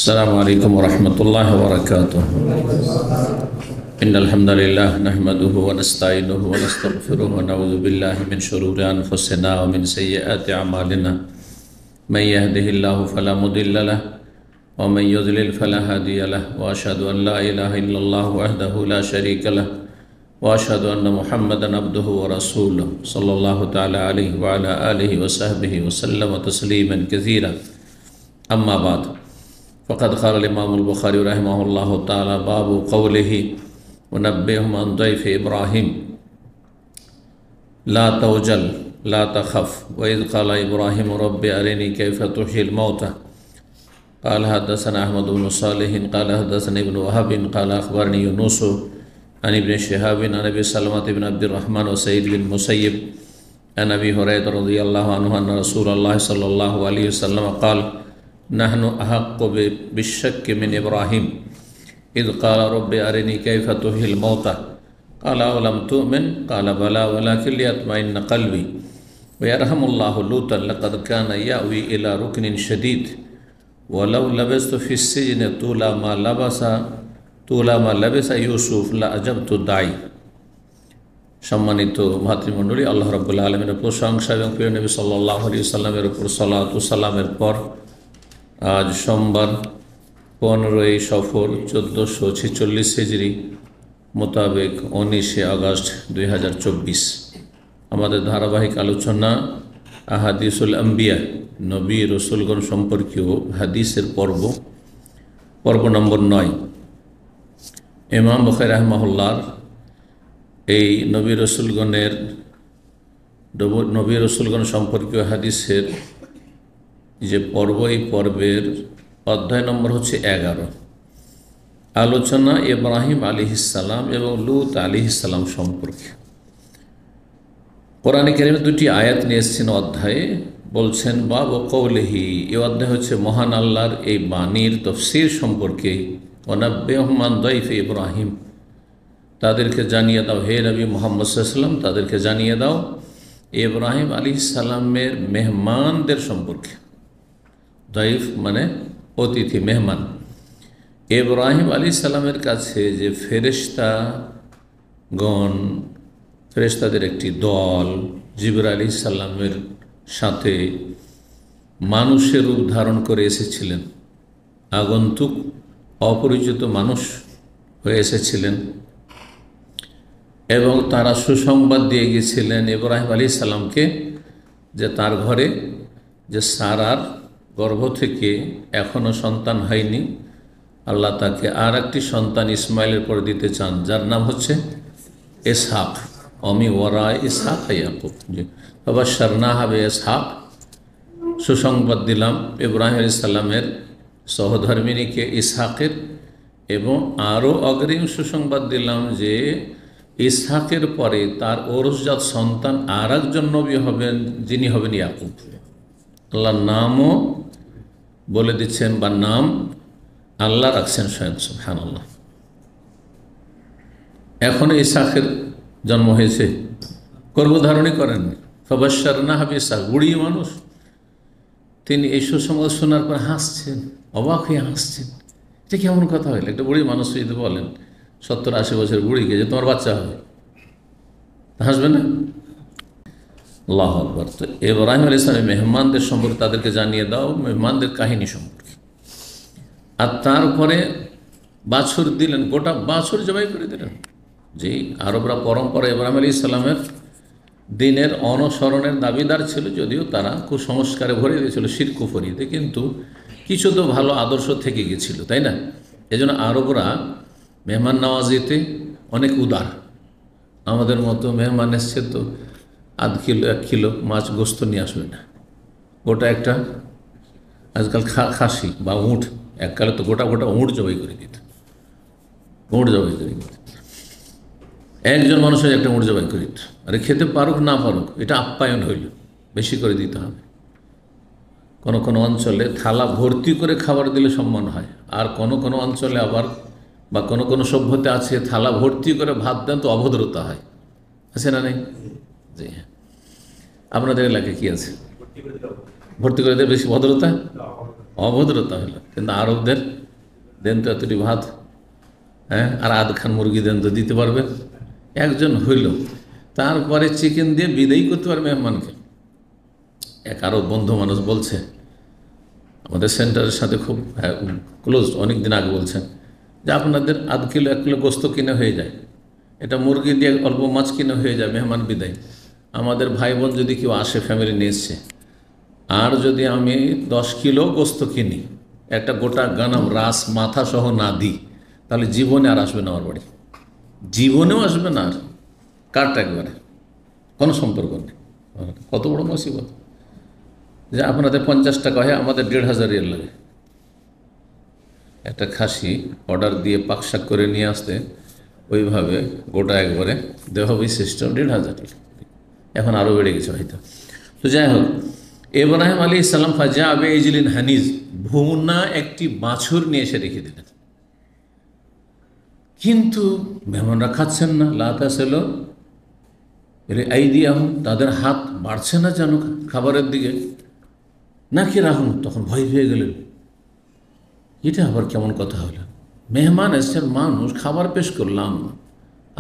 السلام عليكم ورحمة الله وبركاته. إن الحمد لله نحمده ونستعينه ونستغفره ونعوذ بالله من شرور أنفسنا ومن سيئات أعمالنا. من يهده الله فلا مضل له ومن يضلل فلا هادي له، وأشهد أن لا إله إلا الله وحده لا شريك له، وأشهد أن محمدا عبده ورسوله صلى الله تعالى عليه وعلى آله وصحبه وسلم تسليما كثيرا. أما بعد، فقد قال الإمام البخاري رحمه الله تعالى: باب قوله ونبئهم عن ضيف إبراهيم لا توجل لا تخف وإذ قال إبراهيم رب أرني كيف تحيي الموتى. قال حدثنا أحمد بن صالح قال حدثنا ابن وهب قال أخبرني يونس عن ابن شهاب عن أبي سلمة بن عبد الرحمن وسعيد بن المسيب عن أبي هريرة رضي الله عنه أن رسول الله صلى الله عليه وسلم قال: نحن أحق بالشك من إبراهيم إذ قال رب أرني كيف تحيي الموتى. قال: أولم تؤمن؟ قال: بلى ولكن ليطمئن قلبي. ويرحم الله لوطا لقد كان يأوي إلى ركن شديد ولو لبثت في السجن طول ما لبث يوسف لأجبت الداعي. সম্মানিত ভাতৃমণ্ডলী, আল্লাহ রাব্বুল আলামিনের প্রশংসা এবং প্রিয় নবী সাল্লাল্লাহু আলাইহি সাল্লামের উপর সালাত ও সালামের পর আজ সোমবার 15ই সফর 1446 হিজরি মোতাবেক 19শে আগস্ট 2024 আমাদের ধারাবাহিক আলোচনা আহাদিসুল আম্বিয়া, নবী রসুলগণ সম্পর্কীয় হাদিসের পর্ব নম্বর 9। ইমাম বুখারী রাহিমাহুল্লাহ এই নবী রসুলগণ সম্পর্কীয় হাদিসের যে পর্ব, এই পর্বের অধ্যায় নম্বর হচ্ছে 11। আলোচনা ইব্রাহিম আলাইহিসসালাম এবং লূত আলাইহিসসালাম সম্পর্কে। কোরআনে কারীমে দুটি আয়াত নিয়ে এসেছেন অধ্যায়ে। বলছেন বাবু কওলিহি, এই অধ্যায় হচ্ছে মহান আল্লাহর এই বাণীর তফসির সম্পর্কে। ওয়ানাব্বিহুম আন দাইফি ইব্রাহিম, তাদেরকে জানিয়ে দাও হে নবী মুহাম্মদ সাল্লাল্লাহু আলাইহি ওয়াসাল্লাম, তাদেরকে জানিয়ে দাও ইব্রাহিম আলাইহিসসালামের মেহমানদের সম্পর্কে। দাইফ মানে অতিথি, মেহমান। ইব্রাহিম আলাইহিসসালামের কাছে যে ফেরেশতাদের একটি দল জিবরাইল আলাইহিসসালামের সাথে মানুষের রূপ ধারণ করে এসেছিলেন, আগন্তুক অপরিচিত মানুষ হয়ে এসেছিলেন এবং তারা সুসংবাদ দিয়ে গিয়েছিলেন ইব্রাহিম আলাইহিসসালামকে যে তার ঘরে যে সারার গর্ভ থেকে এখনও সন্তান হয়নি, আল্লাহ তাকে আর একটি সন্তান ইসমাইলের পর দিতে চান, যার নাম হচ্ছে ইসহাক। অমি ওয়ারা ইসহাক ইয়াকুব, ফাবাশশারনাহু বিইসহাক, সুসংবাদ দিলাম ইব্রাহিম আলাইহিসসালামের সহধর্মিণীকে ইসহাকের, এবং আরও অগ্রিম সুসংবাদ দিলাম যে ইসহাকের পরে তার ওরসজাত সন্তান আর একজন নবী হবেন, যিনি হবেন ইয়াকুব। আল্লাহর নামও বলে দিচ্ছেন, বা নাম আল্লাহ রাখছেন স্বয়ং, সুবহানাল্লাহ। এখনো ইসহাকের জন্ম হয়েছে, গর্ভধারণই করেননি। ফাবাশশারনাহু বিইসহাক, বুড়ি মানুষ, তিনি এই সুসংবাদ শোনার পর হাসছেন, অবাক হয়ে হাসছেন। এটা কেমন কথা হইল? একটা বুড়ি মানুষ যদি বলেন 70-80 বছর বুড়িকে যে তোমার বাচ্চা হবে, হাসবে না? আল্লাহু আকবার। তো ইব্রাহিম আলাইহিস সালামের মেহমানদের সম্পর্কে তাদেরকে জানিয়ে দাও, মেহমানদের কাহিনী সম্পর্কে। আর তারপরে বাছুর দিলেন, গোটা বাছুর জবাই করে দিলেন। যে আরবরা পরম্পরা ইব্রাহিম আলাইহিস সালামের দিনের অনুসরণের দাবিদার ছিল, যদিও তারা কুসংস্কারে ভরে দিয়েছিল, শিরক কুফরিতে, কিন্তু কিছু তো ভালো আদর্শ থেকে গেছিল, তাই না? এজন্য আরবরা মেহমান নওয়াজিতে অনেক উদার। আমাদের মতো মেহমান এসছে তো আধ কিলো 1 কিলো মাছ গোস্ত নিয়ে আসবে না, গোটা একটা আজকাল খাসি বা উঁট, এককালে তো গোটা উঁট জবাই করে দিত, একজন মানুষের একটা উঁট জবাই করে দিত। আরে খেতে পারুক না পারুক, এটা আপ্যায়ন হইল, বেশি করে দিতে হবে। কোনো কোনো অঞ্চলে থালা ভর্তি করে খাবার দিলে সম্মান হয়, আর কোনো কোনো অঞ্চলে আবার বা কোনো কোনো সভ্যতা আছে থালা ভর্তি করে ভাত দেন তো অভদ্রতা হয়, আছে না নেই? জি হ্যাঁ। আপনাদের এলাকায় কি আছে? ভর্তি করে দেয় বেশি ভদ্রতা? অভদ্রতা হইল। কিন্তু আরবদের দেন তো এতটি ভাত, হ্যাঁ, আর আধখান মুরগি দেন তো দিতে পারবেন। একজন হইল, তারপরে চিকেন দিয়ে বিদায় করতে পারবে মেহমানকে। এক আরব বন্ধু মানুষ বলছে, আমাদের সেন্টারের সাথে খুব ক্লোজ, অনেক দিন আগে বলছেন যে আপনাদের আধ কিলো 1 কিলো গোস্ত কিনে হয়ে যায়, এটা মুরগি দিয়ে অল্প মাছ কিনে হয়ে যায় মেহমান বিদায়। আমাদের ভাই বোন যদি কেউ আসে, ফ্যামিলি নিয়ে এসছে, আর যদি আমি 10 কিলো গোস্ত কিনি, একটা গোটা গানাম রাস মাথা সহ না দিই, তাহলে জীবনে আর আসবে না আমার বাড়ি, জীবনেও আসবে না। আর কাটটা একবারে কোনো সম্পর্ক নেই। কত বড় মুসিবত যে আপনাদের 50 টাকা হয়, আমাদের 1500 রিয়াল লাগে। একটা খাসি অর্ডার দিয়ে পাকশাক করে নিয়ে আসতে ওইভাবে গোটা একবারে দেহ বিশিষ্ট 1500, এখন আরও বেড়ে গেছে হয়তো। তো যাই হোক, ইব্রাহিম আলাইহিস সালাম ফাজা আবে ইজলিন হানিজ, ভুনা একটি বাছুর নিয়ে এসে রেখে দিলেন। কিন্তু মেহমানরা খাচ্ছেন না। লাতাসেল আইদিয়াহুম, তাদের হাত বাড়ছে না যেন খাবারের দিকে, নাকি রাহুম, তখন ভয় পেয়ে গেলেন। এটা আবার কেমন কথা হলো? মেহমান এসছেন, মানুষ, খাবার পেশ করলাম,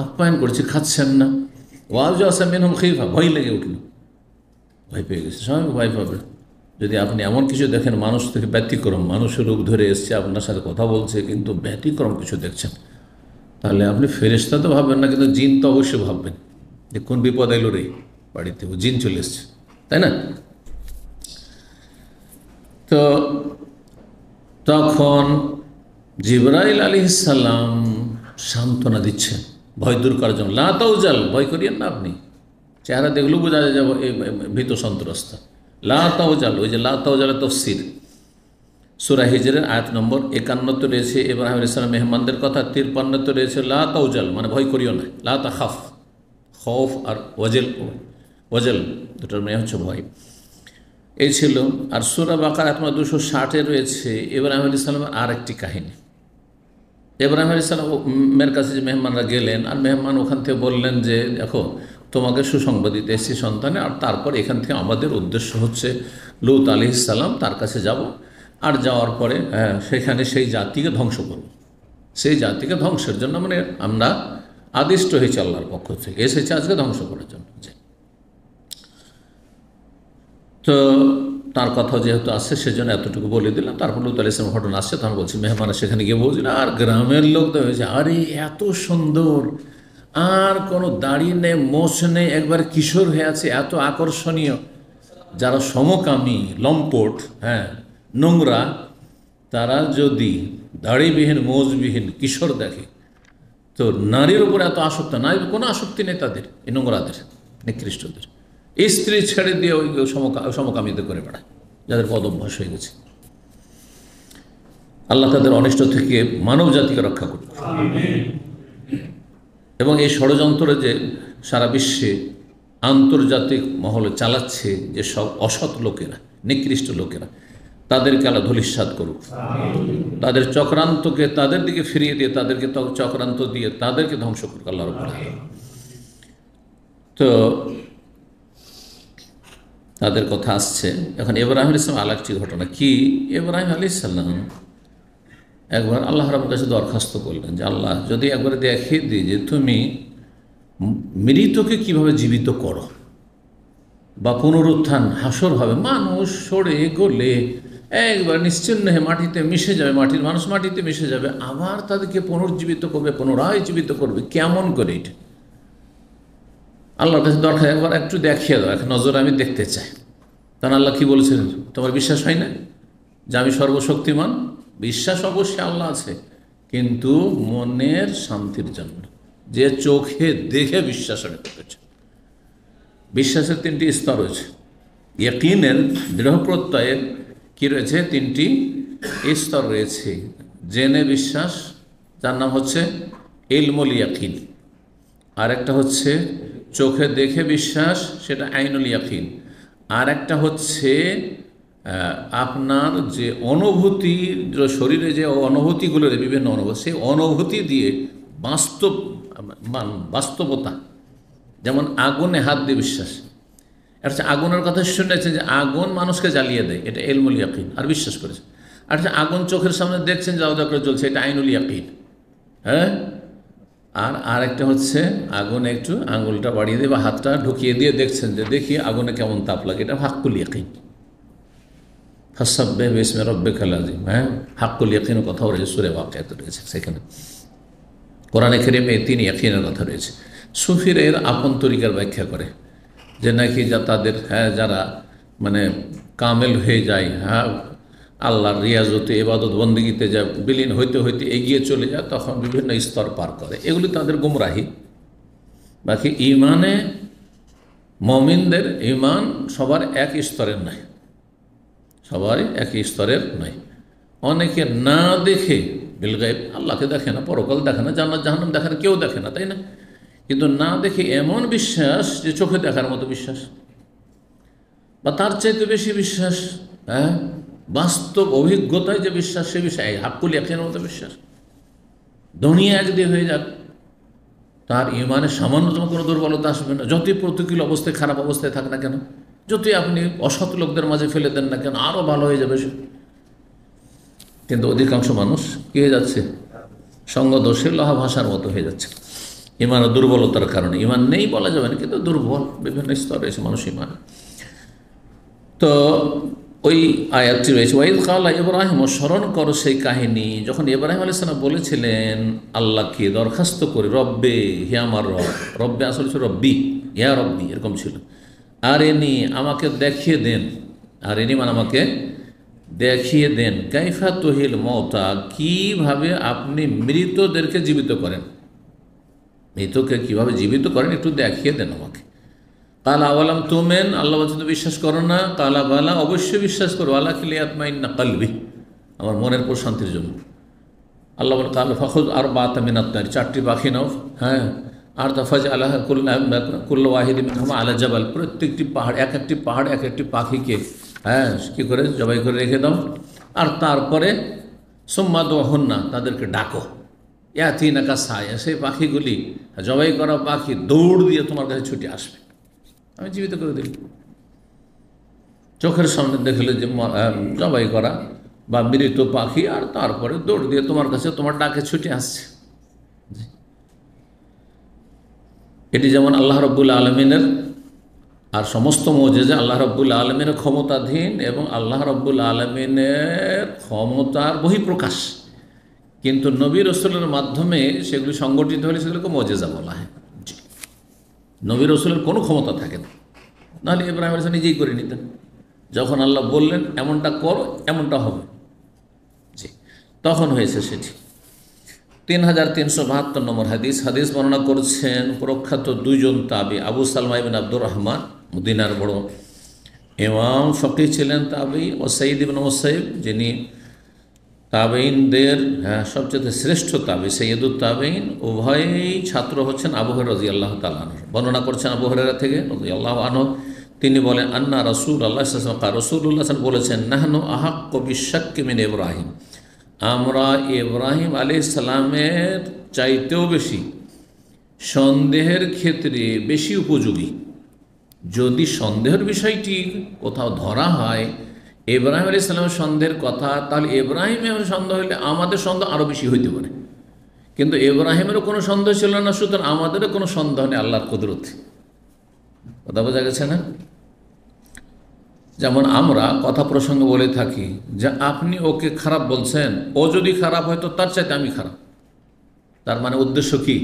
আপ্যায়ন করছে, খাচ্ছেন না। ওয়াজ আসামিন হুম খিফা, ভয় লেগে উঠল, ভয় পেয়ে গেছে। স্বাভাবিক ভয় পাবে যদি আপনি এমন কিছু দেখেন মানুষ থেকে ব্যতিক্রম, মানুষের রূপ ধরে এসছে, আপনার সাথে কথা বলছে, কিন্তু ব্যতিক্রম কিছু দেখছেন, তাহলে আপনি ফেরেশতা তো ভাববেন না, কিন্তু জিন তো অবশ্যই ভাববেন যে কোন বিপদ এলো রে, বাড়িতে জিন চলে এসছে, তাই না? তো তখন জিবরাইল আলাইহিস সালাম সান্ত্বনা দিচ্ছেন, ভয় দূর করার জন্য। লা তাউজাল, ভয় করিয়েন না আপনি, চেহারা দেখলেও বোঝা যায় যাব ভীত সন্ত্রস্ত। লা তাউজাল, ওই যে লা তাউজালের তফসির সূরা হিজরের আয়াত নম্বর 51 রয়েছে ইব্রাহিম আলাইহিস সালাম মেহমানদের কথা, 53 রয়েছে লা তাউজাল, মানে ভয় করিও না। লা তাখাফ, খৌফ আর ওয়াজেল, ওয়াজেল দুটোর মানে হচ্ছে ভয়, এই ছিল। আর সূরা বাকারা আয়াত 260 রয়েছে ইব্রাহিম আলাইহিস সালামের আর একটি কাহিনী। ইব্রাহিম আলাইহিস সালামের কাছে যে মেহমানরা গেলেন, আর মেহমান ওখান থেকে বললেন যে দেখো তোমাকে সুসংবাদ দিতে এসেছি সন্তানে, আর তারপর এখান থেকে আমাদের উদ্দেশ্য হচ্ছে লূত আলাইহিস সালাম, তার কাছে যাব, আর যাওয়ার পরে সেখানে সেই জাতিকে ধ্বংস করব। সেই জাতিকে ধ্বংসের জন্য মানে আমরা আদিষ্ট হয়েছি আল্লাহর পক্ষ থেকে, এসেছে আজকে ধ্বংস করার জন্য। তো তার কথা যেহেতু আসছে সেজন্য এতটুকু বলে দিলাম। তারপর লূত আলাইহিস সালাম ঘটনা আসছে, তখন বলছি মেহমানরা সেখানে গিয়ে বলছিল, আর গ্রামের লোক তো হয়েছে, আরে এত সুন্দর, আর কোনো দাড়ি নেই, মোছ নেই, একবার কিশোর হয়ে আছে, এত আকর্ষণীয়। যারা সমকামী, লম্পট, হ্যাঁ, নোংরা, তারা যদি দাড়িবিহীন, মোজবিহীন কিশোর দেখে, তো নারীর উপর এত আসক্ত, নারীর কোনো আসক্তি নেই তাদের, এই নোংরাদের, নিকৃষ্টদের। স্ত্রী ছেড়ে দিয়ে ওই সমকামিতে করে বেড়ায়, যাদের পদ অভ্যাস হয়ে গেছে। আল্লাহ তাদের অনিষ্ট থেকে মানব জাতিকে রক্ষা করুন। এবং এই ষড়যন্ত্র যে সারা বিশ্বে আন্তর্জাতিক মহলে চালাচ্ছে যে সব অসৎ লোকেরা, নিকৃষ্ট লোকেরা, তাদেরকে আল্লাহ ধূলিসাৎ করুক। তাদের চক্রান্তকে তাদের দিকে ফিরিয়ে দিয়ে, তাদেরকে চক্রান্ত দিয়ে তাদেরকে ধ্বংস করুক আল্লাহ রাব্বুল আলামিন। তো তাদের কথা আসছে। এখন ইব্রাহিম আলাইহিস সালাম আরেকটি ঘটনা কি, ইব্রাহিম আলাইহিস সালাম একবার আল্লাহ রাব্বুল কাছে দরখাস্ত করলেন যে আল্লাহ, যদি একবার দেখিয়ে দিই যে তুমি মৃতকে কিভাবে জীবিত করো, বা পুনরুত্থান হাসর হবে, মানুষ সরে গলে একবার নিশ্চিন্ন হয়ে মাটিতে মিশে যাবে, মাটির মানুষ মাটিতে মিশে যাবে, আবার তাদেরকে পুনর্জীবিত করবে, পুনরায় জীবিত করবে, কেমন করে এটা? আল্লাহর কাছে দরকার, একবার একটু দেখিয়ে দাও, এক নজর আমি দেখতে চাই। তখন আল্লাহ কি বলেছেন, তোমার বিশ্বাস হয় না যে আমি সর্বশক্তিমান? বিশ্বাস অবশ্যই আল্লাহ আছে, কিন্তু মনের শান্তির জন্য, যে চোখে দেখে বিশ্বাস আমি করতেছি। বিশ্বাসের 3টি স্তর রয়েছে, ইয়াকিনের, দৃঢ় প্রত্যয়ের কি রয়েছে 3টি স্তর রয়েছে। জেনে বিশ্বাস, যার নাম হচ্ছে ইলমুল ইয়াকিন। আর একটা হচ্ছে চোখে দেখে বিশ্বাস, সেটা আইনুল ইয়াকিন। আর একটা হচ্ছে আপনার যে অনুভূতি, শরীরে যে অনুভূতিগুলো, বিভিন্ন অনুভূতি, সেই অনুভূতি দিয়ে বাস্তবতা, যেমন আগুনে হাত দিয়ে বিশ্বাস। এটা হচ্ছে আগুনের কথা শুনেছে যে আগুন মানুষকে জ্বালিয়ে দেয়, এটা ইলমুল ইয়াকিন, আর বিশ্বাস করেছে। আর আগুন চোখের সামনে দেখছেন যাও করে জ্বলছে, এটা আইনুল ইয়াকিন। হ্যাঁ, আর আরেকটা হচ্ছে আগুনে একটু আঙুলটা বাড়িয়ে দিয়ে বা হাতটা ঢুকিয়ে দিয়ে দেখছেন যে দেখি আগুনে কেমন তাপ লাগে, এটা হাক্কুল ইয়াকিন। ফাসাব্বিহ বিসমি রাব্বিকাল আযীম। হ্যাঁ, হাক্কুল ইয়াকিনের কথাও রয়েছে, সূরা ওয়াকিয়াতে রয়েছে। সেখানে কোরআনে কারিমে এই তিন ইয়াকিনের কথা রয়েছে। সুফিরা এর আপন তরিকার ব্যাখ্যা করে যে নাকি যা তাদের যারা মানে কামেল হয়ে যায়, আল্লাহর রিয়াজতে ইবাদত বন্দেগীতে যা বিলীন হইতে হইতে এগিয়ে চলে যায়, তখন বিভিন্ন স্তর পার করে, এগুলি তাদের গুমরাহি। বাকি ইমানে মুমিনদের ইমান সবার এক স্তরের নয়, সবারই একই স্তরের নয়। অনেকে না দেখে বিলগাইব, আল্লাহকে দেখে না, পরকাল দেখে না, জান্নাত জাহান্নাম দেখে না, কেউ দেখে না, তাই না? কিন্তু না দেখে এমন বিশ্বাস যে চোখে দেখার মতো বিশ্বাস, বা তার চাইতে বেশি বিশ্বাস, বাস্তব অভিজ্ঞতায় যে বিশ্বাস, সে বিষয়ে হাক্কুল ইয়াকিনের মতো বিশ্বাস। দুনিয়া যদি হয়ে যাক, তার ইমানে সামান্যতম কোনো দুর্বলতা আসবে না। যতই প্রতিকূল অবস্থায়, খারাপ অবস্থায় থাক না কেন, যতই আপনি অসৎ লোকদের মাঝে ফেলে দেন না কেন, আরও ভালো হয়ে যাবে সে। কিন্তু অধিকাংশ মানুষ কী হয়ে যাচ্ছে? সঙ্গদোষে লোহা ভাষার মতো হয়ে যাচ্ছে, ইমানের দুর্বলতার কারণে। ইমান নেই বলা যাবে না, কিন্তু দুর্বল, বিভিন্ন স্তরে এসে মানুষ ইমান। তো ওই আয়াতটি রয়েছে, ওয়াইদ কালা ইব্রাহিম, স্মরণ করো সেই কাহিনী যখন ইব্রাহিম আলাইহিস সালাম বলেছিলেন আল্লাহকে দরখাস্ত করে, রব্বে, হে আমার রব। রব্বে আসলে ছিল রব্বি, ইয়া রব্বি, এরকম ছিল। আর এনি, আমাকে দেখিয়ে দেন। আর এনি মানে আমাকে দেখিয়ে দেন। কাইফা তুহিল মওতা, কীভাবে আপনি মৃতদেরকে জীবিত করেন, মৃতকে কীভাবে জীবিত করেন একটু দেখিয়ে দেন আমাকে। কালা আওয়ালাম তুমেন, আল্লাহ বলছেন তো বিশ্বাস করো না? কালা বালা, অবশ্যই বিশ্বাস করো। আল্লাহ লিয়াতমাইন্না কলবি, আমার মনের প্রশান্তির জন্য। আল্লাহ বলেন কাল ফাখুদ আর বাত মিনাত্তার, 4টি পাখি নাও। হ্যাঁ, আর তাফাজ আল্লাহ কুল্লা ওয়াহিদ মিনহুমা আলা জাবাল, প্রত্যেকটি পাহাড়, এক একটি পাহাড়, এক একটি পাখিকে কী করে জবাই করে রেখে দাও। আর তারপরে সুম্মা দুহুন্না, তাদেরকে ডাকো। ইয়াতিনাকা সায়া, সেই পাখিগুলি, জবাই করা পাখি দৌড় দিয়ে তোমার কাছে ছুটে আসবে, আমি জীবিত করে দিই। চোখের সামনে দেখলে যে জবাই করা বা মৃত পাখি, আর তারপরে দৌড় দিয়ে তোমার কাছে, তোমার ডাকে ছুটে আসছে। এটি যেমন আল্লাহ রাব্বুল আলামিনের আর সমস্ত মুজিজা আল্লাহ রাব্বুল আলামিনের ক্ষমতাধীন এবং আল্লাহ রাব্বুল আলামিনের ক্ষমতার বহিঃপ্রকাশ, কিন্তু নবী রাসূলের মাধ্যমে সেগুলি সংগঠিত হলে সেগুলোকে মুজিজা বলা হয়। নবী রাসূলের কোনো ক্ষমতা থাকে না, নাহলে ইব্রাহিম আলাইহিস সালাম নিজেই করে নিতেন। যখন আল্লাহ বললেন এমনটা করো, এমনটা হবে, জি, তখন হয়েছে সেটি। 3372 নম্বর হাদিস। হাদিস বর্ণনা করছেন প্রখ্যাত দুইজন তাবি, আবু সালমা ইবনে আব্দুর রহমান, মদিনার বড় ইমাম ফকিহ ছিলেন তাবি, ও সাঈদ ইবনে মুসাইব, যিনি তাবেইনদের সবচেয়ে শ্রেষ্ঠ তাবি, সৈয়দুত তাবেইন। উভয়ই ছাত্র হচ্ছেন আবু হুরায়রা রাদিয়াল্লাহু তাআলা আনহু। বর্ণনা করছেন আবু হুরায়রা থেকে রাদিয়াল্লাহু আনহু, তিনি বলেন আন্না রাসূলুল্লাহ সাল্লাল্লাহু আলাইহি ওয়াসাল্লাম, রাসূলুল্লাহ বলেছেন, নাহনু আহাক্কু বিশ-শাক্কি মিন ইব্রাহিম, আমরা ইব্রাহিম আলাইহিস সালামের চাইতেও বেশি সন্দেহের ক্ষেত্রে বেশি উপযোগী। যদি সন্দেহের বিষয়টি কোথাও ধরা হয় ইব্রাহিম আলাইহিস সালামের সন্দেহের কথা, তাহলে ইব্রাহিমের সন্দেহ হলে আমাদের সন্দেহ আরও বেশি হইতে পারে। কিন্তু ইব্রাহিমেরও কোনো সন্দেহ ছিল না, সুতরাং আমাদেরও কোনো সন্দেহ নেই আল্লাহর কুদরতে। কথা বোঝা গেছে না? যেমন আমরা কথা প্রসঙ্গে বলে থাকি যে আপনি ওকে খারাপ বলছেন, ও যদি খারাপ হয় তো তার চাইতে আমি খারাপ। তার মানে উদ্দেশ্য কি?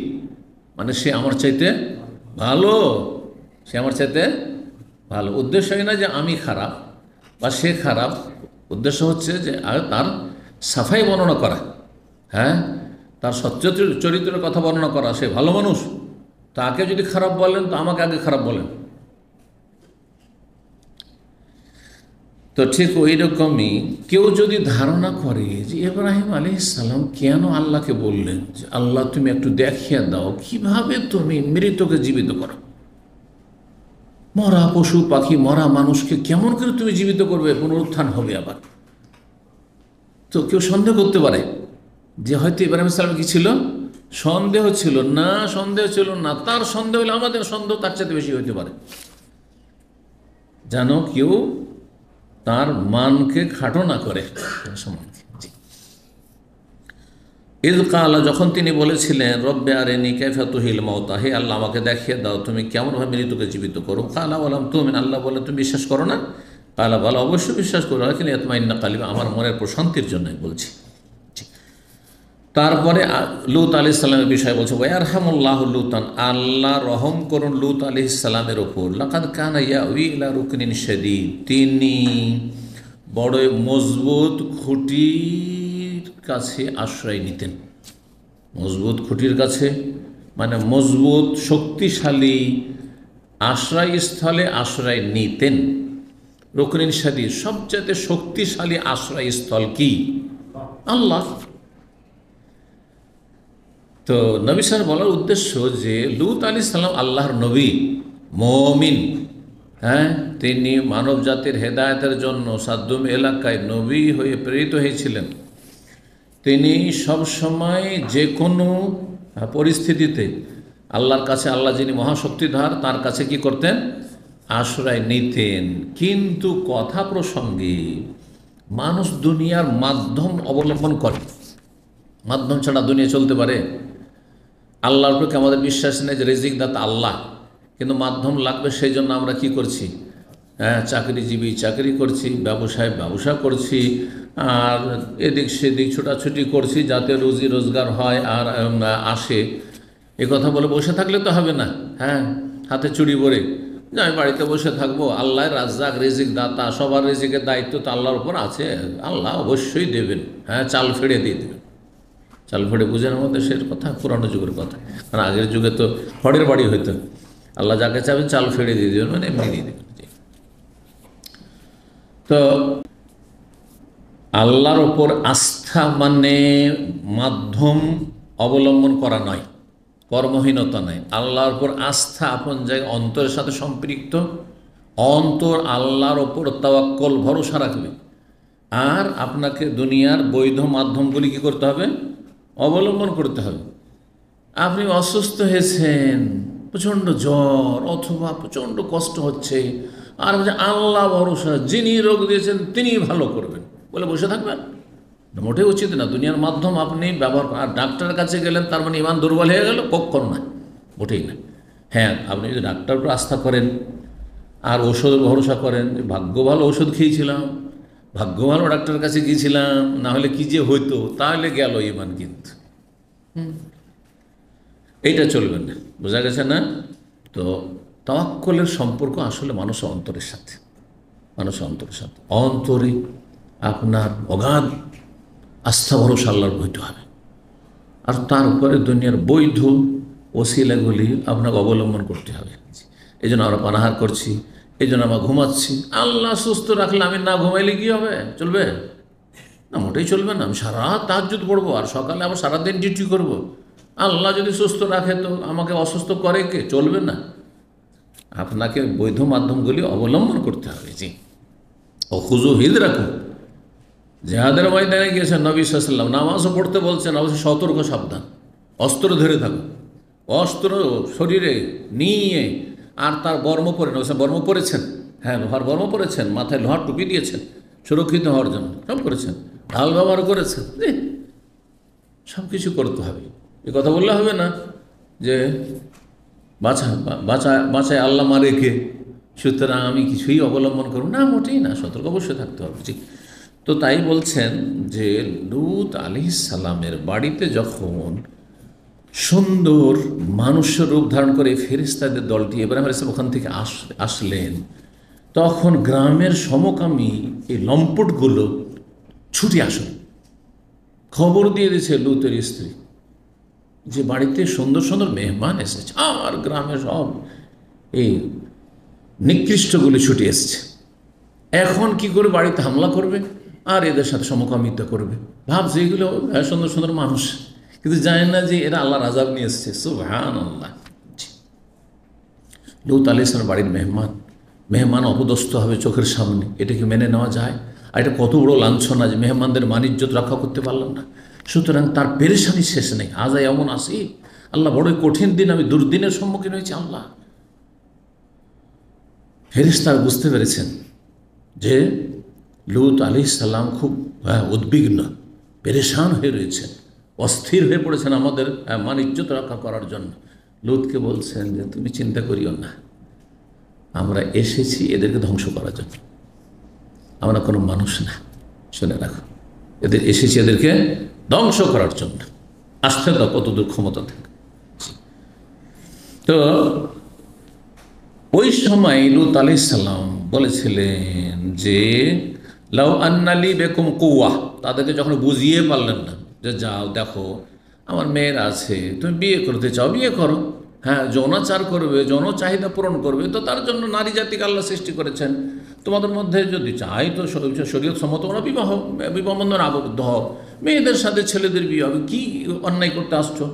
মানে সে আমার চাইতে ভালো, সে আমার চাইতে ভালো। উদ্দেশ্যই না যে আমি খারাপ বা সে খারাপ, উদ্দেশ্য হচ্ছে যে তার সাফাই বর্ণনা করা, তার সচ্চ চরিত্রের কথা বর্ণনা করা। সে ভালো মানুষ, তাকে যদি খারাপ বলেন তো আমাকে আগে খারাপ বলেন। তো ঠিক ওই রকমই কেউ যদি ধারণা করে যে ইব্রাহিম আলাইহিস সালাম কেন আল্লাহকে বললেন যে আল্লাহ তুমি একটু দেখিয়ে দাও কিভাবে তুমি মৃতকে জীবিত করো, মরা পশু পাখি, মরা মানুষকে কেমন করে তুমি জীবিত করবে, পুনরুত্থান হবে আবার। তো কেউ সন্দেহ করতে পারে যে হয়তো ইব্রাহিম আলাইহিস সালাম কি ছিল, সন্দেহ ছিল না, সন্দেহ ছিল না, তার সন্দেহ হলে আমাদের সন্দেহ তার চাইতে বেশি হতে পারে। জানো, কেউ তার মানকে খাটো না করে। ইদ কালা, যখন তিনি বলেছিলেন রব্বে আরিনি কাইফা তুহিল মাউতা, হে আল্লাহ আমাকে দেখিয়ে দাও তুমি কেমনভাবে মৃত্যুকে জীবিত করো। কালা বললাম তুমিন, আল্লাহ বলে তুমি বিশ্বাস করো না? কালা বলা অবশ্যই বিশ্বাস করো, কিন্তু ইয়াতমাইন্না কালিবা, আমার মনের প্রশান্তির জন্যই বলছি। তারপরে লূত আলাইহিস সালামের বিষয় বলছে, ওয়ারহামুল্লাহ লূতান, আল্লাহ রহম করুন লূত আলাইহিস সালামের ওপর। লাকাদ কানা ইয়াউই ইলা রুকনিন শাদীদ, তিনি বড় মজবুত খুঁটির কাছে আশ্রয় নিতেন। মজবুত খুঁটির কাছে মানে মজবুত শক্তিশালী আশ্রয়স্থলে আশ্রয় নিতেন। রুকনিন শাদীদ, সবচেয়ে শক্তিশালী আশ্রয়স্থল কি? আল্লাহ। তো নবী সাহেব বলার উদ্দেশ্য যে লূত আলাইহিস সালাম আল্লাহর নবী, মুমিন, হ্যাঁ, তিনি মানব জাতির হেদায়েতের জন্য সাদ্দুম এলাকায় নবী হয়ে প্রেরিত হয়েছিলেন। তিনি সব সময় যে কোনো পরিস্থিতিতে আল্লাহর কাছে, আল্লাহ যিনি মহাশক্তিধর, তার কাছে কি করতেন? আশ্রয় নিতেন। কিন্তু কথা প্রসঙ্গে মানুষ দুনিয়ার মাধ্যম অবলম্বন করে, মাধ্যম ছাড়া দুনিয়া চলতে পারে? আল্লাহর প্রতি আমাদের বিশ্বাস নেই যে রিজিক দাতা আল্লাহ, কিন্তু মাধ্যম লাগবে, সেই জন্য আমরা কি করছি? হ্যাঁ, চাকরিজীবী চাকরি করছি, ব্যবসায় ব্যবসা করছি, আর এদিক সেদিক ছোটাছুটি করছি যাতে রুজি রোজগার হয় আর আসে। এ কথা বলে বসে থাকলে তো হবে না। হ্যাঁ, হাতে চুড়ি ভরে যে আমি বাড়িতে বসে থাকবো, আল্লাহ রাজ্জাক রিজিক দাতা, সবার রিজিকের দায়িত্ব তো আল্লাহর উপর আছে, আল্লাহ অবশ্যই দেবেন। হ্যাঁ, চাল ফেড়ে দিয়ে দেবেন। চাল ফেড়ে বুঝেন মধ্যে সে কথা পুরানো যুগের কথা, কারণ আগের যুগে তো খড়ের বাড়ি হইতো, আল্লাহ যাকে চাবেন চাল ফেড়ে দিয়ে দেবেন, মানে এমনি দিয়ে দেবেন। তো আল্লাহর ওপর আস্থা মানে মাধ্যম অবলম্বন করা নয়, কর্মহীনতা নয়। আল্লাহর ওপর আস্থা আপন জায়গায় অন্তরের সাথে সম্পৃক্ত, অন্তর আল্লাহর ওপর তাওয়াক্কুল ভরসা রাখবে। আর আপনাকে দুনিয়ার বৈধ মাধ্যমগুলি কী করতে হবে? অবলম্বন করতে হবে। আপনি অসুস্থ হয়েছেন, প্রচণ্ড জ্বর অথবা প্রচণ্ড কষ্ট হচ্ছে, আর বলছে আল্লাহ ভরসা, যিনি রোগ দিয়েছেন তিনি ভালো করবেন, বলে বসে থাকবেন? মোটেই উচিত না। দুনিয়ার মাধ্যম আপনি ব্যবহার, আর ডাক্তারের কাছে গেলেন তার মানে ইমান দুর্বল হয়ে গেল, কখনো না, মোটেই না। হ্যাঁ, আপনি যদি ডাক্তার উপর আস্থা করেন আর ওষুধের ভরসা করেন, ভাগ্য ভালো ওষুধ খেয়েছিলাম, ভাগ্য ভালো ডাক্তারের কাছে গিয়েছিলাম, না হলে কি যে হইতো, তাহলে গেল ইমান। কিন্তু এইটা চলবে না, বোঝা গেছে না? তো তাওয়াক্কুলের সম্পর্ক আসলে মানুষের অন্তরের সাথে, মানুষের অন্তরের সাথে। অন্তরে আপনার অগাধ আস্থা ভরসা আল্লাহর হইতে হবে, আর তার উপরে দুনিয়ার বৈধ ওসিলাগুলি আপনাকে অবলম্বন করতে হবে। এই জন্য আমরা পানাহার করছি, এই জন্য আমরা ঘুমাচ্ছি। আল্লাহ সুস্থ রাখলে আমি না ঘুমাইলে কি হবে? চলবে না, মোটেই চলবে না। আমি সারা রাত তাহাজ্জুদ পড়বো আর সকালে আবার সারাদিন ডিউটি করব। আল্লাহ যদি সুস্থ রাখে তো আমাকে অসুস্থ করে কে? চলবে না। আপনাকে বৈধ মাধ্যমগুলি অবলম্বন করতে হবে। জি, ও খুজু হিদ রাখুন। জেহাদের ময়দানে গিয়েছেন নবী সাল্লাল্লাহু আলাইহি ওয়াসাল্লাম, নামাজও পড়তে বলছেন, অবশ্য সতর্ক সাবধান, অস্ত্র ধরে থাকুন, অস্ত্র শরীরে নিয়ে, আর তার বর্ম পরে, বর্ম পরেছেন, হ্যাঁ লোহার বর্ম পরেছেন, মাথায় লোহার টুপি দিয়েছেন সুরক্ষিত হওয়ার জন্য, সব করেছেন, ঢাল ব্যবহার করেছেন। সব কিছু করতে হবে। এ কথা বললে হবে না যে বাঁচায় আল্লাহ মারে কে, সুতরাং আমি কিছুই অবলম্বন করব না, মোটেই না। সতর্ক অবশ্যই থাকতে হবে। জি, তো তাই বলছেন যে লূত আলাইহিস সালামের বাড়িতে যখন সুন্দর মানুষের রূপ ধারণ করে ফেরেশতাদের দলটি ইব্রাহিম আলাইহিস সালাম ওখান থেকে আসলেন, তখন গ্রামের সমকামী এই লম্পটগুলো ছুটে আসলেন, খবর দিয়ে দিয়েছে লূতের স্ত্রী যে বাড়িতে সুন্দর সুন্দর মেহমান এসেছে, আর গ্রামে সব এই নিকৃষ্টগুলি ছুটে এসছে। এখন কি করে বাড়িতে হামলা করবে আর এদের সাথে সমকামিতা করবে? ভাবছে এগুলো সুন্দর সুন্দর মানুষ, কিন্তু জানে না যে এরা আল্লাহর আযাব নিয়ে এসছে। সুবহানাল্লাহ। লূত আলাইহিস সালামের বাড়ির মেহমান অপদস্থ হবে চোখের সামনে, এটাকে মেনে নেওয়া যায়? আর এটা কত বড় লাঞ্ছনা যে মেহমানদের মান-ইজ্জত রক্ষা করতে পারলাম না। সুতরাং তার পেরেশানি শেষ নেই। আজ এমন আসি, আল্লাহ বড়ই কঠিন দিন, আমি দুর্দিনের সম্মুখীন হয়েছি। আল্লাহ ফেরেশতারা বুঝতে পেরেছেন যে লূত আলাইহিস সালাম খুব উদ্বিগ্ন, পেরেশান হয়ে রয়েছেন, অস্থির হয়ে পড়েছেন আমাদের মান ইজ্জত রক্ষা করার জন্য। লূতকে বলছেন যে তুমি চিন্তা করিও না, আমরা এসেছি এদেরকে ধ্বংস করার জন্য, আমরা কোনো মানুষ না, শুনে রাখো, এসেছি এদেরকে ধ্বংস করার জন্য, আসতে দাও কতদূর ক্ষমতা থাকে। তো ওই সময় লূত আলাইহিস সালাম বলেছিলেন যে লাউ আন্নালি বেকুম কুওয়া, তাদেরকে যখন বুঝিয়ে পারলেন না যে যাও দেখো আমার মেয়ের আছে, তুমি বিয়ে করতে চাও বিয়ে করো, হ্যাঁ যৌনাচার করবে, যৌন চাহিদা পূরণ করবে, তো তার জন্য নারী জাতিকে আল্লাহ সৃষ্টি করেছেন, তোমাদের মধ্যে যদি চাই তো শরীয়ত সম্মত ওরা বিবাহ বন্ধন আবদ্ধ হও, মেয়েদের সাথে ছেলেদের বিয়ে হবে, কি অন্যায় করতে আসছো?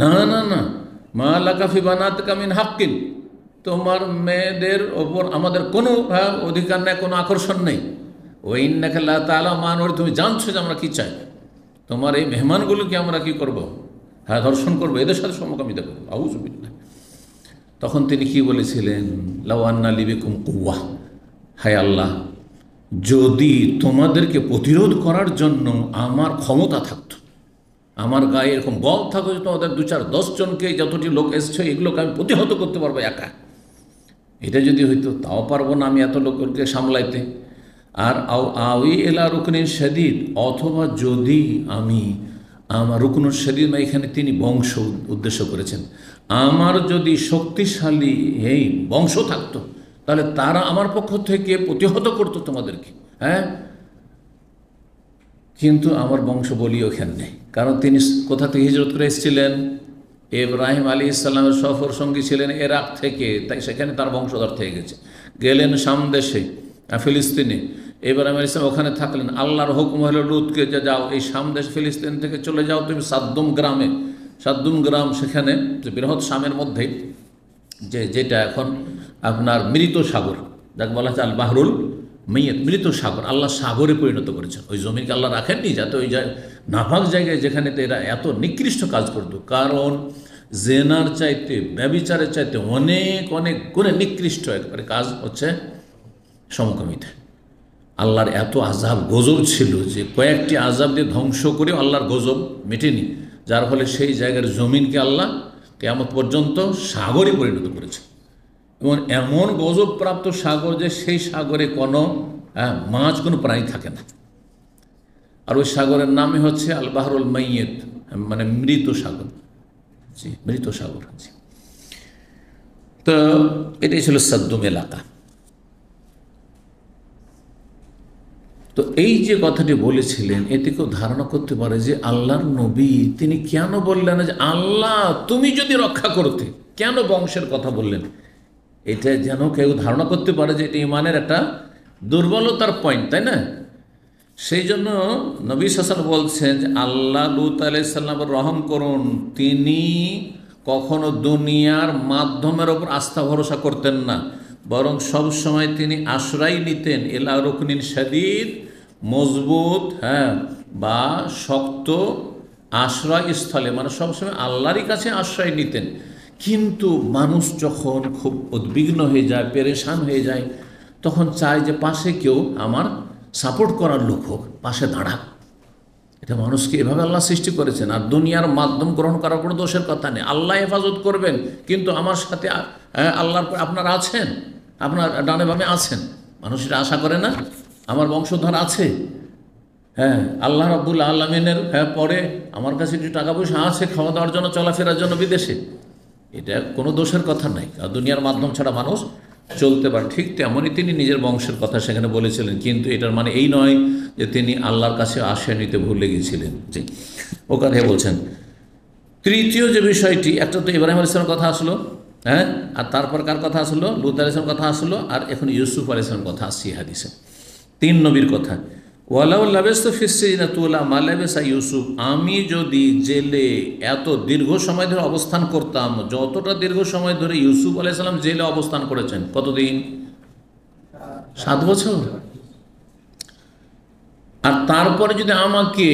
না না না, মা লাকাফি বানাতিকা মিন হাক্কিন, তোমার মেয়েদের ওপর আমাদের কোনো অধিকার নেই, কোনো আকর্ষণ নেই। ওই ইন্নাকা লা তাআলামু মা নুরীদ, তুমি জানছো যে আমরা কি চাই, তোমার এই মেহমানগুলোকে আমরা কি করব? হ্যাঁ ধর্ষণ করবো, এদের সাথে সমকামিতা করবো, আউযু বিল্লাহ। তখন তিনি কি বলেছিলেন? লাউ আন্না লি বিকুম কুওয়া, হায় আল্লাহ যদি তোমাদেরকে প্রতিরোধ করার জন্য আমার ক্ষমতা থাকতো, আমার গায়ে এরকম বল থাকতো যে তোমাদের 2-4-10 জনকে যতটি লোক এসছে এগুলোকে আমি প্রতিহত করতে পারবো একা, এটা যদি হইতো, তাও পারবো না আমি এত লোককে সামলাইতে। আর আউই এলা রুকনিন শাদীদ, অথবা যদি আমি আমার রুকনুন শাদীদ, এখানে তিনি বংশ উদ্দেশ্য করেছেন, আমার যদি শক্তিশালী এই বংশ থাকতো তাহলে তারা আমার পক্ষ থেকে প্রতিহত করতো তোমাদেরকে, হ্যাঁ, কিন্তু আমার বংশ বলি ওখানে নেই, কারণ তিনি কোথা থেকে হিজরত করে এসেছিলেন? ইব্রাহিম আলাইহিস সালামের সফর সঙ্গী ছিলেন ইরাক থেকে, তাই সেখানে তার বংশধর থেকে গেছে। গেলেন শাম দেশে, ফিলিস্তিনে, ইব্রাহিম আলাইহিস সালাম ওখানে থাকলেন, আল্লাহর হুকুম হলো লূতকে যে যাও এই শাম দেশ ফিলিস্তিন থেকে চলে যাও তুমি সাদ্দুম গ্রামে। সাদ্দুম গ্রাম সেখানে যে বৃহৎ শামের মধ্যে যেটা এখন আপনার মৃত সাগর, যাকে বলা হচ্ছে আল বাহরুল মাইয়াত, মৃত সাগর, আল্লাহ সাগরে পরিণত করেছেন। ওই জমিকে আল্লাহ রাখেননি যাতে ওই নাপাক জায়গায় যেখানে এরা এত নিকৃষ্ট কাজ করতো, কারণ জেনার চাইতে ব্যভিচারের চাইতে অনেক অনেক গুণে নিকৃষ্ট একবারে কাজ হচ্ছে সমকামিতা। আল্লাহর এত আযাব গজব ছিল যে কয়েকটি আযাব দিয়ে ধ্বংস করে আল্লাহর গজব মেটেনি, যার ফলে সেই জায়গার জমিনকে আল্লাহ কিয়ামত পর্যন্ত সাগরে পরিণত করেছে। এবং এমন গজবপ্রাপ্ত সাগর যে সেই সাগরে কোনো মাছ, কোনো প্রাণী থাকে না। আর ওই সাগরের নামই হচ্ছে আল বাহরুল মাইয়াত, মানে মৃত সাগর। জি, মৃত সাগর। জি, তো এটাই ছিল সাদ্দুম এলাকা। তো এই যে কথাটি বলেছিলেন, এতে কেউ ধারণা করতে পারে যে আল্লাহর নবী তিনি কেন বললেন যে আল্লাহ তুমি যদি রক্ষা করতে, কেন বংশের কথা বললেন? এটা যেন কেউ ধারণা করতে পারে যে এটা ইমানের একটা দুর্বলতার পয়েন্ট, তাই না? সেই জন্য নবী সাল্লাল্লাহু আলাইহি ওয়াসাল্লাম বলছেন যে আল্লাহ লূত আলাইহিস সালামের রহম করুন, তিনি কখনো দুনিয়ার মাধ্যমের ওপর আস্থা ভরসা করতেন না, বরং সব সময় তিনি আশ্রয় নিতেন এলা রুকনিন শাদীদ, মজবুত বা শক্ত আশ্রয়স্থলে, মানে সবসময় আল্লাহরই কাছে আশ্রয় নিতেন। কিন্তু মানুষ যখন খুব উদ্বিগ্ন হয়ে যায়, পেরেশান হয়ে যায়, তখন চায় যে পাশে কেউ আমার সাপোর্ট করার লোক হোক, পাশে দাঁড়াক। এটা মানুষকে এভাবে আল্লাহ সৃষ্টি করেছেন। আর দুনিয়ার মাধ্যম গ্রহণ করার কোনো দোষের কথা নেই, আল্লাহ হেফাজত করবেন, কিন্তু আমার সাথে আল্লাহর আপনারা আছেন, আপনার ডানে বামে আছেন। মানুষ এটা আশা করে না, আমার বংশধর আছে, হ্যাঁ আল্লাহ রাব্বুল আলামিনের পরে আমার কাছে কিছু টাকা পয়সা আছে খাওয়া দাওয়ার জন্য, চলাফেরার জন্য বিদেশে, এটা কোনো দোষের কথা নাই। আর দুনিয়ার মাধ্যম ছাড়া মানুষ চলতে পারে। ঠিক তেমনই তিনি নিজের বংশের কথা সেখানে বলেছিলেন, কিন্তু এটার মানে এই নয় যে তিনি আল্লাহর কাছে আশ্রয় নিতে ভুলে গিয়েছিলেন। জি, ও কথা বলছেন। তৃতীয় যে বিষয়টি, একটা তো ইব্রাহিম আলাইহিস সালামের কথা আসলো, হ্যাঁ, আর তারপর কার কথা আসলো? লূত আলাইহিস সালামের কথা আসলো, আর এখন ইউসুফ আলাইহিস সালামের কথা আসছে হাদিসে। 3 নবীর কথা। ওয়ালাউ লাবিসতু ফিস সিজনি তুলা মা লাবিসা ইউসুফ, আমি যদি জেলে এত দীর্ঘ সময় ধরে অবস্থান করতাম, যতটা দীর্ঘ সময় ধরে ইউসুফ আলাইহিস সালাম জেলে অবস্থান করেছেন, কতদিন? 7 বছর। আর তারপরে যদি আমাকে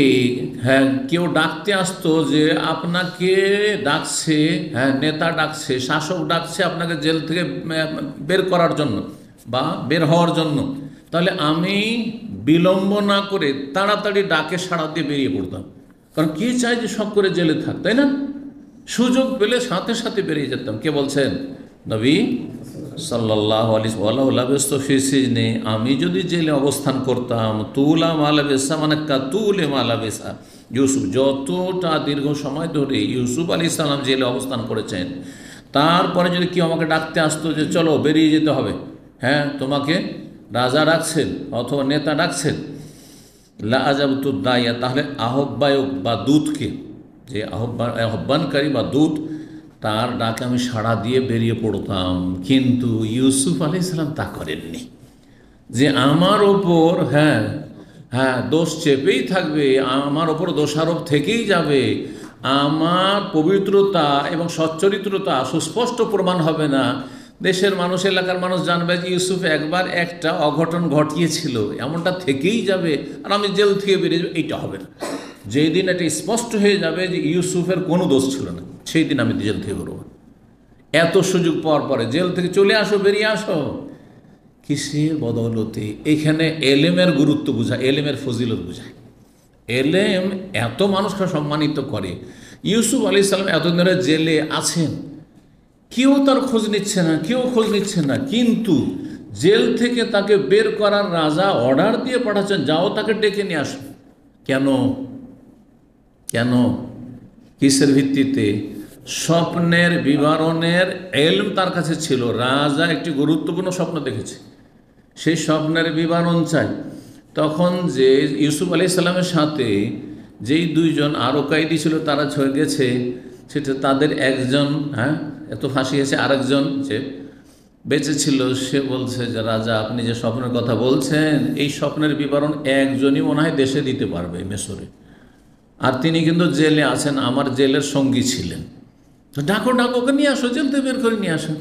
কেউ ডাকতে আসতো যে আপনাকে ডাকছে, নেতা ডাকছে, শাসক ডাকছে আপনাকে জেল থেকে বের করার জন্য বা বের হওয়ার জন্য, তাহলে আমি বিলম্ব না করে তাড়াতাড়ি ডাকে সাড়া দিয়ে বেরিয়ে পড়তাম। কারণ কে চায় যে শখ করে জেলে থাক, তাই না? সুযোগ পেলে সাথে সাথে বেরিয়ে যেতাম। কে বলছেন? নবী সাল্লাল্লাহু আলাইহি ওয়াসাল্লাম। আমি যদি জেলে অবস্থান করতাম, তুলা মালাবেসা মানে কাতুলে মালাবেসা, ইউসুফ যতটা দীর্ঘ সময় ধরে ইউসুফ আলাইহিস সালাম জেলে অবস্থান করেছেন, তারপরে যদি কেউ আমাকে ডাকতে আসতো যে চলো বেরিয়ে যেতে হবে, হ্যাঁ তোমাকে রাজা ডাকছেন অথবা নেতা ডাকছেন, লা আজাবতু দাইয়া, তাহলে আহ্বায়ক বা দূতকে, যে আহ্বানকারী বা দূত, তার ডাকে আমি সাড়া দিয়ে বেরিয়ে পড়তাম। কিন্তু ইউসুফ আলাইহিস সালাম তা করেননি, যে আমার ওপর হ্যাঁ হ্যাঁ দোষ চেপেই থাকবে, আমার ওপর দোষারোপ থেকেই যাবে, আমার পবিত্রতা এবং সচ্চরিত্রতা সুস্পষ্ট প্রমাণ হবে না, দেশের মানুষ এলাকার মানুষ জানবে যে ইউসুফ একবার একটা অঘটন ঘটিয়েছিল, এমনটা থেকেই যাবে, আর আমি জেল থেকে বেরিয়ে যাবো, এইটা হবে না। যেই দিন এটা স্পষ্ট হয়ে যাবে যে ইউসুফের কোনো দোষ ছিল না, সেই দিন আমি জেল থেকে বেরোবো। এত সুযোগ পাওয়ার পরে জেল থেকে চলে আসো, বেরিয়ে আসো, কিসের বদৌলতে? এখানে এলেমের গুরুত্ব বোঝায়, এলেমের ফজিলত বোঝায়। এলেম এত মানুষকে সম্মানিত করে। ইউসুফ আলাইহিস সালাম এতদিন ধরে জেলে আছেন, কেউ তার খোঁজ নিচ্ছে না, কেউ খোঁজ নিচ্ছে না, কিন্তু জেল থেকে তাকে বের করার রাজা অর্ডার দিয়ে পাঠাচ্ছেন, যাও তাকে ডেকে নিয়ে আসো। কেন? কেন? কিসের ভিত্তিতে? স্বপ্নের বিবরণের এলম তার কাছে ছিল। রাজা একটি গুরুত্বপূর্ণ স্বপ্ন দেখেছে, সেই স্বপ্নের বিবরণ চাই। তখন যে ইউসুফ আলাইহিস সালামের সাথে যেই দুইজন আরও কয়েদি ছিল তারা ছয়ে গেছে, সেটা তাদের একজন এত ফাঁসি হয়েছে, আরেকজন যে বেঁচে ছিল সে বলছে যে রাজা আপনি যে স্বপ্নের কথা বলছেন, এই স্বপ্নের বিবরণ একজনই মনে হয় দেশে দিতে পারবে, মিশরে, আর তিনি কিন্তু জেলে আছেন, আমার জেলের সঙ্গী ছিলেন, তো ডাকো ডাকো, ওকে নিয়ে আসো, জেল থেকে বের করে নিয়ে আসো।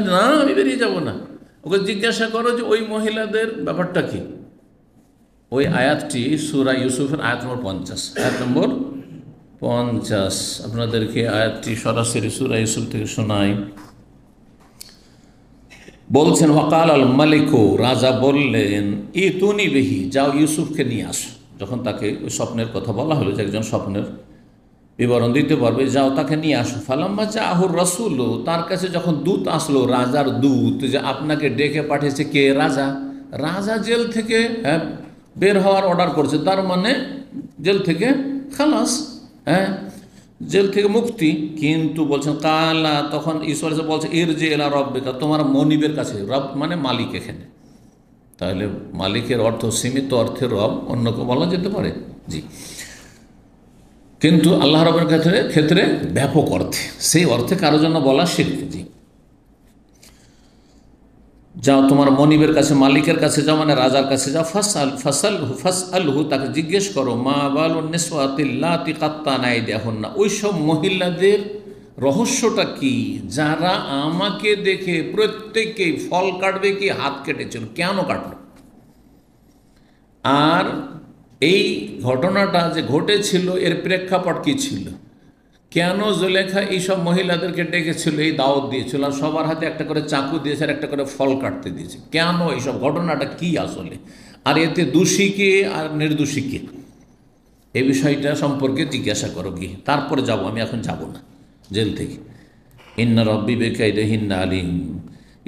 না আমি বেরিয়ে যাব না। ওকে জিজ্ঞাসা করো যে ওই মহিলাদের ব্যাপারটা কি। ওই আয়াতটি সূরা ইউসুফের আয়াত নম্বর 50, আয়াত নম্বর 50। আপনাদেরকে আয়াতটি সরাসরি সূরা ইউসুফ থেকে শোনাই। বলছেন ওয়াকাল আল মালিকু, রাজা বললেন, ইতুনি বিহি, যাও ইউসুফকে নিয়ে আসো। যখন তাকে ওই স্বপ্নের কথা বলা হলো যে একজন স্বপ্নের বিবরণ দিতে পারবে, যাও তাকে নিয়ে আসো। ফালাম্মা জাআহুর রাসূল, তার কাছে যখন দূত আসলো, রাজার দূত, যে আপনাকে ডেকে পাঠিয়েছে কে? রাজা। রাজা জেল থেকে বের হওয়ার অর্ডার করছে, তার মানে জেল থেকে খালাস, জেল থেকে মুক্তি। কিন্তু বলছেন কালা, তখন ঈশ্বর বলছে ইরজি ইলা রব্বিকা, তোমার মনিবের কাছে। রব মানে মালিক এখানে, তাহলে মালিকের অর্থ সীমিত অর্থে রব, অন্যকে বলা যেতে পারে, জি, কিন্তু আল্লাহ রবের ক্ষেত্রে ব্যাপক অর্থে, সেই অর্থে কারোর জন্য বলা শিরক। জি, যাও তোমার মনিবের কাছে, মালিকের কাছে যাও, মানে রাজার কাছে যাও। ফাসআলহু, তাকে জিজ্ঞেস করো, মা বালুন নিসওয়াতিল্লাতি কাত্তানা আইদিয়াহুন্না, ওই সব মহিলাদের রহস্যটা কি যারা আমাকে দেখে প্রত্যেককেই ফল কাটবে কি হাত কেটেছিল, কেন কাটলো? আর এই ঘটনাটা যে ঘটেছিল এর প্রেক্ষাপট কী ছিল? কেন জুলেখা এইসব মহিলাদেরকে ডেকেছিল, এই দাওয়াত দিয়েছিল, আর সবার হাতে একটা করে চাকু দিয়েছে আর একটা করে ফল কাটতে দিয়েছে? কেন? এইসব ঘটনাটা কি আসলে, আর এতে দোষী কে আর নির্দোষী কে? এই বিষয়টা সম্পর্কে জিজ্ঞাসা করো গিয়ে, তারপরে যাব, আমি এখন যাব না জেল থেকে। ইন্না রব্বি বিকাইদিহিন্না আলিম,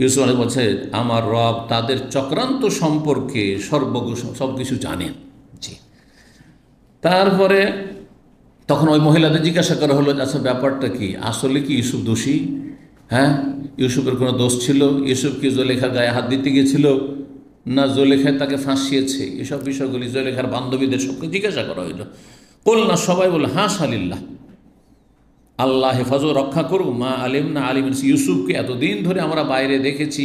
ইউসুফ আলাইহিস বলছে আমার রব তাদের চক্রান্ত সম্পর্কে সর্বজ্ঞ, সব কিছু জানেন। জি, তারপরে তখন ওই মহিলাদের জিজ্ঞাসা করা হলো, আচ্ছা ব্যাপারটা কি, আসলে কি ইউসুফ দোষী? ইউসুফের কোনো দোষ ছিল? ইউসুফ কি জুলেখার গায়ে হাত দিতে গিয়েছিল, না জুলেখায় তাকে ফাঁসিয়েছে? এসব বিষয়গুলি জুলেখার বান্ধবীদের সবকে জিজ্ঞাসা করা হইল। বল না, সবাই বলল হাস আলিল্লাহ, আল্লাহ হেফাজত রক্ষা করুক, মা আলিম না আলিম, ইউসুফকে এতদিন ধরে আমরা বাইরে দেখেছি,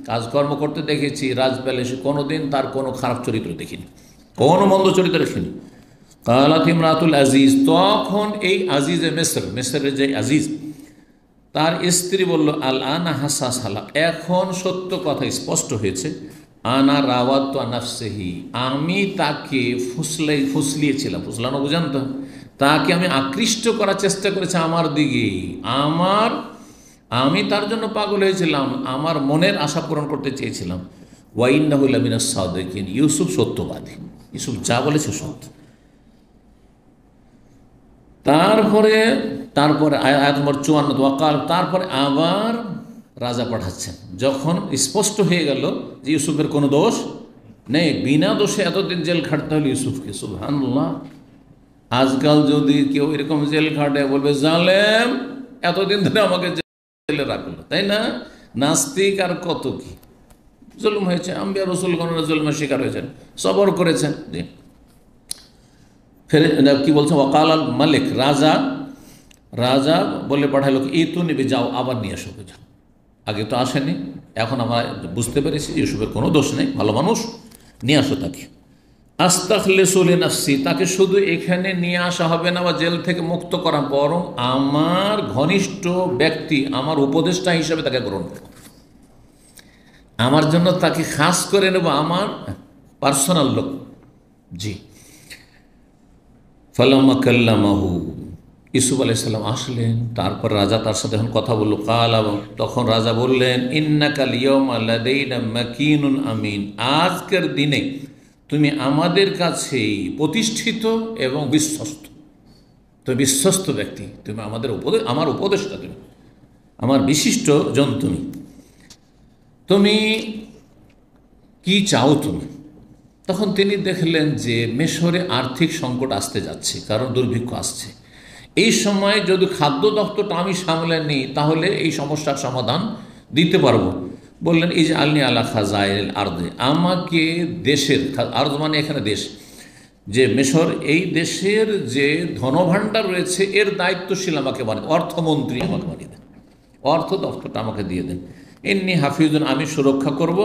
কাজকর্ম করতে দেখেছি, রাজ প্যালেসে, কোনোদিন তার কোনো খারাপ চরিত্র দেখিনি, কোনো মন্দ চরিত্র দেখিনি। কালাত ইমরাতুল আজিজ, তখন এই আজিজে মিসরের যে আজিজ, তার স্ত্রী বলল, আল আনা হাসাস হালা, এখন সত্য কথা স্পষ্ট হয়েছে, আনা রাওয়াত নাফসিহি, আমি তাকে ফুসলিয়েছিলাম, ফুসলানো বুঝান তো, তাকে আমি আকৃষ্ট করার চেষ্টা করেছি আমার দিকে, আমি তার জন্য পাগল হয়েছিলাম, আমার মনের আশা পূরণ করতে চেয়েছিলাম। ওয়াইন্নাহু লামিনাস সাদিকিন, ইউসুফ সত্যবাদী, ইউসুফ যা বলেছে সত্য। তারপরে তারপরে আয়াত নম্বর 54 ওয়াকাল, তারপরে আবার রাজা পাঠাচ্ছেন যখন স্পষ্ট হয়ে গেল যে ইউসুফের কোনো দোষ নেই, বিনা দোষে এতদিন জেল খাটতে হলো ইউসুফকে। সুবহানাল্লাহ, আজকাল যদি কেউ এরকম জেল খাটে বলবে জালেম এতদিন ধরে আমাকে জেলে রাখলো, তাই না? নাস্তিক আর কত কি জুলুম হয়েছে, আম্বিয়া রাসূলগণের জুলমের শিকার হয়েছেন, সবর করেছেন। জি, ফের কি বলছে, ওয়াকাল আল মালিক, রাজা বলে পাঠালো ই তু নিবি, যাও আবার নিয়ে আসো, যাও, আগে তো আসেনি, এখন আমরা বুঝতে পেরেছি ইউসুফের কোনো দোষ নেই, ভালো মানুষ, নিয়ে আসো তাকে। আস্তাখলিসু লিনাফসি, তাকে শুধু এখানে নিয়ে আসা হবে না বা জেল থেকে মুক্ত করা, বরং আমার ঘনিষ্ঠ ব্যক্তি, আমার উপদেষ্টা হিসাবে তাকে গ্রহণ করব, আমার জন্য তাকে খাস করে নেব, আমার পার্সোনাল লোক। জি, ফালাম্মা কাল্লামাহু, ইউসুফ আলাইহিস সালাম আসলেন, তারপর রাজা তার সাথে এখন কথা বলল। কালা, তখন রাজা বললেন, ইন্নাকাল ইয়াওমা লাদাইনা মাকিনুন আমিন, আজকের দিনে তুমি আমাদের কাছে প্রতিষ্ঠিত এবং বিশ্বস্ত, তুমি বিশ্বস্ত ব্যক্তি, তুমি আমাদের আমার উপদেষ্টা, তুমি আমার বিশিষ্ট জন, তুমি কি চাও তুমি? তখন তিনি দেখলেন যে মিশরে আর্থিক সংকট আসতে যাচ্ছে, কারণ দুর্ভিক্ষ আসছে। এই সময় যদি খাদ্য দপ্তরটা আমি সামলে নিই তাহলে এই সমস্যার সমাধান দিতে পারবো। বললেন, এই যে আলনি আলা খাজাইল আরদে, আমাকে দেশের, আরদ মানে এখানে দেশ, যে মিশর, এই দেশের যে ধনভাণ্ডার রয়েছে এর দায়িত্বশীল আমাকে বানিয়ে, অর্থমন্ত্রী আমাকে বানিয়ে দেন, অর্থ দপ্তরটা আমাকে দিয়ে দেন। এমনি হাফিজুন, আমি সুরক্ষা করব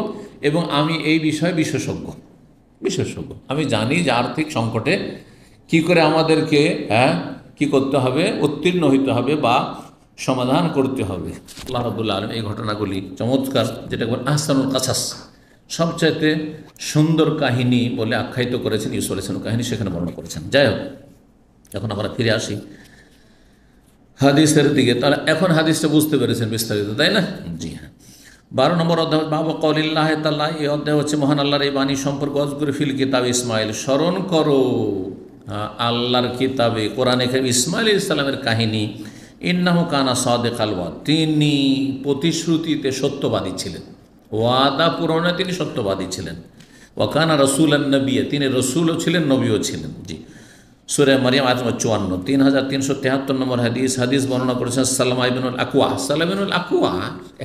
এবং আমি এই বিষয়ে বিশেষজ্ঞ, আমি জানি যে আর্থিক সংকটে কি করে আমাদেরকে কি করতে হবে, উত্তীর্ণ হইতে হবে বা সমাধান করতে হবে। আল্লাহ রাব্বুল আলামিন এই ঘটনাগুলি চমৎকার, যেটা বলেন আহসানুল কাসাস, সবচাইতে সুন্দর কাহিনী বলে আখ্যায়িত করেছেন, ইউসুফ আলাইহিস সালামের কাহিনী সেখানে বর্ণনা করেছেন। যাই হোক, এখন আমরা ফিরে আসি হাদিসের দিকে। তাহলে এখন হাদিসটা বুঝতে পেরেছেন বিস্তারিত, তাই না? জি হ্যাঁ। 12 নম্বর অধ্যায়, বাবা কওলিল্লাহ তাআলা, এই অধ্যায় হচ্ছে মহান আল্লাহর এই বাণী সম্পর্কে, অজকুর ফিল কিতাব ইসমাইল, স্মরণ করো আল্লাহর কিতাবে কোরআনে ইসমাইল আলাইহিস সালামের কাহিনী। ইন্নাহু কানা সাদিকাল ওয়াদ, তিনি প্রতিশ্রুতিতে সত্যবাদী ছিলেন, ওয়াদা পূরণে তিনি সত্যবাদী ছিলেন। ওয়া কানা রাসূলান নবিয়্যা, তিনি রসুলও ছিলেন, নবীও ছিলেন। জি, সূরা মারিয়াম আয়াত 54, 3373 নম্বর হাদিস বর্ণনা করেছেন সালামা ইবনুল আকওয়া। সালামা ইবনুল আকওয়া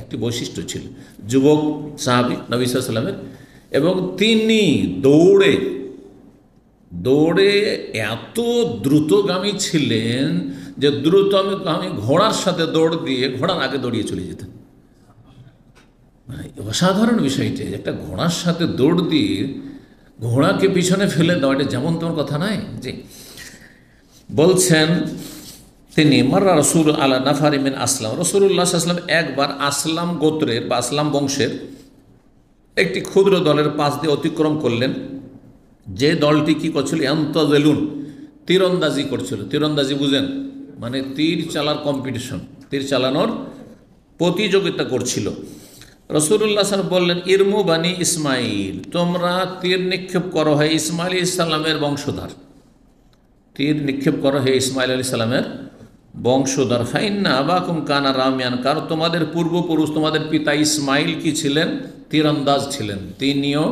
একটি বৈশিষ্ট্য ছিল, যুবক সাহাবী নবী সাল্লাল্লাহু আলাইহি ওয়াসাল্লামের, এবং তিনি দৌড়ে এত দ্রুতগামী ছিলেন যে দ্রুতগামী ঘোড়ার সাথে দৌড় দিয়ে ঘোড়ার আগে দৌড়িয়ে চলে যেতেন। অসাধারণ বিষয়টি, একটা ঘোড়ার সাথে দৌড় দিয়ে ঘোড়াকে পিছনে ফেলে দেওয়া, এটা যেমন তেমন কথা নয়। জি, বলছেন তিনি, মাররা রসুল আলা নাফারি মিন আসলাম, রাসূলুল্লাহ সাল্লাল্লাহু আলাইহি ওয়াসাল্লাম একবার আসলাম গোত্রের বা আসলাম বংশের একটি ক্ষুদ্র দলের পাশ দিয়ে অতিক্রম করলেন, যে দলটি কী করছিল, ইয়ান্তাজিলুন, তীরন্দাজি করছিল। তীরন্দাজি বুঝেন, মানে তীর চালার কম্পিটিশন, তীর চালানোর প্রতিযোগিতা করছিল। রাসূলুল্লাহ সাল্লাল্লাহু আলাইহি ওয়াসাল্লাম বললেন, ইরমু বানি ইসমাইল, তোমরা তীর নিক্ষেপ করো হে ইসমাইল আলাইহিস সালামের বংশধর, তীর নিক্ষেপ করো হে ইসমাইল আলাইহিস সালামের বংশধর। ফাইন্না আবাকুম কানা রামিয়ান, কারণ তোমাদের পূর্বপুরুষ, তোমাদের পিতা ইসমাইল কি ছিলেন, তীরন্দাজ ছিলেন, তিনিও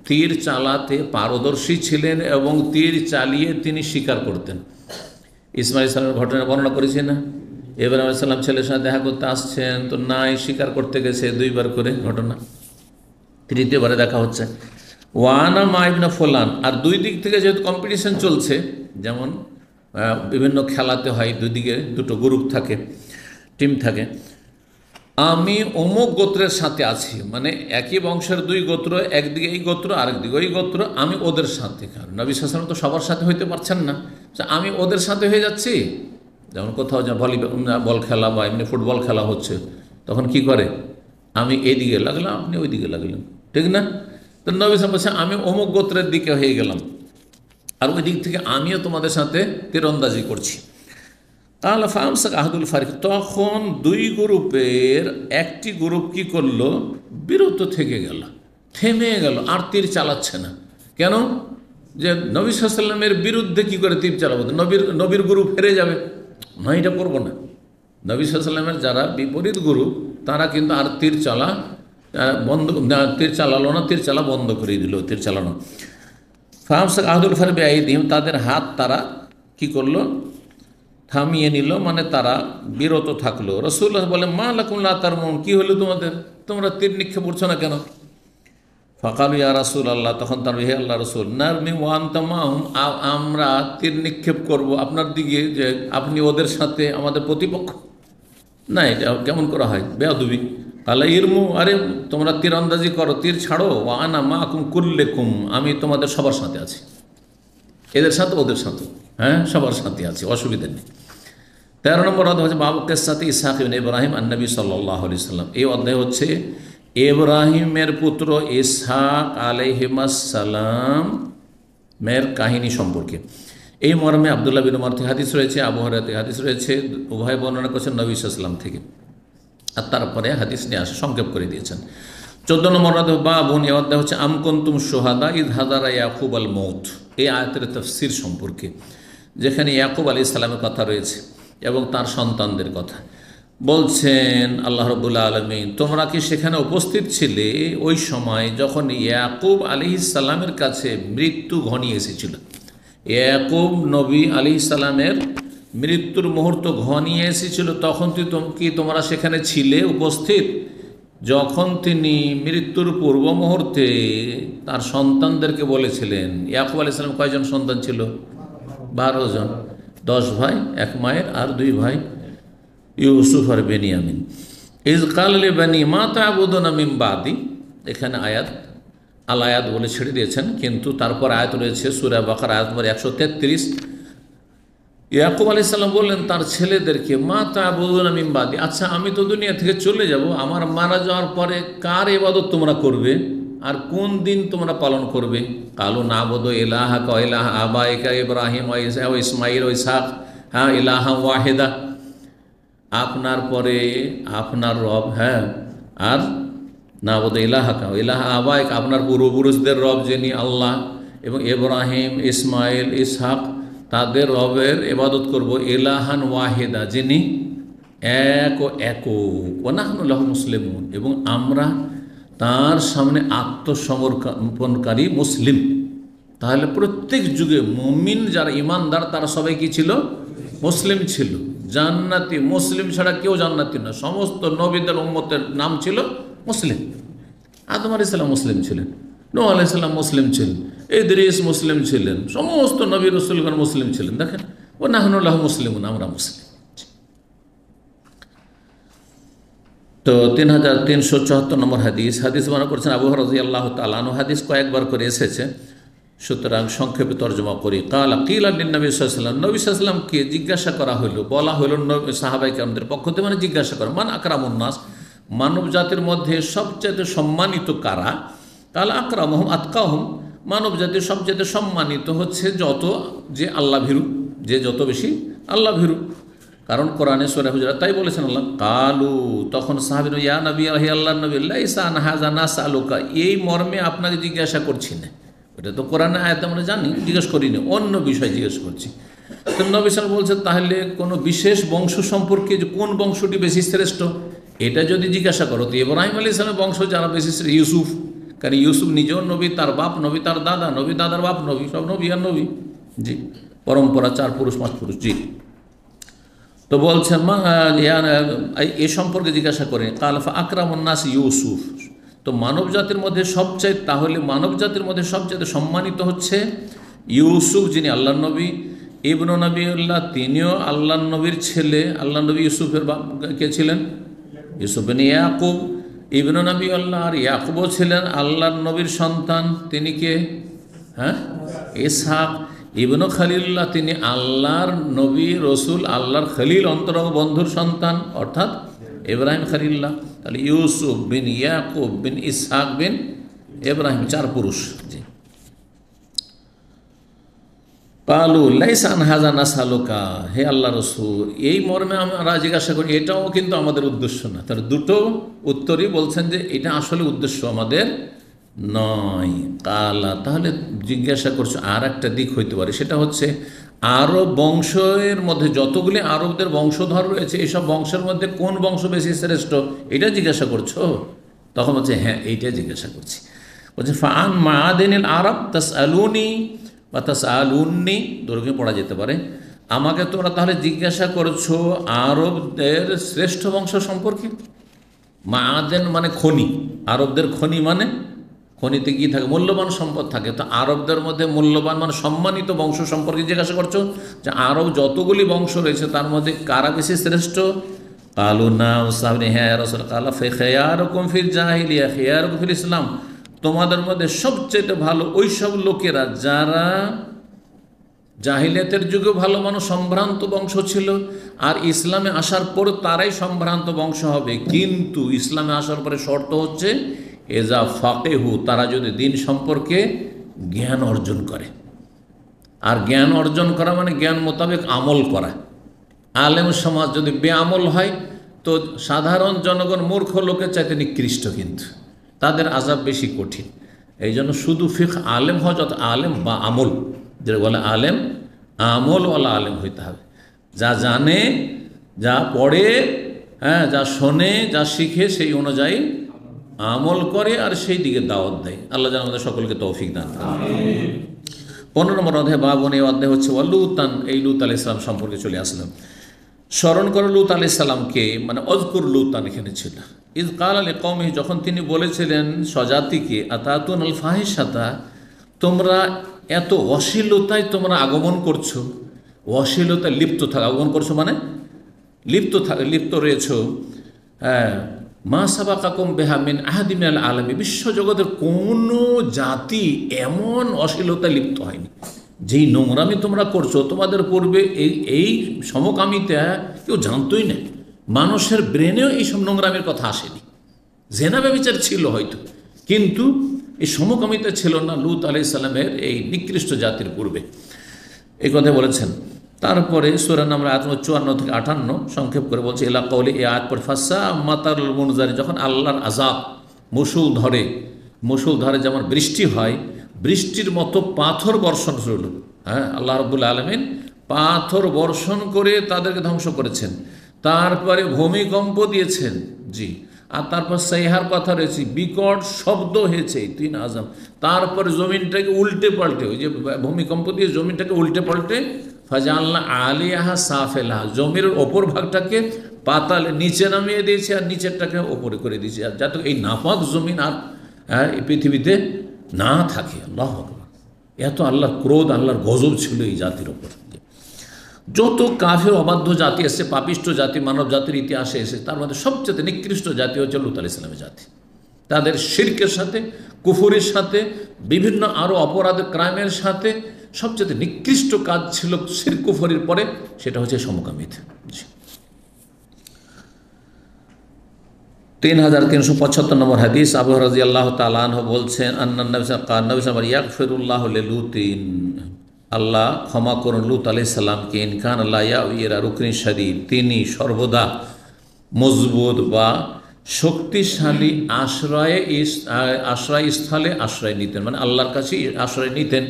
তীর চালাতে পারদর্শী ছিলেন এবং তীর চালিয়ে তিনি শিকার করতেন। ইসমাইল সালামের ঘটনা বর্ণনা করেছি না, ইব্রাহিম আলাইহিস সালাম ছেলের সাথে দেখা করতে আসছেন, তো নাই, শিকার করতে গেছে 2 বার করে ঘটনা, 3য়বারে দেখা হচ্ছে। ওয়ানা মা ইবনা ফুলান, আর 2 দিক থেকে যেহেতু কম্পিটিশন চলছে, যেমন বিভিন্ন খেলাতে হয় 2 দিকে 2টো গ্রুপ থাকে, টিম থাকে, আমি অমুক গোত্রের সাথে আছি, মানে একই বংশের 2 গোত্র, একদিকে এই গোত্র আরেকদিকে ওই গোত্র, আমি ওদের সাথে। কারণ নবী সাল্লাল্লাহু আলাইহি ওয়াসাল্লাম তো সবার সাথে হইতে পারছেন না, আমি ওদের সাথে হয়ে যাচ্ছি। যেমন কোথাও যে বল খেলা বা এমনি ফুটবল খেলা হচ্ছে, তখন কি করে, আমি এইদিকে লাগলাম, আপনি ওই দিকে লাগলেন, ঠিক না? তো নবী সাল্লাল্লাহু আলাইহি ওয়াসাল্লাম বলছে, আমি অমুক গোত্রের দিকে হয়ে গেলাম, আর ওই দিক থেকে আমিও তোমাদের সাথে তীরন্দাজি করছি। তাহলে ফামসাক আহাদুল ফারিক, তখন 2 গ্রুপের একটি গ্রুপ কি করলো, বিরত থেকে গেল, থেমে গেল, আর তীর চালাচ্ছে না। কেন? যে নবী সাল্লাল্লাহু আলাইহি ওয়াসাল্লামের বিরুদ্ধে কি করে তীর চালাবো? নবীর গুরু ফেরে যাবে, না এটা করবো না। নবী সাল্লাল্লাহু আলাইহি ওয়াসাল্লামের যারা বিপরীত গুরু তারা কিন্তু আর তীর চালালো না, তীর চালা বন্ধ করে দিল, তীর চালানো। ফামসাক আহদুল ফারবি আইদিহিম, তাদের হাত তারা কি করলো? থামিয়ে নিল, মানে তারা বিরত থাকলো। রাসূলুল্লাহ বলে, মা লাকুম লা তারমুন, কি হলো তোমাদের, তোমরা তীর নিক্ষেপ করছো না কেন? ফাকালু ইয়া রাসূলাল্লাহ, তখন তার, হে আল্লাহ রাসূল, নারমি ওয়া আনতা মাহুম, আমরা তীর নিক্ষেপ করব আপনার দিকে, যে আপনি ওদের সাথে আমাদের প্রতিপক্ষ? না, এটা কেমন করা হয়, বেয়াদবি। কালা ইরমু, আরে তোমরা তীরন্দাজি করো, তীর ছাড়ো। ওয়া আনা মাকুম কুল্লিকুম, আমি তোমাদের সবার সাথে আছি, এদের সাথে ওদের সাথে, হ্যাঁ সবার সাথে আছি, অসুবিধা নেই। 13 নম্বর অধ্যায় হচ্ছে বাবু কিসসাতি ইসহাক ইবনে ইব্রাহিম আন-নবী সাল্লাল্লাহু আলাইহি সাল্লাম। এই অধ্যায় হচ্ছে ইব্রাহিমের পুত্র ইসহাক আলাইহিস সালাম মের কাহিনী সম্পর্কে। এই মর্মে আব্দুল্লাহ বিন উমর থেকে হাদিস রয়েছে, আবু হুরায়রা থেকে হাদিস রয়েছে, উভয় বর্ণনা করেছেন নবী সাল্লাল্লাহু আলাইহি ওয়াসাল্লাম থেকে। আর তারপরে হাদিস নিয়ে আসে, সংক্ষেপ করে দিয়েছেন। 14 নম্বর অধ্যায় বাবুন, এই অধ্যায় হচ্ছে আম কুনতুম শুহাদা ইয হাদারা ইয়াকুব আল মউত। এই আয়াতের তাফসীর সম্পর্কে, যেখানে ইয়াকুব আলাইহিস সালামের কথা রয়েছে এবং তার সন্তানদের কথা বলছেন আল্লাহ রাব্বুল আলামিন, তোমরা কি সেখানে উপস্থিত ছিলে ওই সময় যখন ইয়াকুব আলাইহিস সালামের কাছে মৃত্যু ঘনিয়ে এসেছিল? ইয়াকুব নবী আলাইহিস সালামের মৃত্যুর মুহূর্ত ঘনিয়ে এসেছিল, তখন কি তোমরা সেখানে ছিলে উপস্থিত, যখন তিনি মৃত্যুর পূর্ব মুহূর্তে তার সন্তানদেরকে বলেছিলেন? ইয়াকুব আলাইহিস সালাম কয়জন সন্তান ছিল? 12 জন, 10 ভাই, 1 মায়ের আর 2 ভাই, ইউসুফ আর বেনিয়ামিন। ইজ কাল লিবানি মা তা'বুদুনা মিন বাদি, এখানে আয়াত আল আয়াত বলে ছেড়ে দিয়েছেন, কিন্তু তারপর আয়াত রয়েছে সূরা বাকারা আয়াত নম্বর 133। ইয়াকুব আলাইহিস সালাম বললেন তার ছেলেদেরকে, মা তা'বুদুনা মিন বাদি, আচ্ছা আমি তো দুনিয়া থেকে চলে যাব, আমার মারা যাওয়ার পরে কার ইবাদত তোমরা করবে আর কোন দিন তোমরা পালন করবে? কালু না'বুদু ইলাহাকা ওয়া ইলাহা আবাইকা ইব্রাহিম ওয়া ইসমাঈল ওয়া ইসহাক, হ্যাঁ ইলাহা ওয়াহিদা, আপনার পরে আপনার রব, হ্যাঁ, আর না'বুদু ইলাহাকা ওয়া ইলাহা আবাইকা, আপনার পূর্বপুরুষদের রব যিনি আল্লাহ, এবং ইব্রাহিম ইসমাইল ইসহাক তাদের রবের ইবাদত করব, ইলাহান ওয়াহিদা, যিনি এক ও একক, ওয়া নাহনু লাহু মুসলিমুন, এবং আমরা তার সামনে আত্মসমর্পণকারী মুসলিম। তাহলে প্রত্যেক যুগে মুমিন যারা ইমানদার তারা সবাই কি ছিল? মুসলিম ছিল। জান্নাতি মুসলিম ছাড়া কেউ জান্নাতি না। সমস্ত নবীদের উম্মতের নাম ছিল মুসলিম। আদম আলাইহিস সালাম মুসলিম ছিলেন, নূহ আলাইহিস সালাম মুসলিম ছিলেন, ইদ্রিস মুসলিম ছিলেন, সমস্ত নবী রাসূলগণ মুসলিম ছিলেন। দেখেন, ওয়া নাহনু লাহু মুসলিমুন, আমরা মুসলিম। তো 3374 নম্বর হাদিস বর্ণনা করেছেন আবু হুরায়রা রাদিয়াল্লাহু তাআলা আনহু। হাদিস কয়েকবার করে এসেছে, সুতরাং সংক্ষেপে তর্জমা করি। ক্বালা কিলা লিন-নবী সাল্লাল্লাহু আলাইহি ওয়াসাল্লাম, নবী সাল্লাল্লাহু আলাইহি ওয়াসাল্লামকে জিজ্ঞাসা করা হলো, বলা হলো সাহাবায়ে কেরামদের পক্ষ থেকে, মানে জিজ্ঞাসা করা, মান আকরামুন নাস, মানব জাতির মধ্যে সবচেয়ে সম্মানিত কারা? ক্বালা আকরামুহুম আতকাহুম, মানব জাতির সবচেয়ে সম্মানিত হচ্ছে যে আল্লাহ ভীরু, যে যত বেশি আল্লাহ ভীরু। কারণ কোরআনে সূরা হুজুরাত তাই বলেছেন আল্লাহ। কালু, তখন সাহাবীরা, ইয়া নবী, হে আল্লাহর নবী, লাইসা আন হাযা নাসআলুকা, এই মর্মে আপনাকে জিজ্ঞাসা করছি না, এটা তো কোরআনে আয়াত আমরা জানি, জিজ্ঞেস করিনি, অন্য বিষয় জিজ্ঞেস করছি। তো নবী সাল্লাল্লাহু আলাইহি ওয়াসাল্লাম বলছেন, তাহলে কোনো বিশেষ বংশ সম্পর্কে, যে কোন বংশটি বেশি শ্রেষ্ঠ, এটা যদি জিজ্ঞাসা করো তো ইব্রাহিম আলাইহিস সালামের বংশ যারা বেশি শ্রেষ্ঠ, ইউসুফ, কারণ ইউসুফ নিজেও নবী, তার বাপ নবী, তার দাদা নবী, দাদার বাপ নবী, সব নবী আর নবী, জি, পরম্পরা 4 পুরুষ 5 পুরুষ, জি। তো বলছেন এ সম্পর্কে জিজ্ঞাসা করেন। কাল ফা আকরামুন নাস ইউসুফ, তো মানব জাতির মধ্যে সবচেয়ে সম্মানিত হচ্ছে ইউসুফ, যিনি আল্লাহর নবী। ইবনু নবীউল্লাহ, তিনিও আল্লাহর নবীর ছেলে। আল্লাহর নবী ইউসুফের বাপ কে ছিলেন? ইউসুফ বিন ইয়াকুব। ইবনু নবীউল্লাহ আর ইয়াকুবও ছিলেন আল্লাহর নবীর সন্তান। তিনি কে? হ্যাঁ, ইসহাক। ইবনু খলিলুল্লাহ, তিনি আল্লাহর নবী রসুল, আল্লাহর খলিল অন্তরঙ্গ বন্ধুর সন্তান, অর্থাৎ ইব্রাহিম খলিলুল্লাহ। তাহলে ইউসুফ বিন ইয়াকুব বিন ইসহাক বিন ইব্রাহিম, 4 পুরুষ, জি। কালু লাইসা আন হাযা নাসআলুকা, হে আল্লাহ রসুল, এই মর্মে আমরা জিজ্ঞাসা করি, এটাও কিন্তু আমাদের উদ্দেশ্য না। তার দুটো উত্তরই বলছেন যে এটা আসলে উদ্দেশ্য আমাদের নয়। কালা, তাহলে জিজ্ঞাসা করছো আর একটা দিক হইতে পারে, সেটা হচ্ছে আরব বংশের মধ্যে যতগুলি আরবদের বংশধর রয়েছে এসব বংশের মধ্যে কোন বংশ বেশি শ্রেষ্ঠ, এটা জিজ্ঞাসা করছো? তখন বলছে হ্যাঁ এইটা জিজ্ঞাসা করছি। বলছে ফান মাদিনিল আরব তাস আলুনি বা তাস আলুন্নি, দুর্গে পড়া যেতে পারে, আমাকে তোমরা তাহলে জিজ্ঞাসা করছো আরবদের শ্রেষ্ঠ বংশ সম্পর্কে। মাদেন মানে খনি, আরবদের খনি মানে খনিতে কি থাকে, মূল্যবান সম্পদ থাকে। তো আরবদের মধ্যে মূল্যবান মানে সম্মানিত বংশ সম্পর্কে জিজ্ঞাসা করছো, যে আরব যতগুলি বংশ রয়েছে তার মধ্যে কারা বেশি শ্রেষ্ঠ। কালু না সাহনি হ্যাঁ রসুল কালা ফে খেয়ারকম ফির জাহিলিয়া খেয়ারকম ফির ইসলাম, তোমাদের মধ্যে সবচেয়ে ভালো ওই সব লোকেরা যারা জাহিলিয়াতের যুগে ভালো মানুষ, সম্ভ্রান্ত বংশ ছিল, আর ইসলামে আসার পর তারাই সম্ভ্রান্ত বংশ হবে। কিন্তু ইসলামে আসার পরে শর্ত হচ্ছে এজা ফাকেহু, তারা যদি দিন সম্পর্কে জ্ঞান অর্জন করে। আর জ্ঞান অর্জন করা মানে জ্ঞান মোতাবেক আমল করা। আলেম সমাজ যদি বেআমল হয় তো সাধারণ জনগণ মূর্খ লোকের চাইতে নিকৃষ্ট, কিন্তু তাদের আযাব বেশি কঠিন। এই জন্য শুধু ফিকহ আলেম হয় যত আলেম বা আমল, যেটা বলে আলেম আমলওয়ালা আলেম হইতে হবে, যা জানে, যা পড়ে, হ্যাঁ, যা শোনে, যা শিখে সেই অনুযায়ী আমল করে আর সেই দিকে দাওয়াত দেয়। আল্লাহ যেন আমাদের সকলকে তৌফিক দান করেন। 15 নম্বর অধ্যায় বাবন, এই অধ্যায় হচ্ছে লুতান, এই লুত আলাইহিস সালাম সম্পর্কে চলে আসলাম। স্মরণ করো লুত আলাইহিস সালামকে, মানে অজকুর লুতান এখানে ছিল। ইজ কাল আলী কওমিহি, যখন তিনি বলেছিলেন স্বজাতিকে, আতাতুন আল ফাহিশাতা, তোমরা এত অশ্লীলতায় তোমরা আগমন করছো, অশ্লীলতায় লিপ্ত থাকা, আগমন করছো মানে লিপ্ত রয়েছো। হ্যাঁ, মা সাবাকাকুম বিহা মিন আহাদিন মিনাল আলামিন, বিশ্বজগতের কোনো জাতি এমন অশ্লীলতায় লিপ্ত হয়নি। যেই নোংরামি তোমরা করছো, তোমাদের পূর্বে এই সমকামিতা কেউ জানতোই না, মানুষের ব্রেনেও এইসব নোংরামির কথা আসেনি। জেনা ব্যভিচার ছিল হয়তো, কিন্তু এই সমকামিতা ছিল না লূত আলাইহিস সালামের এই নিকৃষ্ট জাতির পূর্বে, এই কথা বলেছেন। তারপরে সূরা নামল আয়াত 54 থেকে 58 সংক্ষেপ করে বলছে এলা কওলি, এই আয়াত পড়ে ফাসা মাতারুল মুনজারি, যখন আল্লাহর আযাব মুষল ধরে যেমন বৃষ্টি হয়, বৃষ্টির মতো পাথর বর্ষণ হল। হ্যাঁ, আল্লাহ রাব্বুল আলামিন পাথর বর্ষণ করে তাদেরকে ধ্বংস করেছেন। তারপরে ভূমিকম্প দিয়েছেন, জি, আর তারপর সাইহার কথা রয়েছে, বিকট শব্দ হয়েছে, 3 আযাব। তারপর জমিনটাকে উল্টে পাল্টে, ওই যে ভূমিকম্প দিয়ে জমিনটাকে উল্টে পাল্টে ফাজাল্লা আলিয়াহা সাফেলাহা, জমির ওপর ভাগটাকে পাতালে নিচে নামিয়ে দিয়েছে আর নিচেরটাকে ওপরে করে দিয়েছে, আর যাতে এই নাপাক জমিন আর এই পৃথিবীতে না থাকে। আল্লাহু আকবার, এত আল্লাহর ক্রোধ, আল্লাহর গজব ছিল এই জাতির ওপর। যত কাফের অবাধ্য জাতি এসেছে, পাপিষ্ট জাতি মানব জাতির ইতিহাসে এসে, তার মধ্যে সবচেয়ে নিকৃষ্ট জাতি হচ্ছে লূত আলাইহিস সালামের জাতি। তাদের শিরকের সাথে, কুফরের সাথে, বিভিন্ন আরও অপরাধের ক্রাইমের সাথে সবচেয়ে নিকৃষ্ট কাজ ছিল শিরক কুফরের পরে, সেটা হচ্ছে সমকামিতা। 3375 নম্বর হাদিস, আবু হুরায়রা রাদিয়াল্লাহু তাআলা আনহু বলছেন, আন্নান নবী সাল্লাল্লাহু আলাইহি ওয়াসাল্লাম ইয়াগফিরুল্লাহু লিলুতিন, আল্লাহ ক্ষমা করুন লূত আলাইহিস সালামকে, ইনকান লা ইয়াউইরা রুকনি শাদীদ, তিনি সর্বদা মজবুত বা শক্তিশালী আশ্রয়স্থলে আশ্রয় নিতেন, মানে আল্লাহর কাছে আশ্রয় নিতেন।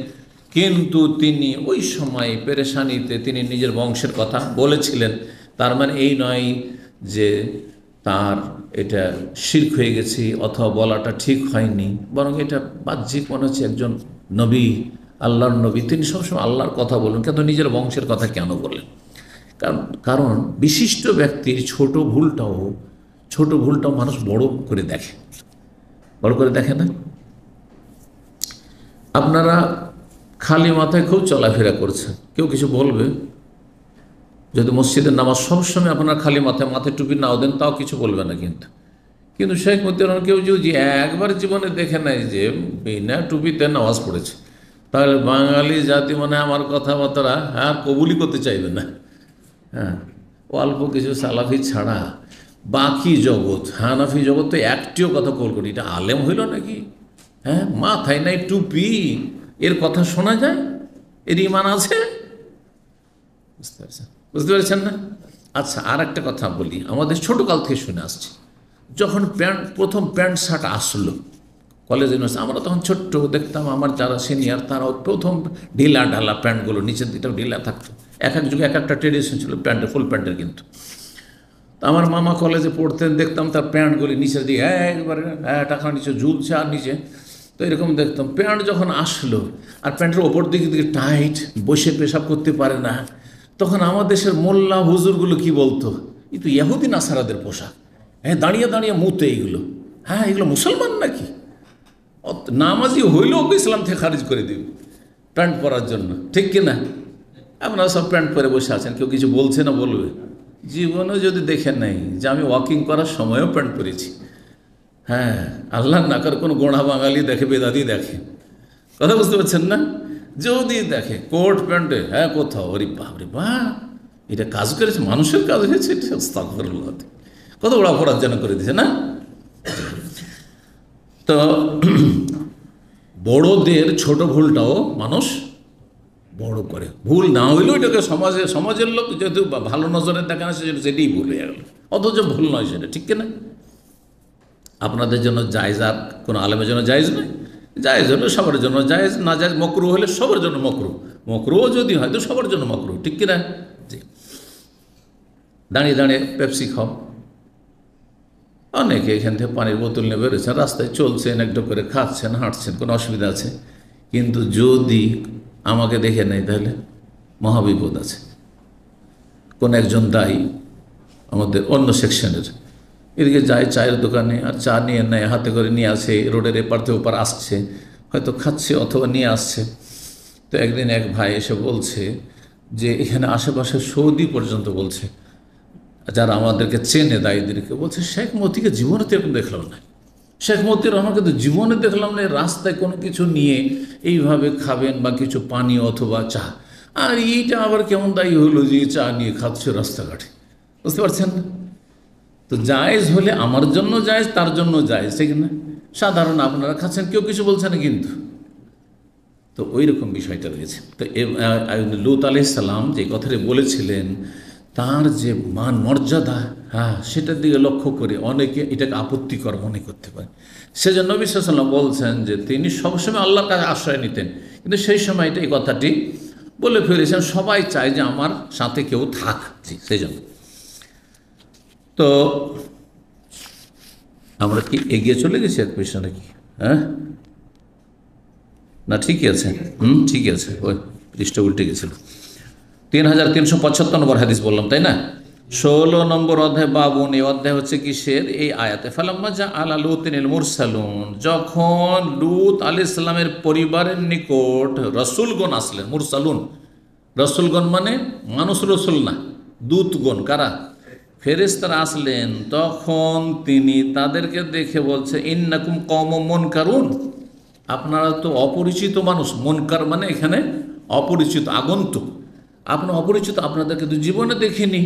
কিন্তু তিনি ওই সময় পেরেশানিতে তিনি নিজের বংশের কথা বলেছিলেন। তার মানে এই নয় যে তার এটা শিরক হয়ে গেছে অথবা বলাটা ঠিক হয়নি, বরং এটা বাহ্যিক মনে হচ্ছে একজন নবী, আল্লাহর নবী, তিনি সবসময় আল্লাহর কথা বলুন, কিন্তু নিজের বংশের কথা কেন বললেন? কারণ বিশিষ্ট ব্যক্তির ছোট ভুলটাও মানুষ বড় করে দেখে না। আপনারা খালি মাথায় খুব চলাফেরা করছেন, কেউ কিছু বলবে, যদি মসজিদের নামাজ সবসময় আপনার খালি মাথায় টুপি নাও দেন তাও কিছু বলবে না। কিন্তু শেখ মুজিবুর রহমান কেউ যদি একবার জীবনে দেখে নাই যে বিনা টুপিতে নামাজ পড়েছে, তাহলে বাঙালি জাতি মানে আমার কথাবার্তা আর কবুলই করতে চাইবে না। হ্যাঁ, অল্প কিছু সালাফি ছাড়া বাকি জগৎ, হানাফি জগৎ তো একটিও কথা কবুল করি, এটা আলেম হইল নাকি? হ্যাঁ, মাথায় নাই টুপি, এর কথা শোনা যায়, এর ইমান আছে, বুঝতে পেরেছেন না? আচ্ছা, আর একটা কথা বলি, আমাদের ছোটকাল থেকে শুনে আসছি, যখন প্রথম প্যান্ট শার্ট আসলো, কলেজ ইউনিভার্সিটি। আমরা তখন ছোট্ট, দেখতাম আমার যারা সিনিয়র তারাও প্রথম ঢিলা ঢালা প্যান্টগুলো, নিচের দিকটাও ঢিলা থাকতো। এক এক যুগে এক একটা ট্রেডিশন ছিল প্যান্টের, ফুল প্যান্টের। কিন্তু আমার মামা কলেজে পড়তেন, দেখতাম তার প্যান্টগুলি নিচের দিকে একবারে টাকা নিচে ঝুলছে আর নিচে, তো এরকম দেখতাম। প্যান্ট যখন আসলো আর প্যান্টের ওপর দিকে দিকে টাইট, বসে পেশাব করতে পারে না, তখন আমার দেশের মোল্লা হুজুরগুলো কি বলতো, এই তো ইহুদি নাসারাদের পোশাক, দাঁড়িয়ে দাঁড়িয়ে মুতে এইগুলো, এগুলো মুসলমান নাকি? নামাজি হইলেও ওকে ইসলাম থেকে খারিজ করে দিবে প্যান্ট পরার জন্য, ঠিক কিনা? আপনারা সব প্যান্ট পরে বসে আছেন, কেউ কিছু বলছে না? বলবে? জীবনেও যদি দেখেন নাই যে আমি ওয়াকিং করার সময়ও প্যান্ট পরেছি। আল্লাহ না করে কোনো গোড়া বাঙালি দেখে, বেদাদি দেখে, কথা বুঝতে পারছেন না? যদি দেখে কোট প্যান্টে, কোথাও, ওরে বাপ রে বাহ, এটা কাজ করেছে, মানুষের কাজ হয়েছে, এটা আস্তাগফিরুল্লাহ, কত বড় অপরাধ যেন করে দিয়েছে না? তো বড়দের ছোট ভুলটাও মানুষ বড় করে, ভুল না হইলেও এটাকে সমাজের লোক যেহেতু ভালো নজরে দেখা না, সেটাই ভুল হয়ে গেল, অথচ ভুল নয় সেটা, ঠিক কিনা? আপনাদের জন্য জায়েজ, আর কোনো আলেমের জন্য জায়েজ নয়। জায়েজ হলে সবার জন্য জায়েজ, না জায়েজ মকরু হলে সবার জন্য মকরু, মকরুও যদি হয় তো সবার জন্য মকরু, ঠিক কিনা? জি। দাঁড়িয়ে দাঁড়িয়ে পেপসি খাও, অনেকে এখান থেকে পানির বোতল নিয়ে বেরোচ্ছেন, রাস্তায় চলছেন, একটু করে খাচ্ছেন, হাঁটছেন, কোনো অসুবিধা আছে? কিন্তু যদি আমাকে দেখে নেয় তাহলে মহাবিপদ আছে। কোন একজন দায়ী আমাদের অন্য সেকশনের এদিকে যায় চায়ের দোকানে, আর চা নিয়ে নেয়, হাতে করে নিয়ে আসে, রোডের এপার থেকে ওপার আসছে, হয়তো খাচ্ছে অথবা নিয়ে আসছে। তো একদিন এক ভাই এসে বলছে যে এখানে আশেপাশে সৌদি পর্যন্ত বলছে, যারা আমাদেরকে চেনে দায়ীদেরকে, বলছে শেখ মতিকে জীবনে তো এরকম দেখলাম না, শেখ মতির রহমানকে তো জীবনে দেখলাম না রাস্তায় কোনো কিছু নিয়ে এইভাবে খাবেন বা কিছু পানীয় অথবা চা, আর এইটা আবার কেমন দায়ী হলো যে চা নিয়ে খাচ্ছে রাস্তাঘাটে, বুঝতে পারছেন না? তো জায়েজ হলে আমার জন্য জায়েজ, তার জন্য জায়েজ, ঠিক না? সাধারণ আপনারা খাচ্ছেন, কেউ কিছু বলছে না কিন্তু। তো ওই রকম বিষয়টা রয়েছে। তো লূত আলাইহিস সালাম যে কথাটি বলেছিলেন, তার যে মান মর্যাদা, সেটার দিকে লক্ষ্য করে অনেকে এটাকে আপত্তিকর মনে করতে পারে। সেজন্য নবী সাল্লাল্লাহু আলাইহি ওয়াসাল্লাম বলছেন যে তিনি সবসময় আল্লাহর কাছে আশ্রয় নিতেন, কিন্তু সেই সময়টা এই কথাটি বলে ফেলেছেন, সবাই চায় যে আমার সাথে কেউ থাক, সেই জন্য। তো আমরা কি এগিয়ে চলে গেছি এক পয়সা নাকি? না ঠিকই আছে, ঠিকই আছে, ওই পৃষ্ঠা উল্টে গেছিল। 3375 নম্বর হাদিস বললাম, তাই না? 16 নম্বর অধ্যায় বাবুন। এই অধ্যায় হচ্ছে কিসের? এই আয়াতে ফালাম্মা জা আলা লুতিনিল মুরসালুন, যখন লূত আলাইহিস সালামের পরিবারের নিকট রসুলগণ আসলেন। মুরসালুন, রসুলগণ মানে মানুষ রসুল না, দূতগণ। কারা? ফেরেশতারা আসলেন। তখন তিনি তাদেরকে দেখে বলছে ইন্নাকুম কওমুম মুনকারুন, আপনারা তো অপরিচিত মানুষ। মুনকার মানে এখানে অপরিচিত, আগন্তুক। আপনার অপরিচিত, আপনাদেরকে তো জীবনে দেখিনি,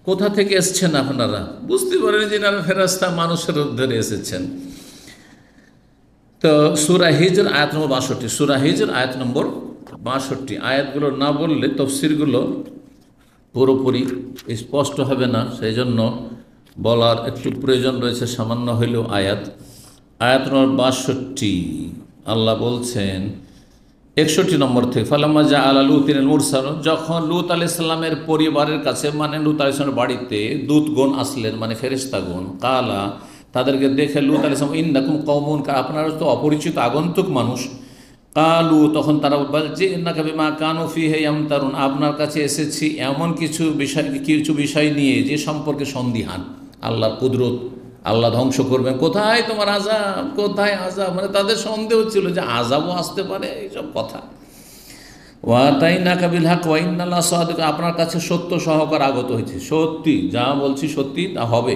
কোথা থেকে এসছেন আপনারা? বুঝতে পারেন যে এনারা ফেরেশতা, মানুষের ধরে এসেছেন। তো সূরা হিজর আয়াত নম্বর 62, সূরা হিজর আয়াত নম্বর 62। আয়াতগুলো না বললে তফসিরগুলো পুরোপুরি স্পষ্ট হবে না, সেই জন্য বলার একটু প্রয়োজন রয়েছে সামান্য হইলেও। আয়াত নম্বর 62 আল্লাহ বলছেন 61 নম্বর থেকে ফালাম্মা জা আলা লুতিনিল মুরসালুন, যখন লূত আলাইহিস সালামের পরিবারের কাছে মানে লূত আলাইহিস সালামের বাড়িতে দূতগণ আসলেন, মানে ফেরেশতাগণ। কালা, তাদেরকে দেখে লূত আলাইহিস সালাম ইন্নাকুম কওমুন, আপনারা তো অপরিচিত আগন্তুক মানুষ। কালু, তখন তারা বলছে ইন্নাকা বিমা কানু ফিহি ইয়ামতারুন, আপনার কাছে এসেছি এমন কিছু বিষয় নিয়ে যে সম্পর্কে সন্দিহান। আল্লাহর কুদরত, আল্লাহ ধ্বংস করবেন, কোথায় তোমার আযাব, কোথায় আযাব, মানে তাদের সন্দেহ ছিল যে আযাবও আসতে পারে, এইসব কথা। ওয়াতাইনাকা বিল হক ওয়া ইন্নাল্লাহা সাদিক, আপনার কাছে সত্য সহকার আগত হয়েছে, সত্যি যা বলছি সত্যি তা হবে।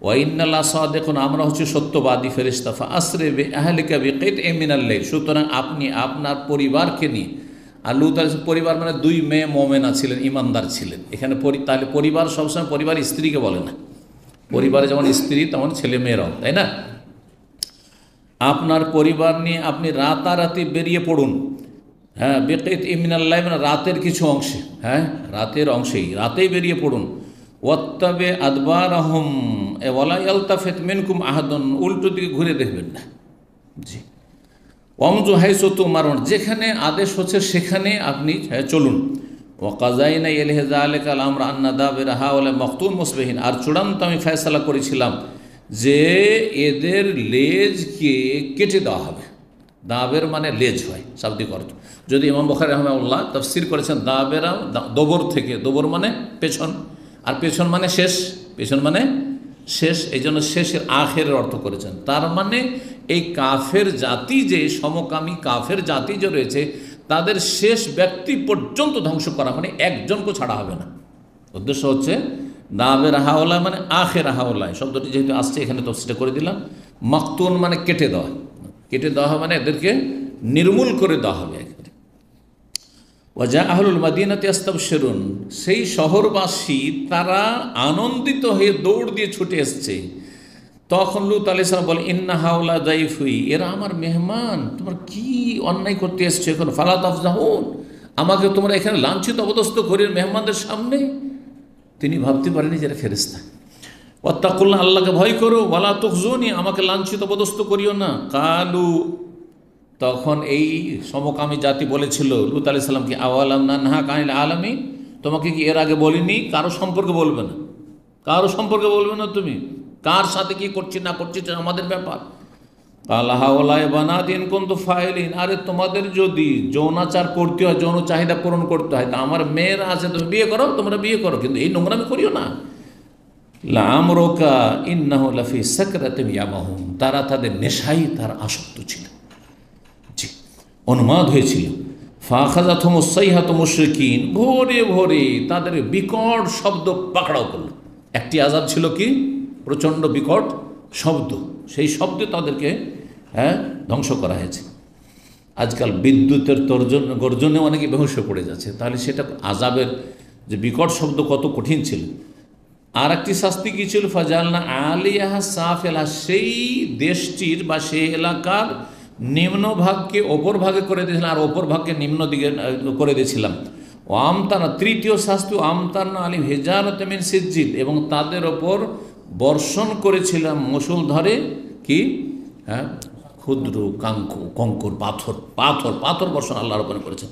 ওয়া ইন্নাল্লাহা সাদিকুন, আমরা হচ্ছে সত্যবাদী ফেরেশতা। ফাআসরি বিআহলিকা বিকিতইম মিনাল লাইল, সুতরাং আপনি আপনার পরিবারকে নিয়ে, আর লূত আলাইহিস পরিবার মানে 2 মেয়ে মুমিনা ছিলেন, ইমানদার ছিলেন। এখানে তাহলে পরিবার সবসময় পরিবার স্ত্রীকে বলে না, পরিবারে যেমন স্ত্রী তেমন ছেলে মেয়েরাও, তাই না? আপনার পরিবার নিয়ে আপনি রাতারাতি বেরিয়ে পড়ুন। বিকিতইম মিনাল লাইল মানে রাতের কিছু অংশে, রাতের অংশেই, রাতেই বেরিয়ে পড়ুন। ওয়াত্তাবে আদবারহুম ওয়ালা ইয়ালতাফিত মিনকুম আহাদুন, উল্টো দিকে ঘুরে দেখবেন না, জি, ওয়ামজু হাইসু তুমারুন, যেখানে আদেশ হচ্ছে সেখানে আপনি চলুন। ওয়াকাজাইনা ইলাইহি যালিকাল আমর আন্না দাবিরা হাওলা মাকতুল মুসবিহিন, আর চূড়ান্ত আমি ফয়সালা করেছিলাম যে এদের লেজকে কেটে দেওয়া হবে। দাবের মানে লেজ হয় শাব্দিক অর্থ। যদি ইমাম বুখারী রাহিমাহুল্লাহ তাফসীর করেছেন দাবেরা দবর থেকে, দবর মানে পেছন, আর পেছন মানে শেষ, পেছন মানে শেষ, এই জন্য শেষের আখেরের অর্থ করেছেন। তার মানে এই কাফের জাতি যে সমকামী কাফের জাতি যে রয়েছে তাদের শেষ ব্যক্তি পর্যন্ত ধ্বংস করা, মানে একজনকে ছাড়া হবে না। উদ্দেশ্য হচ্ছে দাবের হাওলা মানে আখের হাওলায়, শব্দটি যেহেতু আসছে এখানে তফসিরটা করে দিলাম। মাকতুন মানে কেটে দেওয়া, কেটে দেওয়া হবে মানে এদেরকে নির্মূল করে দেওয়া হবে একেবারে। ওয়াজা আহলুল মাদিনাতি ইস্তাবশিরুন, সেই শহরবাসী তারা আনন্দিত হয়ে দৌড় দিয়ে ছুটে এসছে। তখন লূত আলাইহিস সালাম বলে, ইন্না হাওলা দাইফুই, এরা আমার মেহমান, তোমার কি অন্যায় করতে এসছো এখন? ফালা তাফজাহুন, আমাকে তোমরা এখানে লাঞ্ছিত অবদস্থ করে মেহমানদের সামনে। তিনি ভাবতে পারেনি যে এরা ফেরেশতা। ওয়াত্তাকুল্লাহ, আল্লাহকে ভয় করো, ওয়ালা তুখজুনি, আমাকে লাঞ্ছিত অবদস্থ করিও না। কালু, তখন এই সমকামী জাতি বলেছিল লূত আলাইহিস সালামকে, আওয়ালাম নানহা কানিল আলামিন, তোমাকে কি এর আগে বলিনি কারো সম্পর্কে বলবে না, কারো সম্পর্কে বলবে না তুমি, কার সাথে কি করছি না করছি আমাদের ব্যাপার। আল্লাহ বানাদিন কিন্তু ফাইলিন, আরে তোমাদের যদি যৌনাচার করতে হয়, যৌন চাহিদা পূরণ করতে হয়, তা আমার মেয়েরা আছে, তুমি বিয়ে করো, তোমরা বিয়ে করো, কিন্তু এই নোংরামি করিও না। লামরোকা ইন্নাহু লাফি সাকরাতিম ইয়ামাহুম, তারা তাদের নেশাই তার আসক্ত ছিল, জি উন্মাদ হয়েছিল। ফাখাযাতহুমুস সাইহাতু মুশরিকিন, ভোরে ভোরে তাদের বিকট শব্দ পাকড়াও করলো। একটি আযাব ছিল কি, প্রচণ্ড বিকট শব্দ, সেই শব্দে তাদেরকে ধ্বংস করা হয়েছে। আজকাল বিদ্যুতের গর্জনে অনেকে বেহুশ পড়ে যাচ্ছে, তাহলে সেটা আযাবের যে বিকট শব্দ কত কঠিন ছিল। আর একটি শাস্তি কী ছিল, ফাজালনা আলিয়াহা সাফেলা, সেই দেশটির বা সেই এলাকার নিম্ন ভাগকে ওপর ভাগে করে দিয়েছিলাম, আর ওপর ভাগকে নিম্ন দিকে করে দিয়েছিলাম। ও আমতানা, তৃতীয় শাস্তি, আমতানা আলী হেজারত মিন সিজ্জিল, এবং তাদের ওপর বর্ষণ করেছিলাম মুষলধারে কি, ক্ষুদ্র কঙ্কর, পাথর, পাথর পাথর বর্ষণ আল্লাহর উপরে করেছেন।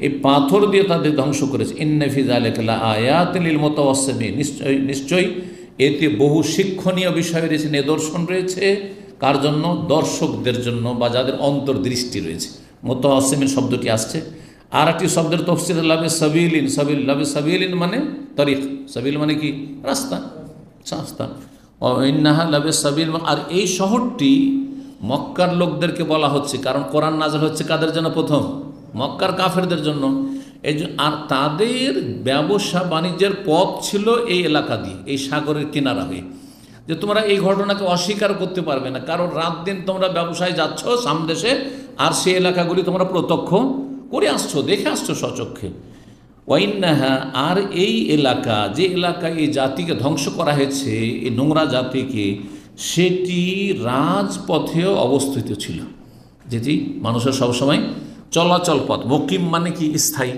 এই পাথর দিয়ে তাদের ধ্বংস করেছে। ইন্না ফি যালিকা লাআয়াতিন লিল মুতাওয়াসসিমিন, নিশ্চয়ই এতে বহু শিক্ষণীয় বিষয় রয়েছে, নিদর্শন রয়েছে। কার জন্য? দর্শকদের জন্য, বা যাদের অন্তর্দৃষ্টি রয়েছে। মুতাওয়াসসিমিন শব্দটি আসছে। আর একটি শব্দের তফসির লাবে সাবিলিন, সাবিল লাবে সাবিলিন মানে তরিক, সাবিল মানে কি, রাস্তা, রাস্তা। ইন্নাহা লাবে সাবিল, আর এই শহরটি মক্কার লোকদেরকে বলা হচ্ছে, কারণ কোরআন নাযিল হচ্ছে কাদের জন্য? প্রথম মক্কার কাফেরদের জন্য। এই আর তাদের ব্যবসা বাণিজ্যের পথ ছিল এই এলাকা দিয়ে, এই সাগরের কিনারা হয়ে, যে তোমরা এই ঘটনাকে অস্বীকার করতে পারবে না, কারণ রাত দিন তোমরা ব্যবসায় যাচ্ছ সামদেশে, আর সেই এলাকাগুলি তোমরা প্রত্যক্ষ করে আসছো, দেখে আসছো স্বচক্ষে। ওয়াইন্নাহা, আর এই এলাকা, যে এলাকায় এই জাতিকে ধ্বংস করা হয়েছে, এই নোংরা জাতিকে, সেটি রাজপথেও অবস্থিত ছিল, যেটি মানুষের সবসময় চলাচল পথ। মকিম মানে কি, স্থায়ী,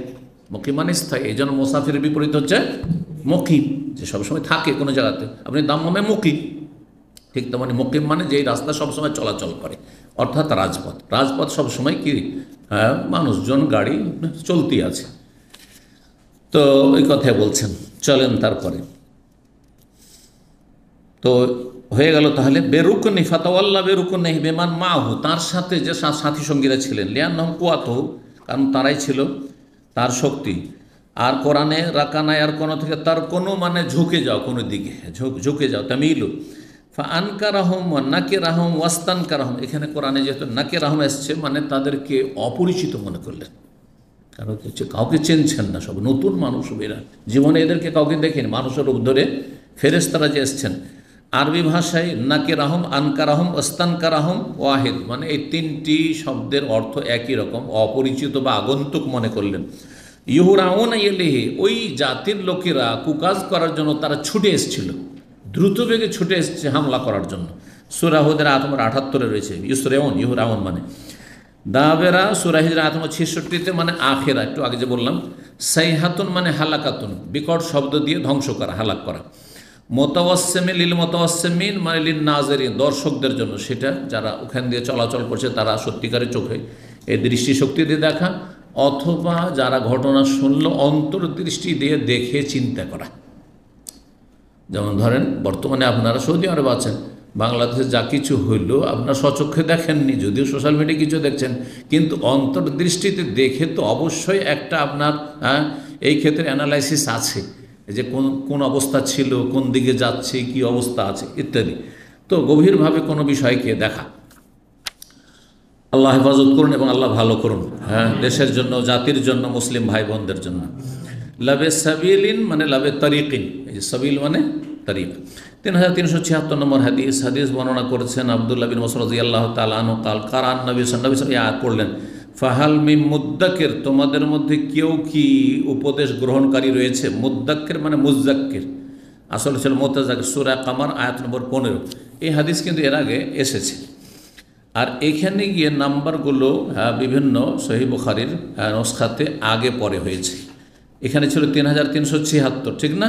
মকিম মানে স্থায়ী। এই জন্য মুসাফিরের বিপরীত হচ্ছে মকিম, যে সবসময় থাকে কোনো জায়গাতে। আপনি দাম্মামে মকিম, ঠিক তেমনি মকিম মানে যেই রাস্তা সবসময় চলাচল করে, অর্থাৎ রাজপথ। রাজপথ সবসময় কি, মানুষজন গাড়ি চলতি আছে। তো এই কথাই বলছেন, চলেন তারপরে। তো হয়ে গেল তাহলে বেরুকনি, ফাতাওয়াল্লা বেরুকনি বেমান মাহু, তার সাথে যে সাথী সঙ্গীরা ছিলেন, লিয়ান্নাহুম কুওয়াতহু, কারণ তারাই ছিল তার শক্তি। আর কোরআনে রাকানায় আর কোনো থেকে তার কোনো মানে ঝুঁকে যাও, কোনো দিকে ঝুঁকে যাও, তামিলু। ফা আনকারাহুম ওয়া নাকিরাহুম ওয়াস্তানকারাহুম, এখানে কোরআনে যেহেতু নাকিরাহুম এসছে, মানে তাদেরকে অপরিচিত মনে করলেন, কারণ কাউকে চেনছেন না, সব নতুন মানুষ, এরা জীবনে এদেরকে কাউকে দেখেন, মানুষের রূপ ধরে ফেরেশতারা যে এসছেন। আরবি ভাষায় নাকিরাহুম, আনকারাহুম, ওয়াস্তানকারাহুম ওয়াহিদ, মানে এই তিনটি শব্দের অর্থ একই রকম, অপরিচিত বা আগন্তুক মনে করলেন। ইহুরাউন ইলাইহি, ওই জাতির লোকেরা কুকাজ করার জন্য তারা ছুটে এসেছিল, দ্রুত বেগে ছুটে এসেছে হামলা করার জন্য। সূরা হুদের আয়াত নম্বর 78 রয়েছে ইউসরাউন, ইহুরাউন মানে। দাবেরা সূরা হিজর আয়াত নম্বর 66 মানে আখেরা, একটু আগে যে বললাম। সাইহাতুন মানে হালাকাতুন, বিকট শব্দ দিয়ে ধ্বংস করা, হালাক করা। মোতাওয়াসসিমি লিল মোতাওয়াসসিমিন মানে লিন নাজেরিন, দর্শকদের জন্য, সেটা যারা ওখান দিয়ে চলাচল করছে তারা সত্যিকারের চোখে এই দৃষ্টিশক্তি দিয়ে দেখা, অথবা যারা ঘটনা শুনলো অন্তর্দৃষ্টি দিয়ে দেখে চিন্তা করা। যেমন ধরেন বর্তমানে আপনারা সৌদি আরব আছেন, বাংলাদেশে যা কিছু হইল আপনার স্বচক্ষে দেখেননি, যদিও সোশ্যাল মিডিয়ায় কিছু দেখছেন, কিন্তু অন্তর্দৃষ্টিতে দেখে তো অবশ্যই একটা আপনার এই ক্ষেত্রে অ্যানালাইসিস আছে যে কোন কোন অবস্থা ছিল, কোন দিকে যাচ্ছে, কি অবস্থা আছে ইত্যাদি। তো গভীরভাবে কোনো বিষয়কে দেখা। আল্লাহ হেফাজত করুন এবং আল্লাহ ভালো করুন, দেশের জন্য, জাতির জন্য, মুসলিম ভাই বোনদের জন্য। লাবে সাবিলিন মানে লাবে তরিকিন, এই যে সাবিল মানে তরিক। 3376 নম্বর হাদিস। হাদিস বর্ণনা করেছেন আব্দুল্লাহ বিন মাসউদ রাদিয়াল্লাহু তাআলা আনহু কাল কারান নবী সাল্লাল্লাহু আলাইহি ওয়াসাল্লাম আয়াত পড়লেন, ফাহাল মিন মুদ্দাকির, তোমাদের মধ্যে কেউ কি উপদেশ গ্রহণকারী রয়েছে। মুদ্দাক্কির মানে মুজাক্কির, আসলে ছিল মুতাজাক্কির। সূরা কামার আয়াত নম্বর 15। এই হাদিস কিন্তু এর আগে এসেছে। আর এখানে গিয়ে নাম্বারগুলো বিভিন্ন সহিহ বুখারীর নসখাতে আগে পরে হয়েছে। এখানে ছিল 3376, ঠিক না?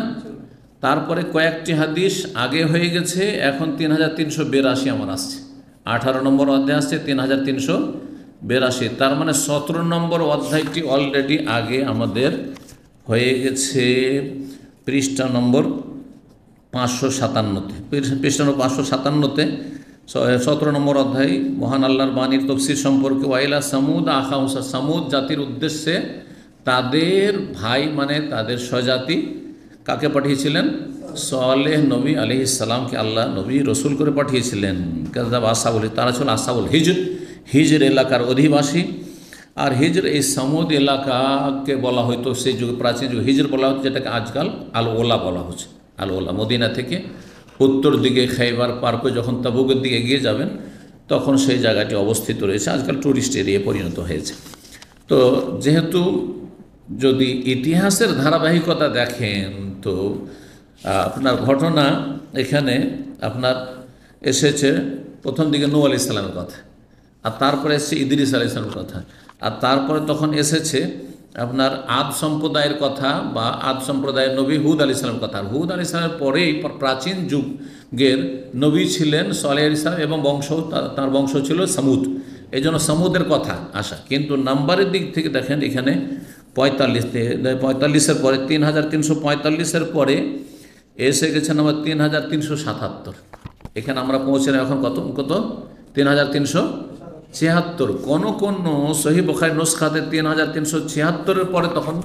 তারপরে কয়েকটি হাদিস আগে হয়ে গেছে, এখন 3382 আমার আসছে। 18 নম্বর অধ্যায় আসছে 3382, তার মানে 17 নম্বর অধ্যায়টি অলরেডি আগে আমাদের হয়ে গেছে পৃষ্ঠা নম্বর 557-তে। পৃষ্ঠা নম্বর 557-তে 17 নম্বর অধ্যায় মহান আল্লাহর বাণীর তফসির সম্পর্কে। ওয়াইলা সামুদ আখা মুসা, সামুদ জাতির উদ্দেশ্যে তাদের ভাই মানে তাদের স্বজাতি কাকে পাঠিয়েছিলেন? সালেহ নবী আলাইহিস সালামকে আল্লাহ নবী রসুল করে পাঠিয়েছিলেন। কাযাব আসহাবুল, তারা ছিল আসহাবুল হিজর, হিজর এলাকার অধিবাসী। আর হিজর এই সামুদ এলাকাকে বলা হয়তো সেই যুগে, প্রাচীন যুগে হিজর বলা হতো, যেটাকে আজকাল আল ওলা বলা হচ্ছে। আল ওলা মদিনা থেকে উত্তর দিকে খাইবার পার করে যখন তাবুকের দিকে এগিয়ে যাবেন তখন সেই জায়গাটি অবস্থিত রয়েছে, আজকাল ট্যুরিস্ট এরিয়া পরিণত হয়েছে। তো যেহেতু যদি ইতিহাসের ধারাবাহিকতা দেখেন তো আপনার ঘটনা এখানে আপনার এসেছে প্রথম দিকে নূহ আলাইহিস সালামের কথা, আর তারপরে এসেছে ইদ্রিস আলাইহিস সালামের কথা, আর তারপরে তখন এসেছে আপনার আদ সম্প্রদায়ের কথা বা আদ সম্প্রদায়ের নবী হুদ আলাইহিস সালামের কথা। আর হুদ আলাইহিস সালামের পরেই প্রাচীন যুগের নবী ছিলেন সালেহ আলাইহিস সালাম এবং তার বংশ ছিল সামুদ, এই জন্য সামুদের কথা আসা। কিন্তু নাম্বারের দিক থেকে দেখেন এখানে 45-এর পরে 3345-এর পরে এসে গেছে নাম্বার 3377। এখানে আমরা পৌঁছলাম এখন কত 3376। কোন সহিহ বুখারী নুসখাতে 3376-এর পরে তখন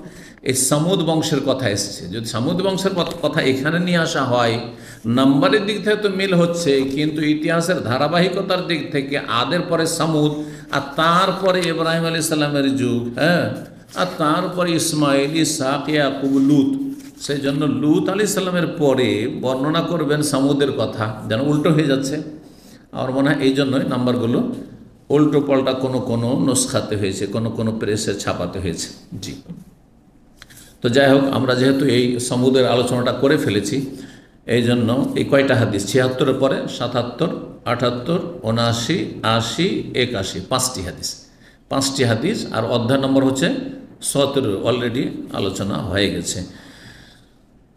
এই সামুদ বংশের কথা এসেছে। যদি সামুদ বংশের কথা এখানে নিয়ে আসা হয়, নাম্বারের দিক থেকে তো মিল হচ্ছে, কিন্তু ইতিহাসের ধারাবাহিকতার দিক থেকে আদের পরে সামুদ, আর তারপরে ইব্রাহিম আলাইহিস সালামের যুগ, আর তারপরে ইসমাইল, ইসহাক, ইয়াকুব, লুত। সেই জন্য লুত আলাইহিস সালামের পরে বর্ণনা করবেন সামুদের কথা, যেন উল্টো হয়ে যাচ্ছে। আমার মনে হয় এই জন্যই নাম্বারগুলো উল্টো পাল্টা কোনো নুসখাতে হয়েছে, কোনো প্রেসে ছাপাতে হয়েছে। জি, তো যাই হোক, আমরা যেহেতু এই সামুদের আলোচনাটা করে ফেলেছি, এই জন্য এই কয়টা হাদিস 76-এর পরে 77, 78, 79, 80, 81, 5টি হাদিস, আর অধ্যায় নম্বর হচ্ছে 17, অলরেডি আলোচনা হয়ে গেছে।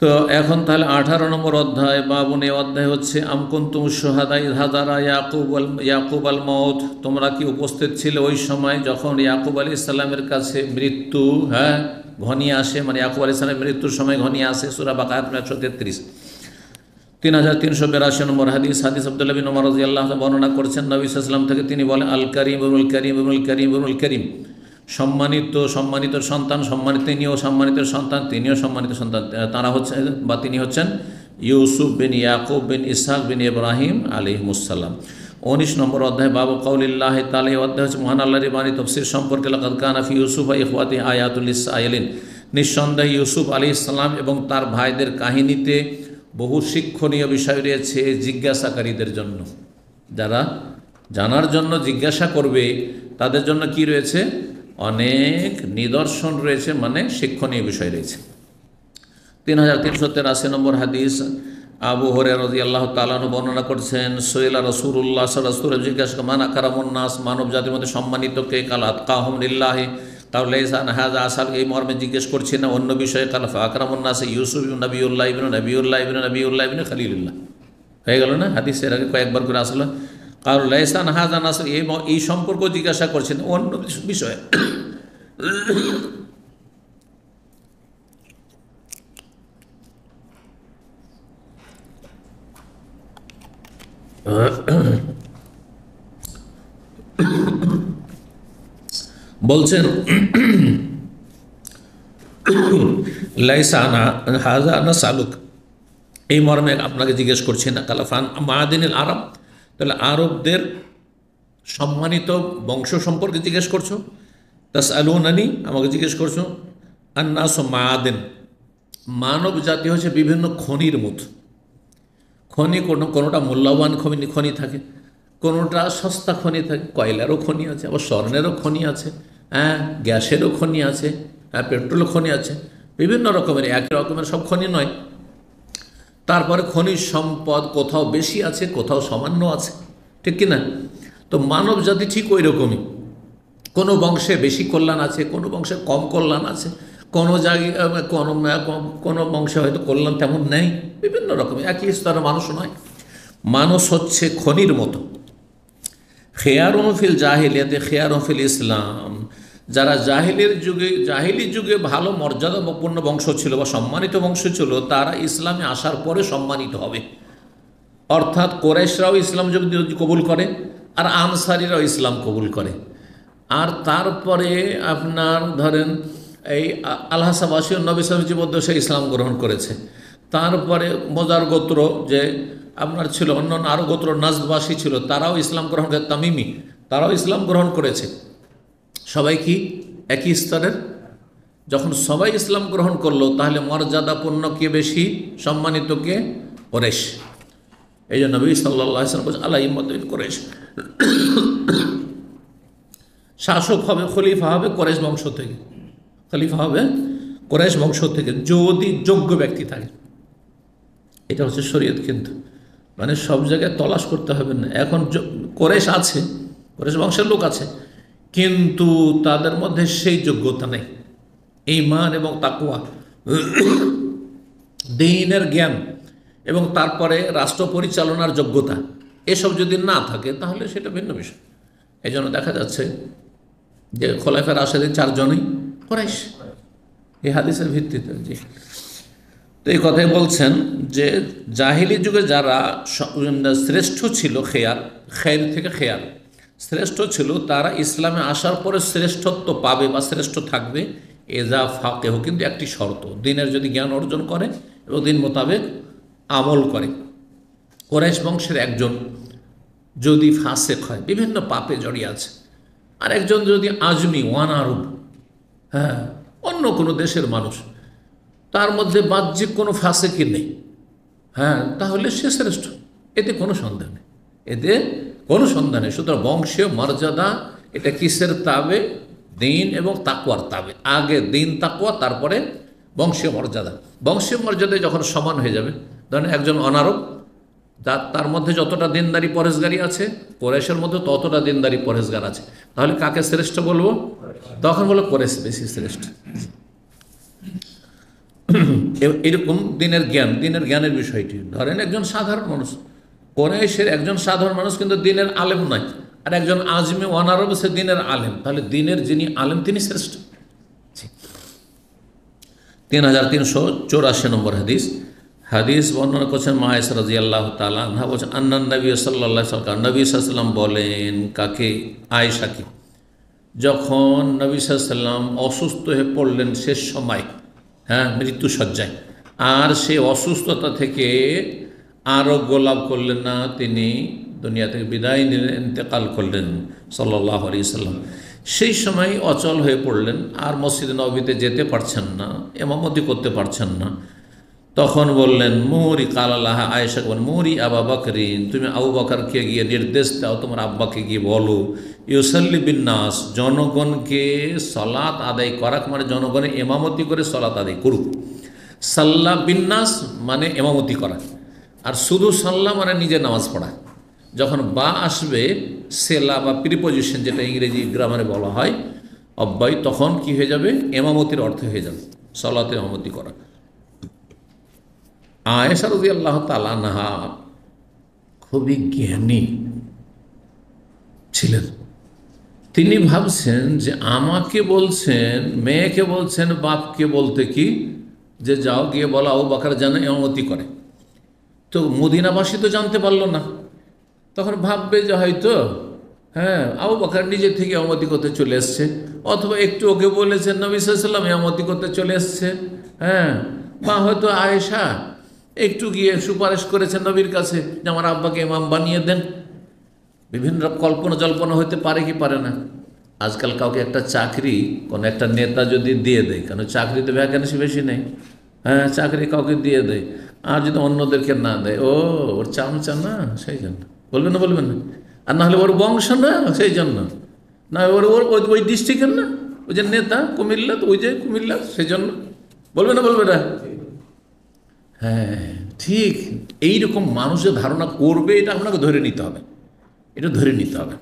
তো এখন তাহলে 18 নম্বর অধ্যায়। বাবুন, এই অধ্যায় হচ্ছে আমকুনতুম শুহাদা ইয হাদারা ইয়াকুব আল মউত, তোমরা কি উপস্থিত ছিলে ওই সময় যখন ইয়াকুব আলাইহিস সালামের কাছে মৃত্যু ঘনিয়ে আসে, মানে ইয়াকুব আলাইহিস সালামের মৃত্যুর সময় ঘনিয়ে আসে। সূরা বাকারা 133। 3382 নম্বর হাদিস। আব্দুল্লাহ বিন উমর রাদিয়াল্লাহু আনহু বর্ণনা করেছেন নবী সাল্লাল্লাহু আলাইহি ওয়াসাল্লাম থেকে, তিনি বলেন, আল কারীম ইবনুল কারীম ইবনুল কারীম ইবনুল কারীম, সম্মানিত সন্তান, তিনিও সম্মানিতের সন্তান, তিনিও সম্মানিত সন্তান। তারা হচ্ছে বা তিনি হচ্ছেন ইউসুফ বিন ইয়াকুব বিন ইসহাক বিন ইব্রাহিম আলাইহিমুসসালাম। 19 নম্বর অধ্যায় বাবু কাউলিল্লাহি তাআলা। এই অধ্যায় হচ্ছে মহান আল্লাহর বাণী তফসির সম্পর্কে। লাকাদ কানা ফি ইউসুফ ওয়া ইখওয়াতিহি আয়াতুল লিসাইলিন, নিঃসন্দেহে ইউসুফ আলাইহিস সালাম এবং তার ভাইদের কাহিনীতে বহু শিক্ষণীয় বিষয় রয়েছে জিজ্ঞাসাকারীদের জন্য। যারা জানার জন্য জিজ্ঞাসা করবে তাদের জন্য কি রয়েছে? অনেক নিদর্শন রয়েছে, মানে শিক্ষণীয় বিষয় রয়েছে। 3383 নম্বর হাদিস। আবু হুরায়রা রাদিয়াল্লাহু তাআলা আনহু বর্ণনা করছেন, সুইলা রাসূলুল্লাহ সাল্লাল্লাহু আলাইহি ওয়াসাল্লাম, মান আকরামুন নাস, মানব জাতির মধ্যে সম্মানিত কে? কাল আতকাহুম লিল্লাহি, কারণ লাইসান হাজা আসাল এই মর্মে জিজ্ঞেস করছি না অন্য বিষয়ে। কাল ফাকরামুন্নাস ইউসুফ ইবনে নবিউল্লাহ ইবনে নবিউল্লাহ ইবনে নবিউল্লাহ ইবনে খলিলুল্লাহ হয়ে গেল না, হাদিসের আগে কয়েকবার করে আসলো। কারণ লাইসান হাজা নাস এই সম্পর্ক জিজ্ঞাসা করছেন অন্য বিষয়ে। বলছেন লাইসানা হাজা না সালুক এই মর্মে আপনাকে জিজ্ঞেস করছি না। কালাফান মাদিনিল আরব, তাহলে আরবদের সম্মানিত বংশ সম্পর্কে জিজ্ঞেস করছো। তাস আলুনানি আমাকে জিজ্ঞেস করছো। আন্নাস মাদিন, মানব জাতি হচ্ছে বিভিন্ন খনির মতো। খনি কোনোটা মূল্যবান খনি থাকে, কোনোটা সস্তা খনি থাকে, কয়লারও খনি আছে, আবার স্বর্ণেরও খনি আছে, হ্যাঁ গ্যাসেরও খনি আছে, হ্যাঁ পেট্রোল খনি আছে, বিভিন্ন রকমের, একই রকমের সব খনি নয়। তারপরে খনিজ সম্পদ কোথাও বেশি আছে, কোথাও সামান্য আছে, ঠিক কিনা? তো মানব জাতি ঠিক ওই রকমই, কোনো বংশে বেশি কল্যাণ আছে, কোনো বংশে কম কল্যাণ আছে, কোনো জায়গায় কোনো বংশে হয়তো কল্যাণ তেমন নেই, বিভিন্ন রকমের, একই স্তরের মানুষ নয়। মানুষ হচ্ছে খনির মতো। খেয়ারুন ফিল জাহিলিয়াতে খেয়ারুন ফিল ইসলাম, যারা জাহিলি যুগে ভালো মর্যাদাপূর্ণ বংশ ছিল বা সম্মানিত বংশ ছিল, তারা ইসলামে আসার পরে সম্মানিত হবে। অর্থাৎ কোরাইশরাও ইসলাম যদি কবুল করে আর আনসারিরাও ইসলাম কবুল করে। আর তারপরে আপনার ধরেন এই আল-হাসাবাসী নবী সাল্লাল্লাহু আলাইহি ওয়াসাল্লাম সে ইসলাম গ্রহণ করেছে। তারপরে মজার গোত্র যে আপনার ছিল, অন্য আরও গোত্র নাজদবাসী ছিল, তারাও ইসলাম গ্রহণ করে, তামিমি তারাও ইসলাম গ্রহণ করেছে। সবাই কি একই স্তরের? যখন সবাই ইসলাম গ্রহণ করলো, তাহলে মর্যাদাপূর্ণ কে বেশি, সম্মানিত কে? কুরাইশ। এই জন্য নবী সাল্লাল্লাহু আলাইহি ওয়াসাল্লাম বলেছেন আলা ইম্মাতিন কুরাইশ, শাসক হবে, খলিফা হবে কুরাইশ বংশ থেকে, খলিফা হবে কুরাইশ বংশ থেকে, যদি যোগ্য ব্যক্তি থাকে। এটা হচ্ছে শরীয়ত, কিন্তু মানে সব জায়গায় তলাশ করতে হবে না। এখন কুরাইশ আছে, কুরাইশ বংশের লোক আছে, কিন্তু তাদের মধ্যে সেই যোগ্যতা নেই, ঈমান এবং তাকওয়া, দ্বীনের জ্ঞান এবং তারপরে রাষ্ট্র পরিচালনার যোগ্যতা, এসব যদি না থাকে তাহলে সেটা ভিন্ন বিষয়। এই জন্য দেখা যাচ্ছে যে খোলাফায়ে রাশেদিন 4 জনই কুরাইশ, এই হাদিসের ভিত্তিতে। জি, তো এই কথাই বলছেন যে জাহিলি যুগে যারা শ্রেষ্ঠ ছিল, খের থেকে খেয়ার শ্রেষ্ঠ ছিল, তারা ইসলামে আসার পরে শ্রেষ্ঠত্ব পাবে বা শ্রেষ্ঠ থাকবে। এজা ফাকেহ, কিন্তু একটি শর্ত, দিনের যদি জ্ঞান অর্জন করে এবং দিন মোতাবেক আমল করে। কুরাইশ বংশের একজন যদি ফাসেক হয়, বিভিন্ন পাপে জড়িয়ে আছে, আর একজন যদি আজমি ওয়ান আরব, হ্যাঁ অন্য কোনো দেশের মানুষ, তার মধ্যে বাহ্যিক কোনো ফাসেকি নেই, হ্যাঁ তাহলে সে শ্রেষ্ঠ, এতে কোনো সন্দেহ নেই, এতে কোনো সন্দেহ নেই। সুতরাং বংশীয় মর্যাদা এটা কিসের তাবে? দিন এবং তাকওয়ার তাবে। আগে দিন তাকওয়া, তারপরে বংশীয় মর্যাদা। বংশীয় মর্যাদায় যখন সমান হয়ে যাবে, ধরেন একজন অনারব, তার মধ্যে যতটা দিনদারি পরেশগারি আছে, কুরাইশের মধ্যে ততটা দিনদারি পরেশগার আছে, তাহলে কাকে শ্রেষ্ঠ বলবো? তখন বলো কুরাইশ বেশি শ্রেষ্ঠ। এরকম দিনের জ্ঞানের বিষয়টি, ধরেন একজন সাধারণ মানুষ, কুরাইশের একজন সাধারণ মানুষ কিন্তু দিনের আলেম নয়, আর একজন আজমি ওয়ানারব সে দিনের আলেম, তাহলে দিনের যিনি আলেম তিনি শ্রেষ্ঠ। 3384 নম্বর হাদিস বর্ণনা করছেন মা আয়েশা রাদিয়াল্লাহু তাআলা আনহা, বলছেন আন্নান নবী সাল্লাল্লাহু আলাইহি ওয়াসাল্লাম, নবী সাল্লাল্লাহু আলাইহি ওয়াসাল্লাম বলেন, কাকে? আয়েশাকে। যখন নবী সাল্লাল্লাহু আলাইহি ওয়াসাল্লাম অসুস্থ হয়ে পড়লেন শেষ সময়, হ্যাঁ মৃত্যুসজ্জায়, আর সে অসুস্থতা থেকে আরোগ্য লাভ করলেন না, তিনি দুনিয়া থেকে বিদায় নিলেন, ইন্তেকাল করলেন সাল্লাল্লাহু আলাইহি ওয়াসাল্লাম। সেই সময় অচল হয়ে পড়লেন, আর মসজিদে নববীতে যেতে পারছেন না, ইমামতি করতে পারছেন না। তখন বললেন মুরি কালাল্লাহ, আয়েশাকে বলেন মুরি আবু বকরিন, তুমি আবু বকরকে গিয়ে নির্দেশ দাও, তোমার আব্বাকে গিয়ে বলো, ইউসাল্লি বিন্নাস, জনগণকে সলাত আদায় করাক, মানে জনগণের ইমামতি করে সলাত আদায় করুক। সাল্লা বিন্নাস মানে ইমামতি করা, আর শুধু সাল্লা মানে নিজে নামাজ পড়া। যখন বা আসবে সেলা বা প্রিপোজিশন, যেটা ইংরেজি গ্রামারে বলা হয়, আব্বাই তখন কি হয়ে যাবে, এমামতির অর্থ হয়ে যাবে, সালাতে এমামতি করা। আয়েশা রাদিয়াল্লাহু তাআলা আনহা খুবই জ্ঞানী ছিলেন। তিনি ভাবছেন যে আমাকে বলছেন, মেয়েকে বলছেন বাপকে বলতে কি, যে যাও গিয়ে বলো আবু বকর যেন ইমামতি করে। তো মদিনাবাসী তো জানতে পারলো না, তখন ভাববে যে হয়তো আবু বকর নিজে থেকে ইমামতি করতে চলে এসছে, অথবা একটু ওকে বলেছেন নবী সাল্লাল্লাহু আলাইহি ওয়াসাল্লাম ইমামতি করতে চলে এসছে, বা হয়তো আয়েশা একটু গিয়ে সুপারিশ করেছেন নবীর কাছে যে আমার আব্বাকে ইমাম বানিয়ে দেন। বিভিন্ন কল্পনা জল্পনা হতে পারে কি পারে না। আজকাল কাউকে একটা চাকরি কোনো একটা নেতা যদি দিয়ে দেয়, কেন চাকরিতে ভ্যাকেন্সি বেশি নেই, চাকরি কাউকে দিয়ে দেয়, আর যদি অন্যদেরকে না দেয়, ওর চামচা না সেই জন্য বলবেন না, বলবেন না, আর না হলে ওর বংশ না সেই জন্য না, ওর ওর ওই ডিস্ট্রিক্টের না, ওই যে নেতা কুমিল্লা, তো ওই যে কুমিল্লা সেই জন্য বলবে না, বলবে না। ঠিক এইরকম মানুষের ধারণা করবে, এটা আপনাকে ধরে নিতে হবে, এটা ধরে নিতে হবে।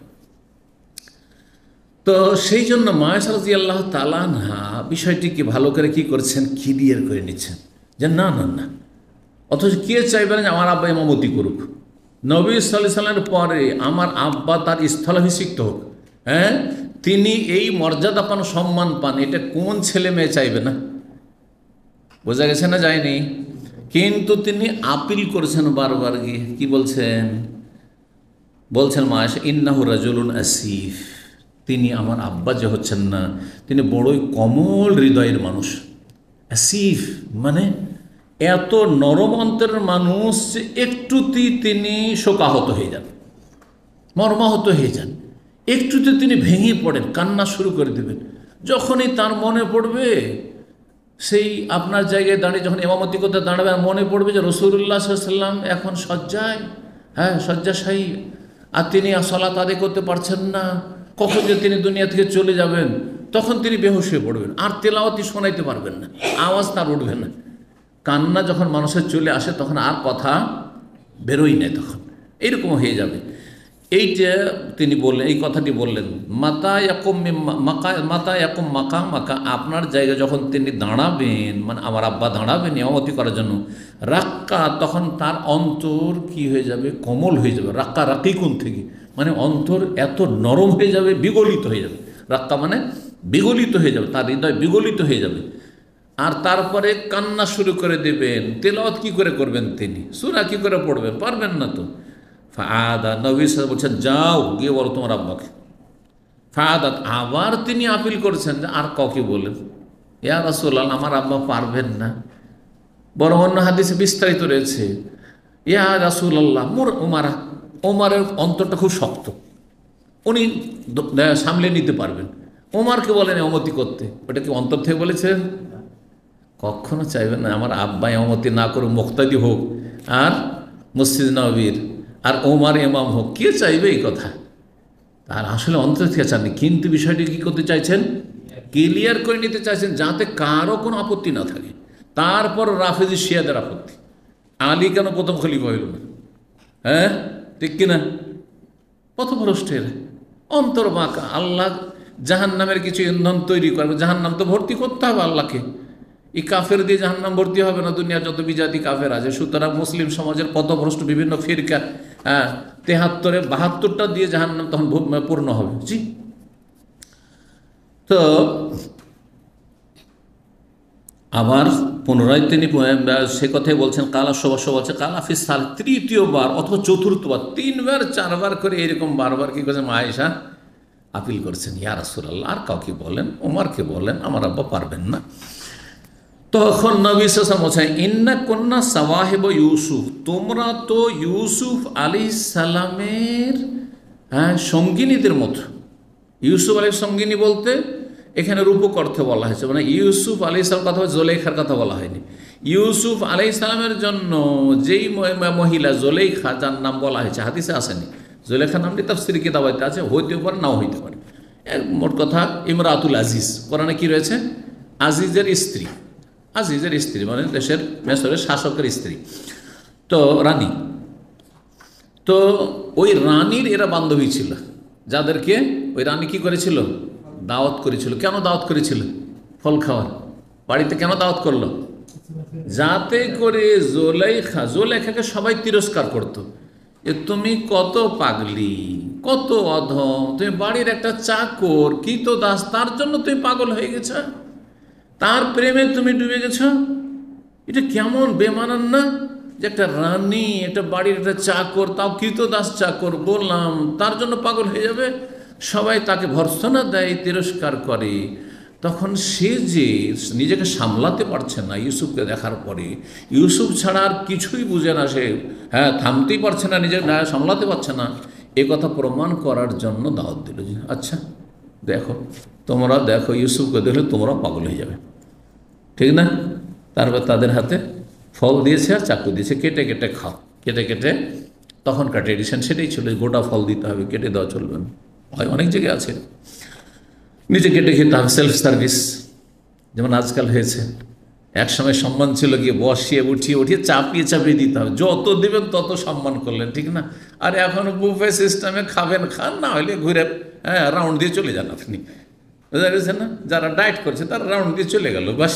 তো সেই জন্য আয়েশা রাদিয়াল্লাহু তাআলা আনহা বিষয়টিকে ভালো করে কি করছেন, ক্লিয়ার করে নিচ্ছেন যে না না না, অথচ কে চাইবে না আমার আব্বা ইমামতি করুক, নবী সাল্লাল্লাহু আলাইহি ওয়াসাল্লামের পরে আমার আব্বা তার স্থলাভিষিক্ত হোক, তিনি এই মর্যাদা পান, সম্মান পান, এটা কোন ছেলে মেয়ে চাইবে না? বোঝা গেছে না, যায়নি? কিন্তু তিনি আপিল করেছেন বারবার গিয়ে, কি বলছেন, বলছেন মা আয়েশা ইন্নাহু রাজুলুন আসিফ, তিনি আমার আব্বা যে হচ্ছেন না, তিনি বড়ই কোমল হৃদয়ের মানুষ। আসিফ মানে এত নরম অন্তরের মানুষ যে একটুতেই তিনি শোকাহত হয়ে যান, মর্মাহত হয়ে যান, একটুতে তিনি ভেঙে পড়েন, কান্না শুরু করে দেবেন। যখনই তার মনে পড়বে, সেই আপনার জায়গায় দাঁড়িয়ে যখন ইমামতি করতে দাঁড়াবে, আর মনে পড়বে যে রাসূলুল্লাহ সাল্লাল্লাহু আলাইহি ওয়াসাল্লাম এখন শয্যায়, শয্যাশায়ী, আর তিনি সালাত আদায় করতে পারছেন না, কখন যে তিনি দুনিয়া থেকে চলে যাবেন, তখন তিনি বেহুশ হয়ে পড়বেন, আর তেলাওয়াতি শোনাইতে পারবেন না, আওয়াজ তার উঠবে না। কান্না যখন মানুষের চলে আসে তখন আর কথা বেরোই নেই, তখন এইরকম হয়ে যাবে। এইটা তিনি বললেন, এই কথাটি বললেন, মাতা ইয়াকুম মাকা মাকা, আপনার জায়গায় যখন তিনি দাঁড়াবেন, মানে আমার আব্বা দাঁড়াবেন ইমামতি করার জন্য, রাক্কা, তখন তার অন্তর কি হয়ে যাবে, কোমল হয়ে যাবে। রাক্কা রাকিকুন থেকে, মানে অন্তর এত নরম হয়ে যাবে, বিগলিত হয়ে যাবে। রাক্কা মানে বিগলিত হয়ে যাবে, তার হৃদয় বিগলিত হয়ে যাবে। আর তারপরে কান্না শুরু করে দেবেন। তেলাওয়াত কি করে করবেন তিনি, সূরা কি করে পড়বেন, পারবেন না তো। ফাআদা, নবী সাল্লাল্লাহু আলাইহি ওয়াসাল্লাম বলছেন যাও গিয়ে বলো তোমার আব্বাকে। ফাআদাত, আবার তিনি আপিল করছেন যে আর কাউকে বলেন, ইয়া রাসূলুল্লাহ আমার আব্বা পারবেন না। বরং অন্য হাদিসে বিস্তারিত রয়েছে, ইয়া রাসূলুল্লাহ ওমারের অন্তরটা খুব শক্ত, উনি সামলে নিতে পারবেন, ওমারকে বলেন ইমামতি করতে। ওটা কি অন্তর থেকে বলেছেন? কখনো চাইবেন না আমার আব্বা ইমামতি না করে মুক্তাদি হোক, আর মসজিদ নববীর আর ওমার ইমাম হোক, কে চাইবে এই কথা? তার আসলে অন্তর থেকে চাননি, কিন্তু বিষয়টি কী করতে চাইছেন, ক্লিয়ার করে নিতে চাইছেন, যাতে কারো কোনো আপত্তি না থাকে। তারপর রাফেজি শিয়াদের আপত্তি, আলী কেন প্রথম খলিফা হইল না? ঠিক কিনা? পথভ্রষ্টের অন্তর বাঁকা। আল্লাহ জাহান্নামের কিছু ইন্ধন তৈরি করবে, জাহান্নাম তো ভর্তি করতে হবে আল্লাহকে, এই কাফের দিয়ে জাহান্নাম ভর্তি হবে না, দুনিয়ার যত বিজাতি কাফের আছে। সুতরাং মুসলিম সমাজের পথভ্রষ্ট বিভিন্ন ফিরকা 73-72টা দিয়ে জাহান্নাম তখন পূর্ণ হবে। জি, তো আবার পুনরায় তিনি সে কথাই বলছেন, কালা সবস্য বলছে কালা ফিস সাল, তৃতীয়বার অথবা চতুর্থবার, 3-4বার করে এরকম বারবার কি করছেন, আয়েশা আপিল করছেন, ইয়া রাসূলুল্লাহ আর কাউকে বলেন, ওমরকে বলেন, আমার আব্বা পারবেন না। তখন নবী সাল্লাল্লাহু আলাইহি ওয়াসাল্লাম বলছেন, ইন্না কুন্না সাওয়াহিব ইউসুফ, তোমরা তো ইউসুফ আলাইহিস সালামের সঙ্গিনীদের মতো। ইউসুফ আলাইহিস সঙ্গিনী বলতে এখানে রূপক অর্থে বলা হয়েছে, মানে ইউসুফ আলাইহিস সালাম কথা, জোলেখার কথা বলা হয়নি। ইউসুফ আলাইহিস সালামের জন্য যেই মহিলা জোলেখা, যার নাম বলা হয়েছে, হাদিসে আসেনি, জোলেখা নামটি তাফসীর কিতাবাতে আছে, হইতে পারে নাও হইতে পারে। মোট কথা ইমরাতুল আজিজ, কোরআনে কি রয়েছে, আজিজের স্ত্রী, আজিজের স্ত্রী মানে দেশের মেসরের শাসকের স্ত্রী, তো রানী। তো ওই রানীর এরা বান্ধবী ছিল, যাদেরকে ওই রানী কি করেছিল, দাওয়াত করেছিল। কেন দাওয়াত করেছিল? ফল খাওয়ার। বাড়িতে কেন দাওয়াত করলো? যাতে করে জোলেখাকে সবাই তিরস্কার করত, যে তুমি কত পাগলি, কত অধম, তুমি বাড়ির একটা চাকর কৃতদাস, তার জন্য তুমি পাগল হয়ে গেছ, তার প্রেমে তুমি ডুবে গেছ। এটা কেমন বেমানান না, যে একটা রানী, একটা বাড়ির একটা চাকর, তাও কৃতদাস চাকর, বললাম, তার জন্য পাগল হয়ে যাবে। সবাই তাকে ভর্ৎসনা দেয়, তিরস্কার করে। তখন সে যে নিজেকে সামলাতে পারছে না ইউসুফকে দেখার পরে, ইউসুফ ছাড়া আর কিছুই বুঝে না সে, থামতেই পারছে না, নিজেকে সামলাতে পারছে না, এ কথা প্রমাণ করার জন্য দাওয়াত দিল যে আচ্ছা দেখো, তোমরা দেখো, ইউসুফকে দেখলে তোমরা পাগল হয়ে যাবে, ঠিক না? তারপর তাদের হাতে ফল দিয়েছে আর চাকু দিয়েছে, কেটে কেটে খাও, কেটে কেটে। তখনকার ট্রেডিশন সেটাই ছিল, গোটা ফল দিতে হবে, কেটে দেওয়া চলবে না। হয় অনেক জায়গায় আছে নিজে কেটে খেতে হবে, সেলফ সার্ভিস, যেমন আজকাল হয়েছে। এক সময় সম্মান ছিল গিয়ে বসিয়ে উঠিয়ে চাপিয়ে দিতে হবে, যত দেবেন তত সম্মান করলেন, ঠিক না? আর এখন বুফে সিস্টেমে খাবেন, খান, না হলে ঘুরে রাউন্ড দিয়ে চলে যান আপনি, বুঝা গেছে না? যারা ডায়েট করছে তারা রাউন্ড দিয়ে চলে গেল, বাস।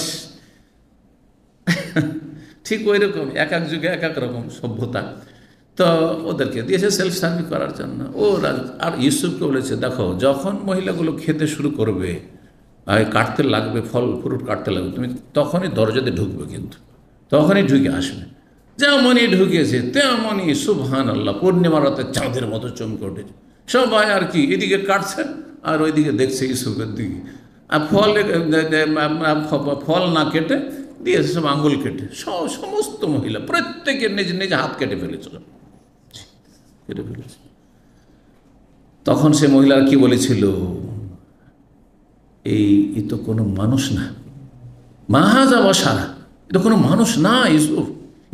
ঠিক ওই রকম এক এক যুগে এক এক রকম সভ্যতা। তো ওদেরকে দিয়েছে সেলফ সার্ভিস করার জন্য। আর ইউসুফকে বলেছে দেখো, যখন মহিলাগুলো খেতে শুরু করবে, কাটতে লাগবে, ফল ফ্রুট কাটতে লাগবে, তুমি তখনই দরজাতে ঢুকবে, কিন্তু তখনই ঢুকে আসবে। যেমনই ঢুকেছে তেমনই সুবহানাল্লাহ, পূর্ণিমা রাতে চাঁদের মতো চমকে উঠেছে। সবাই আর কি এদিকে কাটছে আর ওইদিকে দেখছে ইউসুফের দিকে, আর ফল না কেটে দিয়েছে সব আঙুল কেটে, সমস্ত মহিলা প্রত্যেকের নিজ নিজ হাত কেটে ফেলেছে। তখন সে মহিলারা কি বলেছিল, এই তো কোনো মানুষ না, মাহাজা বাসারা, এটা কোনো মানুষ না ইউসুফ,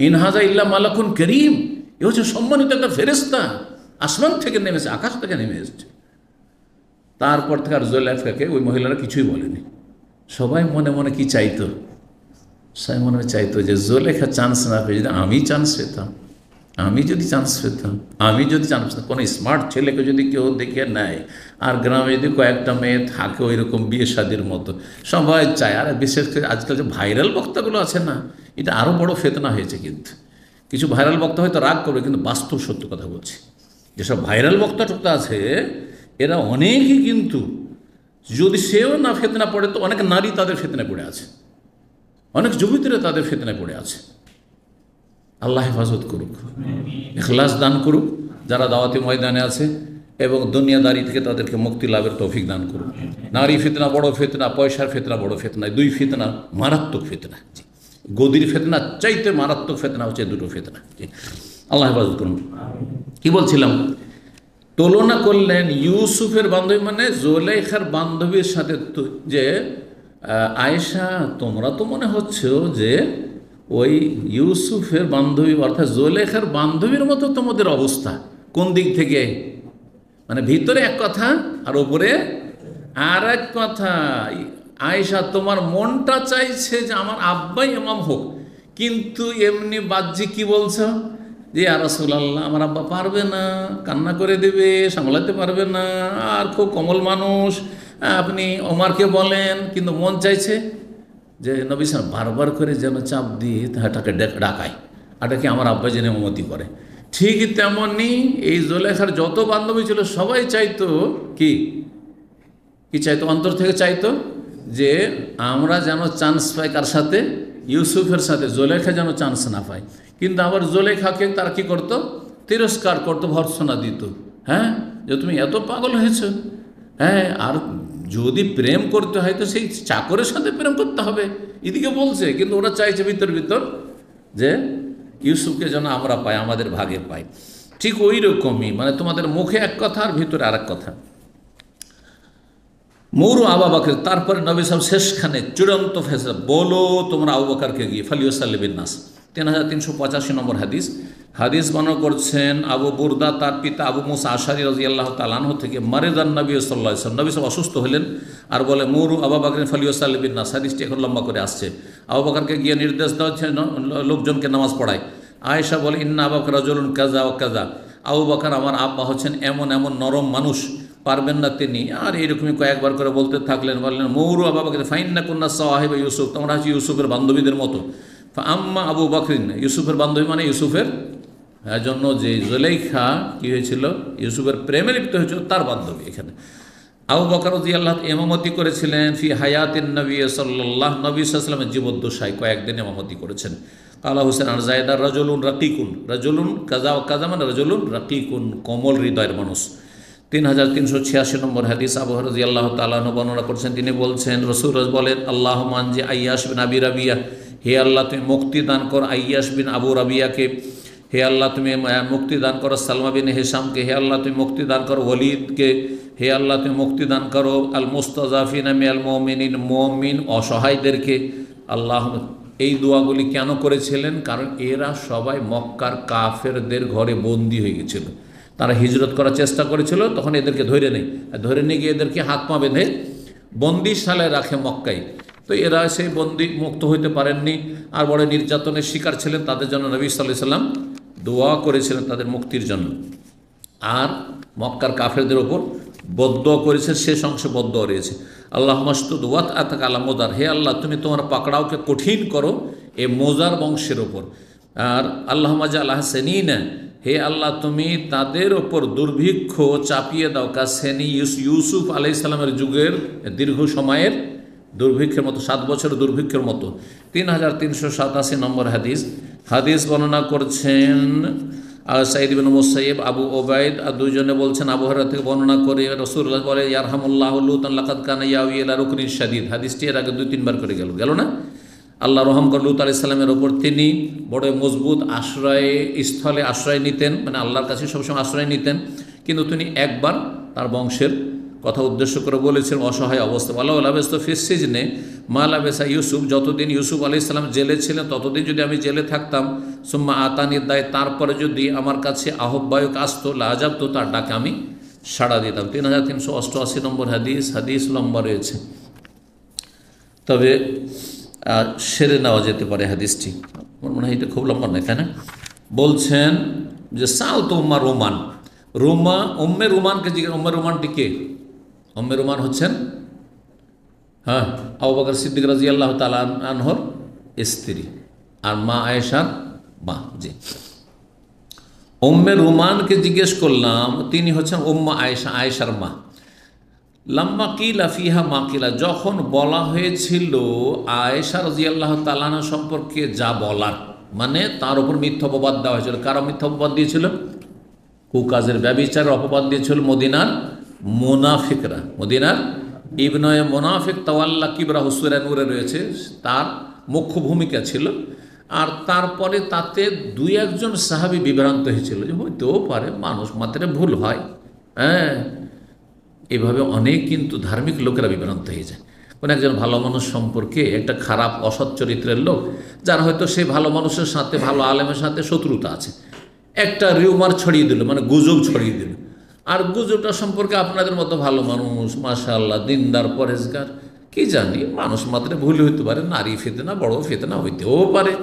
ইনহাজা ইল্লা মালাকুন করিম, এ হচ্ছে সম্মানিত একটা ফেরেশতা, আসমান থেকে নেমেছে, আকাশ থেকে নেমে এসেছে। তারপর থেকে আর জুলেখাকে ওই মহিলারা কিছুই বলেনি। সবাই মনে মনে কি চাইতো, সবাই মনে চাইতো যে জুলেখা চান্স না পেয়ে যদি আমি চান্স পেতাম, আমি যদি চান্স পেতাম, কোনো স্মার্ট ছেলেকে যদি কেউ দেখে নেয়, আর গ্রামে যদি কয়েকটা মেয়ে থাকে ওই রকম বিয়ে শাদির মতো, সবাই চায়। আর বিশেষ করে আজকাল যে ভাইরাল বক্তাগুলো আছে না, এটা আরও বড় ফেতনা হয়েছে। কিন্তু কিছু ভাইরাল বক্তা হয়তো রাগ করবে, কিন্তু বাস্তব সত্য কথা বলছি, যেসব ভাইরাল বক্তা টক্তা আছে এরা অনেকই, কিন্তু যদি সেও না ফেতনা পড়ে, তো অনেক নারী তাদের ফেতনায় পড়ে আছে, অনেক যুবতীরা তাদের ফেতনায় পড়ে আছে। আল্লাহ হেফাজত করুক, ইখলাস দান করুক যারা দাওয়াতি ময়দানে আছে, এবং দুনিয়াদারি থেকে তাদেরকে মুক্তি লাভের তৌফিক দান করুক। নারী ফিতনা বড় ফিতনা, পয়সার ফিতনা বড় ফিতনা, দুই ফিতনা মারাত্মক ফিতনা। গদির ফিতনা চাইতে মারাত্মক ফিতনা হচ্ছে দুটো ফিতনা। আল্লাহ হেফাজত করুন। কি বলছিলাম, তুলনা করলেন ইউসুফের বান্ধবী মানে জুলেখার বান্ধবীর সাথে, যে আয়েশা তোমরা তো মনে হচ্ছে যে ওই ইউসুফের বান্ধবী অর্থাৎ জুলেখার বান্ধবীর মতো তোমাদের অবস্থা। কোন দিক থেকে? মানে ভিতরে এক কথা আর উপরে আর এক কথা। আয়েশা তোমার মনটা চাইছে যে আমার আব্বাই ইমাম হোক, কিন্তু এমনি বাহ্যিক কি বলছো যে ইয়া রাসূলুল্লাহ আমার আব্বা পারবে না, কান্না করে দেবে, সামলাতে পারবে না, আর খুব কোমল মানুষ, আপনি ওমরকে বলেন। কিন্তু মন চাইছে যে নবী সাল্লাল্লাহু আলাইহি ওয়াসাল্লাম বারবার করে যেন চাপ দিয়ে তাকে ডাকায়, এটাকে আমার আব্বা যেন অনুমতি করে। ঠিক তেমনই এই জুলেখার যত বান্ধবী ছিল সবাই চাইতো কি চাইতো, অন্তর থেকে চাইতো যে আমরা যেন চান্স পাই, কার সাথে? ইউসুফের সাথে, জুলেখা যেন চান্স না পায়। কিন্তু আবার জুলেখাকে তারা কি করতো? তিরস্কার করতো, ভর্ৎসনা দিত। যে তুমি এত পাগল হয়েছো, আর যদি প্রেম করতে হয় তো সেই চাকরের সাথে প্রেম করতে হবে, এদিকে বলছে। কিন্তু ওরা চাইছে ভিতর যে ইউসুফকে যেন আমরা পাই, আমাদের ভাগে পাই। ঠিক ওই রকমই, মানে তোমাদের মুখে এক কথা আর ভিতরে আর এক কথা। মৌরু আবু বকর, তারপরে নবী সাহেব শেষখানে চূড়ান্ত ফেসলা, বলো তোমরা আবু বকরকে গিয়ে ফালিউসাল্লি বিন নাস। 3385 নম্বর হাদিস বর্ণনা করছেন আবু বুরদা, তার পিতা আবু মুসা আশারী রাদিয়াল্লাহু তাআলা আনহু থেকে, মারিদান নবী সাল্লাল্লাহু আলাইহি ওয়াসাল্লাম, নবী সাহেব অসুস্থ হলেন আর বলে মৌরু আবু বকর ফালিউসাল্লি বিন নাস। হাদিসটি এখন লম্বা করে আসছে। আবু বকরকে গিয়ে নির্দেশ দেওয়া হচ্ছে লোকজনকে নামাজ পড়ায়। আয়েশা বলে ইন্না আবু বকর রাজুলুন কাযা ওয়া কাযা, আবু বকর আমার আব্বা হচ্ছেন এমন এমন নরম মানুষ, পারবেন না তিনি। আর এইরকমই কয়েকবার করে বলতে থাকলেন, বললেন মৌরু আবু বকর ফাইন্না কুন্না সাহিব ইউসুফ, তোমরা হচ্ছে ইউসুফের বান্ধবীদের মতো। আম্মা আবু বকরিন, ইউসুফের বান্ধবী মানে ইউসুফের জন্য যে জুলাইখা কি হয়েছিল, ইউসুফের প্রেমে লিপ্ত হয়েছিল, তার বান্ধবী। এখানে আবু বকর রাদিয়াল্লাহু আনহু ইমামতি করেছিলেন ফি হায়াতিন নবী সাল্লাল্লাহু, নবী সাল্লাল্লাহু আলাইহি ওয়াসাল্লামের জীবদ্দশায় কয়েকদিন ইমামতি করেছেন। কালা হোসেন আর জায়দা রাজুলুন রাকিকুন, রাজুলুন কাজা কাজা মানে রাজুলুন রাকিকুন, কোমল হৃদয়ের মানুষ। 3386 নম্বর হাদিস, আবু হুরায়রা রাদিয়াল্লাহু তাআলা আনহু বর্ণনা করছেন, তিনি বলছেন রাসূল বলেন আল্লাহুম্মা আনজি আইয়াশ বিন আবি রাবিয়া, হে আল্লাহ তুমি মুক্তি দান কর আইয়াশ বিন আবু রাবিয়াকে, হে আল্লাহ তুমি মুক্তি দান করো সালমা বিন হিশামকে, হে আল্লাহ তুমি মুক্তি দান করো ওয়ালিদকে, হে আল্লাহ তুমি মুক্তি দান করো আল মুস্তাজাফিনা মিনাল মুমিনিন, মুমিন অসহায়দেরকে। আল্লাহ এই দোয়াগুলি কেন করেছিলেন? কারণ এরা সবাই মক্কার কাফেরদের ঘরে বন্দী হয়ে গেছিল, তারা হিজরত করার চেষ্টা করেছিল, তখন এদেরকে ধরে নিয়ে গিয়ে এদেরকে হাত পা বেঁধে বন্দিশালায় রাখে মক্কায়। তো এরা সেই বন্দি মুক্ত হইতে পারেননি, আর বড় নির্যাতনের শিকার ছিলেন, তাদের জন্য নবী সাল্লাল্লাহু আলাইহি ওয়াসাল্লাম দোয়া করেছিলেন তাদের মুক্তির জন্য। আর মক্কার কাফেরদের ওপর বদদোয়া করেছে, শেষ অংশে বদদোয়া রয়েছে আল্লাহ মাসতুদ ওয়াত আতাক আলা মোদার, হে আল্লাহ তুমি তোমার পাকড়াওকে কঠিন করো এ মোজার বংশের ওপর। আর আল্লাহ মাজা আল্লাহ সেনিনা, হে আল্লাহ তুমি তাদের ওপর দুর্ভিক্ষ চাপিয়ে দাও কাসেনি ইউসুফ আলাইহিস সালামের যুগের দীর্ঘ সময়ের দুর্ভিক্ষের মতো, 7 বছরের দুর্ভিক্ষের মতো। 3387 নম্বর হাদিস বর্ণনা করছেন সাঈদ ইবনে মুসাইয়্যিব, আবু ওবায়দ, আর দুইজনে বলছেন আবু হুরায়রা থেকে বর্ণনা করে রাসূলুল্লাহ বলে ইয়ারহামুল্লাহু লুতান লাকাদ কানা ইয়াউই ইলা রুকনিন শাদীদ। হাদিসটি এর আগে 2-3 বার করে গেল না? আল্লাহ রহম করে লূত আলাইহিস সালামের ওপর, তিনি বড় মজবুত স্থলে আশ্রয় নিতেন, মানে আল্লাহর কাছে সবসময় আশ্রয় নিতেন, কিন্তু তিনি একবার তার বংশের কথা উদ্দেশ্য করে বলেছেন অসহায় অবস্থা, আল্লাহ লাবেস্ত ফিসিজনে মা লাবেসা ইউসুফ, যতদিন ইউসুফ আলাইহিস সালাম জেলে ছিলেন ততদিন যদি আমি জেলে থাকতাম, সুম্মা আতানির দায়, তারপরে যদি আমার কাছে আহ্বায়ক আসতো লাজাব, তো তার ডাকে আমি সাড়া দিতাম। 3388 নম্বর হাদিস লম্বা রয়েছে, তবে সেরে নেওয়া যেতে পারে হাদিসটি, আমার মনে হয় এটা খুব লম্বা নয়, তাই না? বলছেন যে সাল তো উম্মে রুমানকে জিজ্ঞেস, উম্মে রুমানটি কে? উম্মে রুমান হচ্ছেন আবু বকর সিদ্দিক রাদিয়াল্লাহু তাআলা আনহুর স্ত্রী, আর মা আয়েশার মা। জি, উম্মে রুমানকে জিজ্ঞেস করলাম, তিনি হচ্ছেন উম্মা আয়েশা, আয়েশার মা। লাম্মা কিলা ফিহা মা কিলা, যখন বলা হয়েছিল আয়েশা রাদিয়াল্লাহু তাআলা আনহা সম্পর্কে যা বলার, মানে তার উপর মিথ্যা অপবাদ দেওয়া হয়েছিল। কারা মিথ্যা অপবাদ দিয়েছিল? কুকাজের ব্যভিচারের অপবাদ দিয়েছিল মদিনার মুনাফিকরা। মদিনার ইবনে মুনাফিক তাওয়াল্লা কিবরা হুসুরা নূরে রয়েছে, তার মুখ্য ভূমিকা ছিল। আর তারপরে তাতে 2-1 সাহাবী বিভ্রান্ত হয়েছিল যে হইতেও পারে, মানুষ মাত্রে ভুল হয়, এভাবে অনেক কিন্তু ধার্মিক লোকেরা বিভ্রান্ত হয়ে যায়। কোনো একজন ভালো মানুষ সম্পর্কে একটা খারাপ অসৎ চরিত্রের লোক, যার হয়তো সেই ভালো মানুষের সাথে, ভালো আলেমের সাথে শত্রুতা আছে, একটা রিউমার ছড়িয়ে দিল, মানে গুজব ছড়িয়ে দিল, আর গুজবটা সম্পর্কে আপনাদের মতো ভালো মানুষ মাশাআল্লাহ দিনদার পরেজগার, কি জানি মানুষ মাত্রে ভুল হইতে পারে, নারী ফিতনা বড় ফিতনা হইতেও পারে,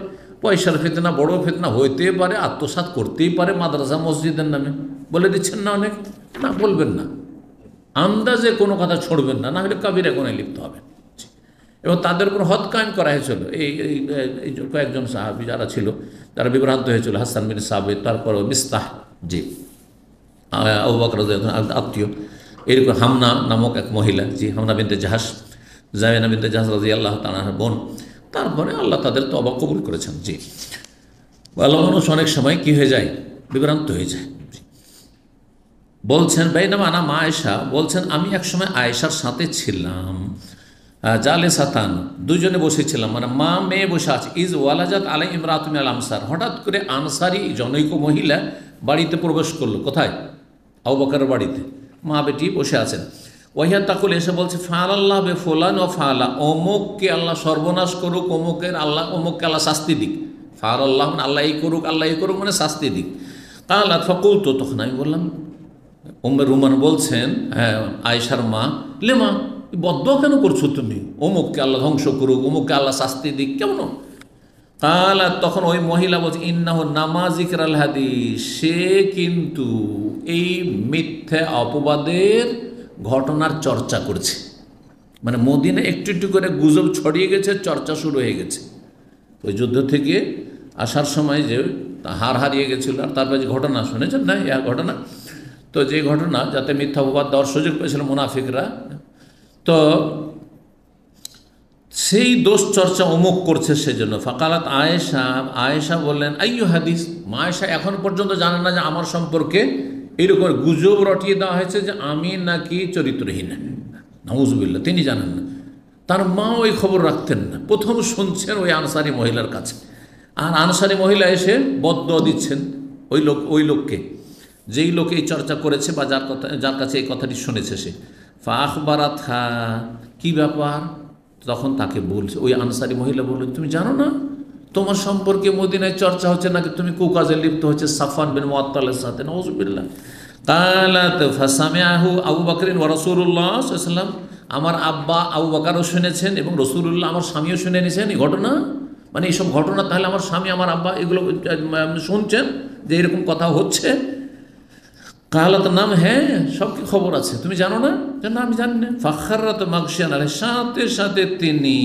পয়সার ফিতনা বড় ফিতনা হইতেই পারে, আত্মসাৎ করতেই পারে মাদ্রাসা মসজিদের নামে। বলে দিচ্ছেন না অনেক, না বলবেন না, আন্দাজে কোনো কথা ছড়বেন না, না হলে কাবিরা গুনাহে লিপ্ত হবেন। এবং তাদের উপর হদ কায়েম করা হয়েছিল। এই কয়েকজন সাহাবী যারা ছিল, তারা বিভ্রান্ত হয়েছিল, হাসান বিন সাবিত, তারপর মিস্তাহ, জি আবু বকর রাদিয়াল্লাহু আনহু আত্মীয়, এরকম হামনা নামক এক মহিলা, জি হামনা বিনতে জাহাশ, জামিনা বিনতে জাহাশ রাদিয়াল্লাহু তাআলার বোন। তারপরে আল্লাহ তাদের তওবা কবুল করেছেন। জি, ভালো মানুষ অনেক সময় কি হয়ে যায়, বিভ্রান্ত হয়ে যায়। বলছেন বাইনামা আনা মা আয়েশা, বলছেন আমি একসময় আয়েশার সাথে ছিলাম, জালে সাতান, দুজনে বসেছিলাম, মানে মা মেয়ে বসে আছে। ইজ ওয়ালাজাত আলাই ইমরাতুন আল আনসার, হঠাৎ করে আনসারি জনৈক মহিলা বাড়িতে প্রবেশ করলো। কোথায়? আবু বকরের বাড়িতে। মা বেটি বসে আছেন। ওয়াহিয়া তাকুল, এসে বলছে ফাল আল্লাহ বে ফুলান ও ফালা, অমুককে আল্লাহ সর্বনাশ করুক, অমুকের আল্লাহ, অমুককে আল্লাহ শাস্তি দিক। ফাল আল্লাহ মানে আল্লাহ এই করুক, আল্লাহ এই করুক মানে শাস্তি দিক। কাল ফাকুল, তো তখন আমি বললাম, উম্মে রুমান বলছেন, হ্যাঁ আয়েশার মা, লেমা বদদোয়া কেন করছো তুমি, অমুককে আল্লাহ ধ্বংস করুক, অমুককে আল্লাহ শাস্তি দিক, কেমন? কাল, তখন ওই মহিলা বলছে ইন্নাহু নামাজিক আল হাদিস, সে কিন্তু এই মিথ্যা অপবাদের ঘটনার চর্চা করছে, মানে মদিনা একটু একটু করে গুজব ছড়িয়ে গেছে, চর্চা শুরু হয়ে গেছে। ওই যুদ্ধ থেকে আসার সময় যে হার হারিয়ে গেছিল, আর তারপরে যে ঘটনা শুনেছেন না, ইয়া ঘটনা, তো যে ঘটনা যাতে মিথ্যা অপবাদ দেওয়ার সুযোগ পেয়েছিল মুনাফিকরা, তো সেই দোষ চর্চা অমুক করছে সেজন্য। ফাকালাত আয়েশা, আয়েশা বললেন আইয়ু হাদিস, মা আয়েশা এখন পর্যন্ত জানেন না যে আমার সম্পর্কে এরকম গুজব রটিয়ে দেওয়া হয়েছে যে আমি নাকি চরিত্রহীন। নাউজুবিল্লাহ, তিনি জানেন না, তার মা ওই খবর রাখতেন না। প্রথম শুনছেন ওই আনসারি মহিলার কাছে, আর আনসারি মহিলা এসে বদদোয়া দিচ্ছেন ওই লোককে, যেই লোক এই চর্চা করেছে বা যার কাছে এই কথাটি শুনেছে সে। ফাখবারাতহা, কি ব্যাপার? তখন তাকে বলছে, ওই আনসারি মহিলা বলল, তুমি জানো না তোমার সম্পর্কে মদিনায় চর্চা হচ্ছে, নাকি তুমি কুকাজে লিপ্ত হচ্ছে সাফওয়ান বিন মুআত্তালের সাথে। নাউজুবিল্লাহ। কালাত ফাসামিআহু আবু বকর ওয়া রাসূলুল্লাহ সাল্লাল্লাহু আলাইহি ওয়াসাল্লাম, আমার আব্বা আবু বকরও শুনেছেন এবং রাসূলুল্লাহ আমার স্বামীও শুনে নিয়েছেন এই ঘটনা। মানে এইসব ঘটনা তাহলে আমার স্বামী আমার আব্বা এগুলো শুনছেন যে এরকম কথা হচ্ছে। কালাত নাম, হ্যাঁ সব কি খবর আছে, তুমি জানো না? না আমি জানি না। ফাখাররাত মাগশিয়ান আলাইহি, সাথে সাথে তিনি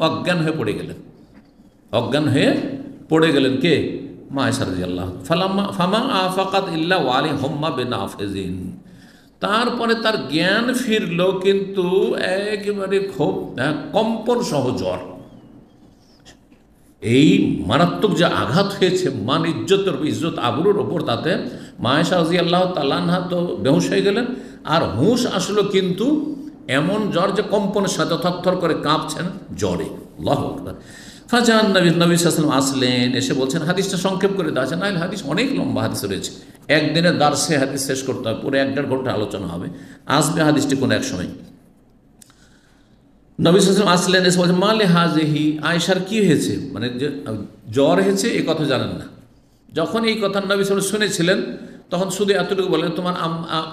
অজ্ঞান হয়ে পড়ে গেলেন। অজ্ঞান হয়ে পড়ে গেলেন কে? মা আয়েশা রাদিয়াল্লাহু ফামা আফাকাত ইল্লা ওয়ালি হুম্মা বিনাফিজিন। তারপরে তার জ্ঞান ফিরল, কিন্তু একেবারে খুব কম্পন সহ জ্বর। এই মারাত্মক যে আঘাত হয়েছে মান ইজ্জত আবরুর ওপর, তাতে মা আয়েশা রাদিয়াল্লাহু তাআলা আনহা তো বেহুশ হয়ে গেলেন, আর হুঁশ আসলো কিন্তু এমন জ্বর যে কম্পনের সাথে থরথর করে কাঁপছেন জ্বরে। আল্লাহু আকবার। ফাজান নবী সাল্লাল্লাহু আলাইহি ওয়াসাল্লাম আসলেন, এসে বলছেন, হাদিসটা সংক্ষেপ করে দেওয়া আছে, না হাদিস অনেক লম্বা হাদিস রয়েছে, একদিনের দার্সে হাদিস শেষ করতে হবে, পুরো 1-1.5 ঘন্টা আলোচনা হবে, আসবে হাদিসটি কোনো এক সময়। নবী সাল্লাল্লাহু আলাইহি ওয়াসাল্লাম আসলেন, এসে বলছেন, মালে হাজিহি, আয়েশার কি হয়েছে, মানে যে জ্বর হয়েছে এই কথা জানেন না। যখন এই কথা নবী সাল্লাল্লাহু আলাইহি ওয়াসাল্লাম শুনেছিলেন, তখন শুধু এতটুকু বলেন, তোমার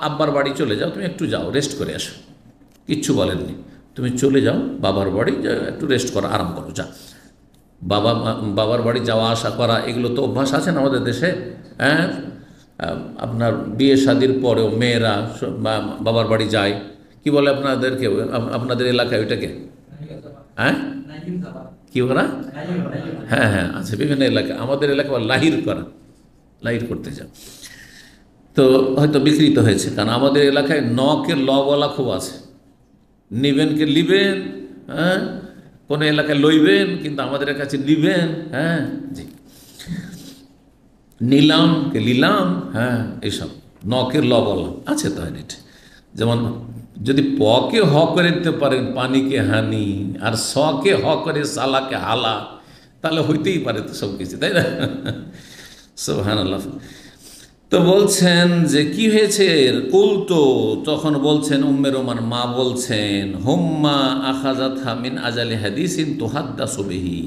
আব্বার বাড়ি চলে যাও, তুমি একটু যাও রেস্ট করে আসো, কিচ্ছু বলেননি। তুমি চলে যাও বাবার বাড়ি, একটু রেস্ট করো, আরাম করো, যা। বাবার বাড়ি যাওয়া আসা করা এগুলো তো অভ্যাস আছে না আমাদের দেশে। হ্যাঁ, আপনার বিয়ে শাদির পরেও মেয়েরা বাবার বাড়ি যায়, কি বলে আপনাদেরকে, আপনাদের এলাকায় ওইটাকে, হ্যাঁ কি বলা, হ্যাঁ হ্যাঁ আছে বিভিন্ন এলাকায়, আমাদের এলাকায় লাহির করা, লাহির করতে যাও। তো হয়তো বিকৃত হয়েছে, কারণ আমাদের এলাকায় নকে ল বলা খুব আছে, নিবেনকে লিবেন, হ্যাঁ কোনো এলাকায় লইবেন, কিন্তু আমাদের কাছে নিবেন, হ্যাঁ জি, নিলামকে লিলাম, হ্যাঁ এইসব নকে ল বলা আছে। তো এটা যেমন যদি পকে হ করে দিতে পারেন পানিকে হানি, আর সকে হ করে সালাকে হালা, তাহলে হইতেই পারে তো সব কিছু, তাই না? সুবহানাল্লাহ। তো বলছেন যে কি হয়েছে, কুলতু, তখন বলছেন উম্মে রোমান মা বলছেন, হুম্মা আখাযাতহা মিন আজালি হাদিসিন তুহাদ্দাসু বিহি,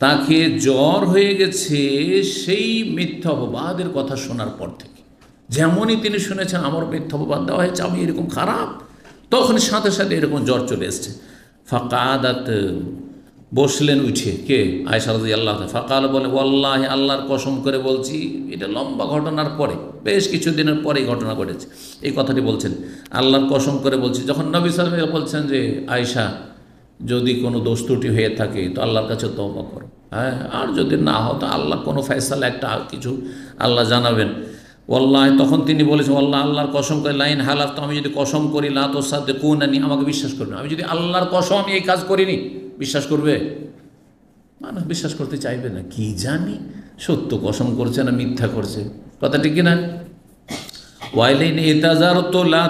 তাকে জ্বর হয়ে গেছে সেই মিথ্যা অপবাদের কথা শোনার পর থেকে। যেমনই তিনি শুনেছেন আমার মিথ্যা অপবাদ দেওয়া হয়েছে, আমি এরকম খারাপ, তখন সাথে সাথে এরকম জ্বর চলে এসছে। ফাকাদাত, বসলেন উঠে, কে? আয়েশা রাদিয়াল্লাহু তাআলা। ফাকাল, বলে, ওয়াল্লাহি, আল্লাহর কসম করে বলছি, এটা লম্বা ঘটনার পরে, বেশ কিছুদিনের পরেই ঘটনা ঘটেছে, এই কথাটি বলছেন, আল্লাহর কসম করে বলছি। যখন নবী সাল্লাল্লাহু আলাইহি ওয়াসাল্লাম বলছেন যে আয়েশা যদি কোনো দোষ ত্রুটি হয়ে থাকে তো আল্লাহর কাছে তওবা করো, হ্যাঁ, আর যদি না হয় তো আল্লাহ কোনো ফয়সালা একটা কিছু আল্লাহ জানাবেন। ওয়াল্লাহি, তখন তিনি বলেছেন, ওয়াল্লাহ, আল্লাহর কসম করে, লাইন হালাফ, তো আমি যদি কসম করি, লা তুসাদ্দিকুনানি, আমাকে বিশ্বাস করবে না। আমি যদি আল্লাহর কসম আমি এই কাজ করিনি, বিশ্বাস করবে? মানুষ বিশ্বাস করতে চাইবে না, কি জানি সত্য কসম করছে না মিথ্যা করছে, কথা ঠিক কিনা? ওয়াইলাইন ইতাজারতু লা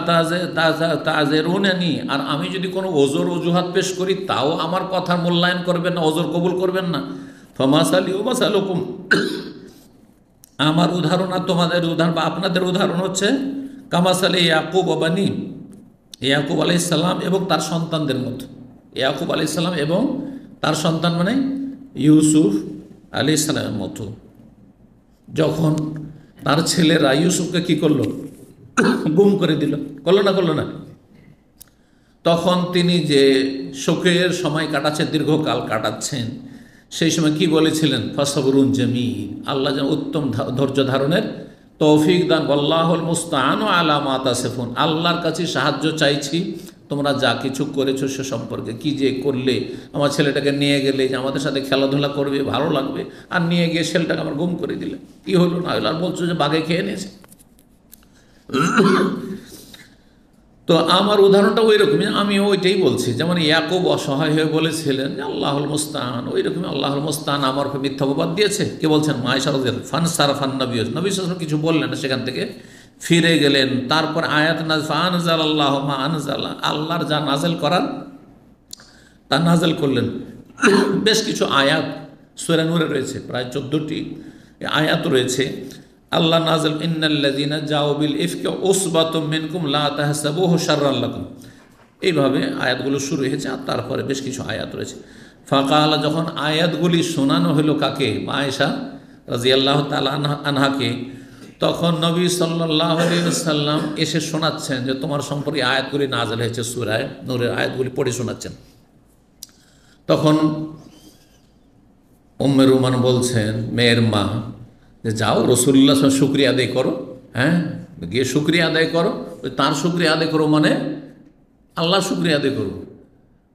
তাজেরুনানি, আর আমি যদি কোনো ওজর অজুহাত পেশ করি তাও আমার কথার মূল্যায়ন করবেন না, ওজর কবুল করবেন না। ফামাসালি ওয়া মাসালুকুম, আমার উদাহরণ আর তোমাদের উদাহরণ বা আপনাদের উদাহরণ হচ্ছে কামাসালে ইয়াকুব ও বানি, ইয়াকুব আলাইহিস সালাম এবং তার সন্তানদের মতো। ইয়াকুব আলাইহিস সালাম এবং তার সন্তান মানে ইউসুফ আলাইহিস সালামের মতো। যখন তার ছেলেরা ইউসুফকে কি করলো, গুম করে দিল, করলো না, তখন তিনি যে শোকের সময় কাটাচ্ছেন, দীর্ঘকাল কাটাচ্ছেন, সেই সময় কি বলেছিলেন, ফাসবরুন জামিল, আল্লাহ যেন উত্তম ধৈর্য ধারণের তৌফিক দান। আল্লাহুল মুস্তাআন আলা মা তাসিফুন, আল্লাহর কাছে সাহায্য চাইছি তোমরা যা কিছু করেছো সে সম্পর্কে। কি যে করলে, আমার ছেলেটাকে নিয়ে গেলে যে আমাদের সাথে খেলাধুলা করবে, ভালো লাগবে, আর নিয়ে গিয়ে ছেলেটাকে আমার গুম করে দিলে, কি হলো না হলো, আর বলছো যে বাঘে খেয়ে নিয়েছে। তো আমার উদাহরণটা ওই রকমই, আমি ওইটাই বলছি। যেমন ইয়াকুব অসহায় হয়ে বলেছিলেন যে আল্লাহুল মুস্তাআন, ওই রকমই আল্লাহুল মুস্তাআন আমার উপর মিথ্যা অপবাদ দিয়েছে। কে বলছেন? মা আয়েশা রাদিয়াল্লাহু আনহা। ফান সারাফান নবী, নবী সাল্লাল্লাহু আলাইহি ওয়াসাল্লাম কিছু বললেন না, সেখান থেকে ফিরে গেলেন। তারপর আয়াত নাযিল, ফাআনজালাল্লাহু মা আনজালা, আল্লাহর যা নাযিল করার তা নাযিল করলেন। বেশ কিছু আয়াত সূরা নূরে রয়েছে, প্রায় 14টি আয়াত রয়েছে। আল্লাহ নাযিল, ইন্নাল্লাযীনা জাউ বিল ইফকি উসবাতুম মিনকুম লা তাহসাবুহু শাররাল লাকুম, এইভাবে আয়াতগুলো শুরু হয়েছে। আর তারপরে বেশ কিছু আয়াত রয়েছে। ফাকালা, যখন আয়াতগুলি শোনানো হলো কাকে? আয়েশা রাদিয়াল্লাহু তাআলা আনহাকে, তখন নবী সাল্লাল্লাহু আলাইহি ওয়াসাল্লাম এসে শোনাচ্ছেন যে তোমার সম্পর্কে আয়াতগুলি নাযিল হয়েছে, সূরা নূরের আয়াতগুলি পড়ে শোনাচ্ছেন। তখন উম্মে রুমান বলছেন, মেয়ের মা, যে যাও রাসূলুল্লাহ সাল্লাল্লাহু আলাইহি ওয়াসাল্লাম শুকরিয়া আদায় করো, হ্যাঁ গিয়ে শুকরিয়া আদায় করো। তার শুকরিয়া আদায় করো মানে আল্লাহ শুকরিয়া আদায় করো।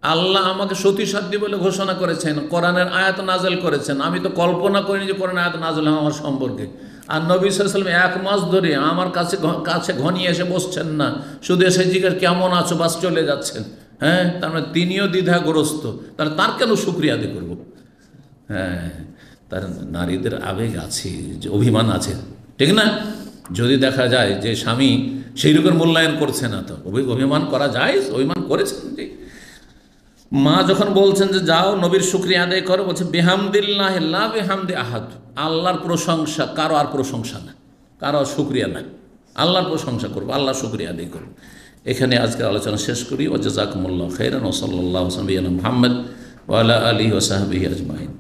আল্লাহ আমাকে সতীসাধ্যী বলে ঘোষণা করেছেন, কোরআনের আয়াত নাযিল করেছেন। আমি তো কল্পনা করিনি যে কোরআনের আয়াত নাযিল হয় আমার সম্পর্কে। আর নবী সাল্লাল্লাহু আলাইহি ওয়াসাল্লাম 1 মাস ধরে আমার কাছে ঘনিয়ে এসে বসছেন না, শুধু এসে জিজ্ঞাসা কেমন আছো, বাস চলে যাচ্ছেন। হ্যাঁ, তার মানে তিনিও দ্বিধাগ্রস্ত, তাহলে তার কেন শুকরিয়া আদায় করবো? হ্যাঁ, তার নারীদের আবেগ আছে, যে অভিমান আছে, ঠিক না? যদি দেখা যায় যে স্বামী সেই রকম মূল্যায়ন করছে না, তো অভিমান করা যায়, অভিমান করেছেন। যে মা যখন বলছেন যে যাও নবীর শুকরিয়া আদায় করো, বলছে বিহামদিল্লাহ লা বিহামদি আহাদ, আল্লাহর প্রশংসা, কারো আর প্রশংসা না, কারো আর শুকরিয়া না, আল্লাহর প্রশংসা করবো, আল্লাহর শুকরিয়া আদায় করবো। এখানে আজকের আলোচনা শেষ করি। ওয়া জাযাকুমুল্লাহু খাইরান ওয়া সাল্লাল্লাহু আলা মুহাম্মদ ওয়া আলা আলিহি ওয়া সাহবিহি আজমাইন।